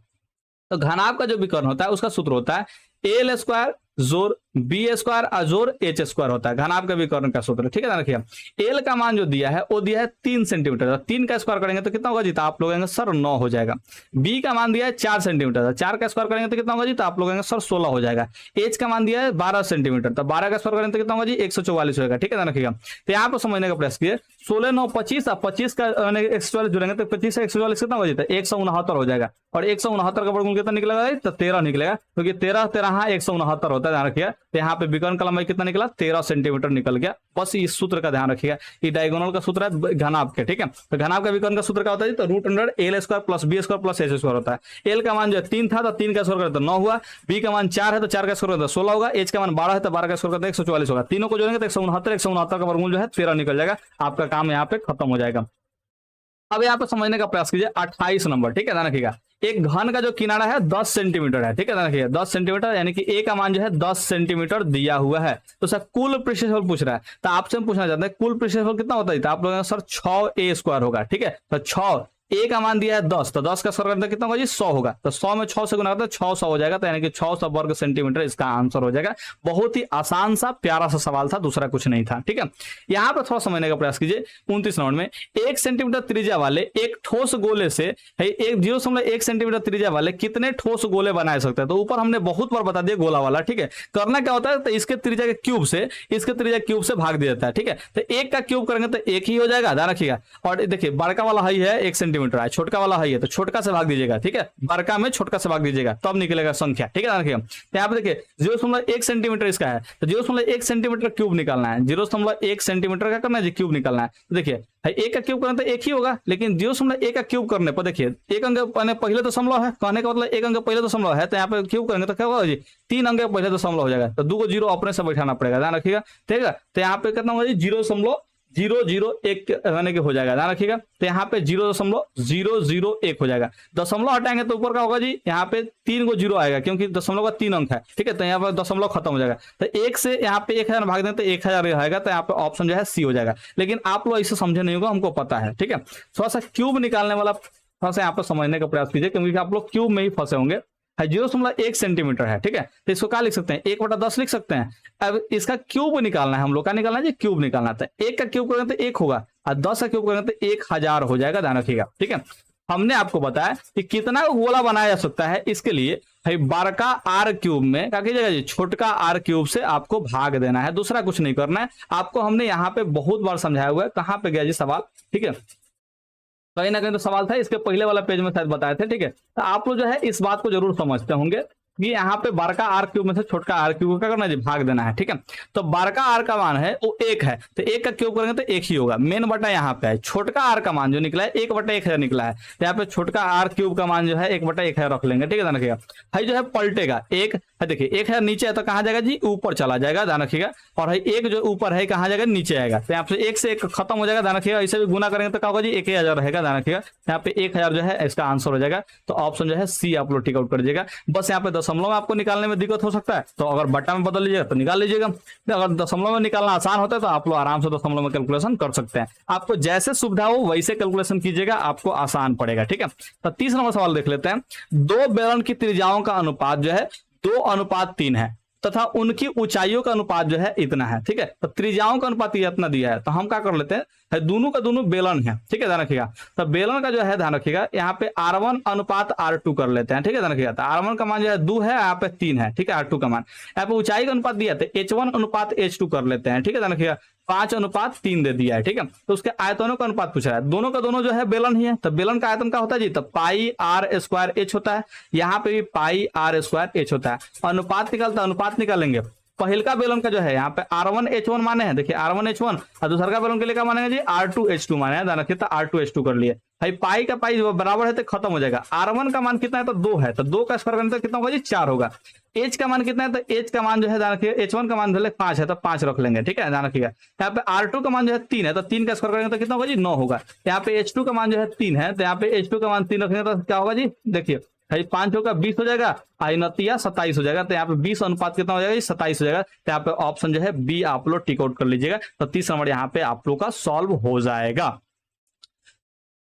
तो घनाभ का जो विकर्ण होता है उसका सूत्र होता है एल स्क्वायर जोर बी स्क्वायर अजोर एच स्क्वायर होता है घनाभ के विकर्ण का सूत्र, ठीक है, ध्यान रखिएगा। एल का मान जो दिया है वो दिया है 3 सेंटीमीटर, 3 का स्क्वायर करेंगे तो कितना होगा जी, तो आप लोग सर 9 हो जाएगा। बी का मान दिया है 4 सेंटीमीटर, 4 का स्क्वायर करेंगे तो कितना होगा जी, तो आप लोग सर 16 हो जाएगा। एच का मान दिया है 12 सेंटीमीटर, तो 12 का स्क्वायर करेंगे तो कितना होगा जी, 144 होगा, ठीक है, ध्यान रखिएगा। तो यहाँ पर समझने का प्रयास कीजिए, 16 9 25, अब 25 का 144 जुड़ेंगे तो 25 से 144 कितना हो जाता है, 169 हो जाएगा, और 169 का वर्गमूल कितना निकलेगा, तो 13 निकलेगा, क्योंकि 13 13 169 होता है, ध्यान रखिएगा। तो यहाँ पे विकर्ण का लंबाई कितना निकला, 13 सेंटीमीटर निकल गया। बस इस सूत्र का ध्यान रखिएगा, ये डायगोनल का सूत्र है घनाभ के, ठीक है। तो घनाभ का विकर्ण का सूत्र क्या होता है, तो √L square plus B square plus H square होता है। एल का मान जो 3 था तो 3 का स्क्वायर करते 9 हुआ, बी का मान 4 है तो 4 का स्क्वायर करते 16 होगा, एच का मान 12 है तो 12 का स्क्वायर करते 144 होगा। तीनों को जोड़ेंगे तो 169 का वर्गमूल जो है 13 निकल जाएगा, आपका काम यहाँ पे खत्म हो जाएगा। अब यहाँ पे समझने का प्रयास कीजिए 28 नंबर, ठीक है, ध्यान रखिएगा। एक घन का जो किनारा है 10 सेंटीमीटर है, ठीक है, ध्यान रखिएगा 10 सेंटीमीटर, यानी कि ए का मान जो है 10 सेंटीमीटर दिया हुआ है। तो सर कुल पृष्ठफल पूछ रहा है, तो आपसे हम पूछना चाहते हैं कुल पृष्ठफल कितना होता है, तो आप लोगों का सर 6a स्क्वायर होगा, ठीक है। तो 6 ए का मान दिया है 10, तो 10 का स्क्वायर करते कितना होगा जी, 100 होगा, तो 100 में 6 से गुना करते 600 हो जाएगा, तो यानी कि 600 वर्ग सेंटीमीटर इसका आंसर हो जाएगा। बहुत ही आसान सा प्यारा सा सवाल था, दूसरा कुछ नहीं था, ठीक है। यहाँ पर थोड़ा समझने का प्रयास कीजिए। 29 नंबर में 1 सेंटीमीटर त्रिज्या वाले एक ठोस गोले से 0.1 सेंटीमीटर त्रिज्या वाले कितने ठोस गोले बना सकते हैं। तो ऊपर हमने बहुत बार बता दिया गोला वाला, ठीक है। करना क्या होता है, तो इसके त्रिज्या के क्यूब से इसके त्रिज्या क्यूब से भाग दिया जाता है, ठीक है। तो 1 का क्यूब करेंगे तो 1 ही हो जाएगा, ध्यान रखिएगा। और देखिए बड़का वाला हाई है 1 सेंटीमीटर है, छोटका वाला हाई है, तो छोटका से भाग दीजिएगा, ठीक है, बड़का में छोटका से भाग दीजिएगा, तब तो निकलेगा संख्या, ठीक है, ध्यान रखिएगा। तो यहाँ पे देखिए 0.1 सेंटीमीटर इसका है, तो 0.1 सेंटीमीटर क्यूब निकालना है, 0.1 सेंटीमीटर का करना है जी, क्यूब निकालना है। तो देखिए 1 का क्यूब करने तो 1 ही होगा, लेकिन 0.1 का क्यूब करने पर देखिए 1 अंक पहले दशमलव है, कहने का मतलब 1 अंक पहले दशमलव है, तो यहाँ पे क्यूब करेंगे तो क्या होगा जी, 3 अंक पहले दशमलव हो जाएगा, तो 2 को 0 अपने से बैठाना पड़ेगा, ध्यान रखिएगा, ठीक है। तो यहाँ पे कितना होगा जी 0.001 रहने के हो जाएगा, ध्यान रखिएगा। तो यहाँ पे 0.001 हो जाएगा, दशमलव हटाएंगे तो ऊपर का होगा जी, यहाँ पे 3 को 0 आएगा, क्योंकि दशमलव का 3 अंक है, ठीक है। तो यहाँ पे दशमलव खत्म हो जाएगा, तो 1 से यहाँ पे 1000 भाग दें तो 1000 आएगा, तो यहाँ पे ऑप्शन जो है सी हो जाएगा। लेकिन आप लोग इसे समझे नहीं होगा, हमको पता है, ठीक है। थोड़ा सा क्यूब निकालने वाला थोड़ा सा यहाँ पे समझने का प्रयास कीजिए, क्योंकि आप लोग क्यूब में ही फंसे होंगे। 0.1 सेंटीमीटर है, ठीक है, तो इसको क्या लिख सकते हैं, 1/10 लिख सकते हैं। अब इसका क्यूब निकालना है हम लोग, का निकालना है जी, क्यूब निकालना था। 1 का क्यूब करेंगे तो 1 होगा, और 10 का क्यूब करेंगे तो 1000 हो जाएगा, ध्यान रखिएगा, ठीक है। हमने आपको बताया कि कितना गोला बनाया जा सकता है, इसके लिए भाई बड़का आर क्यूब में क्या कीजिएगा जी, छोटका आर क्यूब से आपको भाग देना है, दूसरा कुछ नहीं करना है आपको। हमने यहाँ पे बहुत बार समझाया हुआ है, कहाँ पे गया जी सवाल, ठीक है, कहीं ना कहीं तो सवाल था, इसके पहले वाला पेज में शायद बताए थे, ठीक है। तो आप लोग जो है इस बात को जरूर समझते होंगे कि यहाँ पे बड़का आर क्यूब में से छोटका आर क्यूब को क्या करना है, भाग देना है, ठीक है। तो बड़का आर का मान है वो 1 है, तो 1 का क्यूब करेंगे तो 1 ही होगा, मेन बटा यहाँ पे है। छोटका आर का मान जो निकला है 1/1000 निकला है, तो यहाँ पे छोटका आर क्यूब का मान जो है 1/1000 रख लेंगे, ठीक है, ध्यान रखिएगा। भाई जो है पलटेगा 1, है देखिए 1000 नीचे है तो कहाँ जाएगा जी, ऊपर चला जाएगा, ध्यान रखिएगा। और है एक जो ऊपर है कहाँ जाएगा, नीचे आएगा। तो यहाँ पे 1 से 1 खत्म हो जाएगा, ध्यान रखिएगा। इसे भी गुना करेंगे तो क्या होगा जी, 1000 रहेगा, ध्यान रखिएगा। यहाँ पे 1000 जो है इसका आंसर हो जाएगा। तो ऑप्शन जो है सी आप लोग टिक आउट कर दीजिएगा। बस यहाँ पे दशमलव में आपको निकालने में दिक्कत हो सकता है, तो अगर बट्टा में बदल लीजिएगा तो निकाल लीजिएगा। अगर दशमलव में निकालना आसान होता है तो आप लोग आराम से दशमलव में कैलकुलेशन कर सकते हैं। आपको जैसे सुविधा हो वैसे कैलकुलेशन कीजिएगा, आपको आसान पड़ेगा, ठीक है। तो 30 नंबर सवाल देख लेते हैं। दो बेलन की त्रिज्याओं का अनुपात जो है 2:3 है तथा उनकी ऊंचाइयों का अनुपात जो है इतना है, ठीक है। तो त्रिज्याओं का अनुपात ये इतना दिया है, तो हम क्या कर लेते हैं, दोनों का दोनों बेलन है, ठीक है, ध्यान रखिएगा। तो बेलन का जो है ध्यान रखिएगा, यहाँ पे R1:R2 कर लेते हैं, ठीक है, ध्यान रखिएगा। तो R1 का मान जो है 2 है, यहाँ पे 3 है, ठीक है। R2 का मान यहाँ पे ऊंचाई का अनुपात दिया है, H1:H2 कर लेते हैं, ठीक है, ध्यान रखिएगा। 5:3 दे दिया है, ठीक है। तो उसके आयतनों का अनुपात पूछ रहा है, दोनों का दोनों जो है बेलन ही है। तो बेलन का आयतन का होता है जी, तो πr² होता है। यहाँ पे भी πr² होता है। अनुपात निकलता है, अनुपात निकालेंगे। पहलका बेलन का जो है यहाँ पे R1H1 माने हैं, देखिए R1H1, और दूसरा का बेलन के लिए क्या मानेंगे जी, R2H2 माने हैं, ध्यान रखिए। तो R2H2 कर लिए भाई। पाई का पाई बराबर है तो खत्म हो जाएगा। R1 का मान कितना है, तो 2 है, तो 2 का स्क्वायर करने तो कितना होगा जी, 4 होगा। H का मान कितना है, तो H का मान जो है ध्यान रखिए, H1 का मान 5 है, तो 5 रख लेंगे, ठीक है, ध्यान रखिएगा। यहाँ पे R2 का मान जो है 3 है, तो 3 का स्क्वायर करेंगे तो कितना होगा जी, 9 होगा। यहाँ पे H2 का मान जो है 3 है, तो यहाँ पे H2 का मान 3 रखेंगे तो क्या होगा जी, देखिए भाई 5 होगा 20 हो जाएगा, 27 हो जाएगा। तो यहाँ पे 20 अनुपात कितना हो जाएगा, 27 हो जाएगा। तो यहाँ पे ऑप्शन जो है बी आप लोग टिक आउट कर लीजिएगा। तो 30 नंबर यहाँ पे आप लोग का सॉल्व हो जाएगा।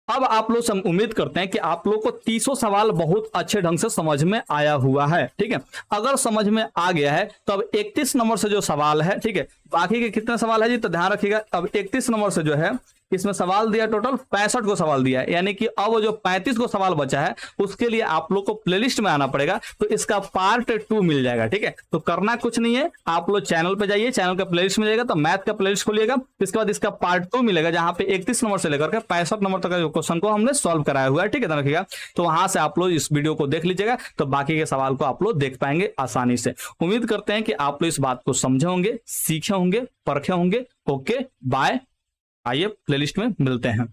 अब आप लोग से उम्मीद करते हैं कि आप लोग को 30 सवाल बहुत अच्छे ढंग से समझ में आया हुआ है, ठीक है। अगर समझ में आ गया है तो अब 31 नंबर से जो सवाल है, ठीक है, बाकी के कितने सवाल है जी, तो ध्यान रखिएगा। अब 31 नंबर से जो है इसमें सवाल दिया, टोटल 65 को सवाल दिया है, यानी कि अब जो 35 को सवाल बचा है उसके लिए आप लोग को प्लेलिस्ट में आना पड़ेगा। तो इसका पार्ट 2 मिल जाएगा, ठीक है। तो करना कुछ नहीं है, आप लोग चैनल पे जाइए, चैनल का प्लेलिस्ट मिलेगा, तो मैथ का प्लेलिस्ट खोलिएगा। इसके बाद इसका पार्ट 2 मिलेगा, जहां पे 31 नंबर से लेकर के 65 नंबर तक का क्वेश्चन को हमने सॉल्व कराया हुआ है, ठीक है, ध्यान रखिएगा। तो वहां से आप लोग इस वीडियो को देख लीजिएगा, तो बाकी के सवाल को आप लोग देख पाएंगे आसानी से। उम्मीद करते हैं कि आप लोग इस बात को समझे होंगे, सीखे होंगे, परखे होंगे। ओके बाय, आइए प्लेलिस्ट में मिलते हैं।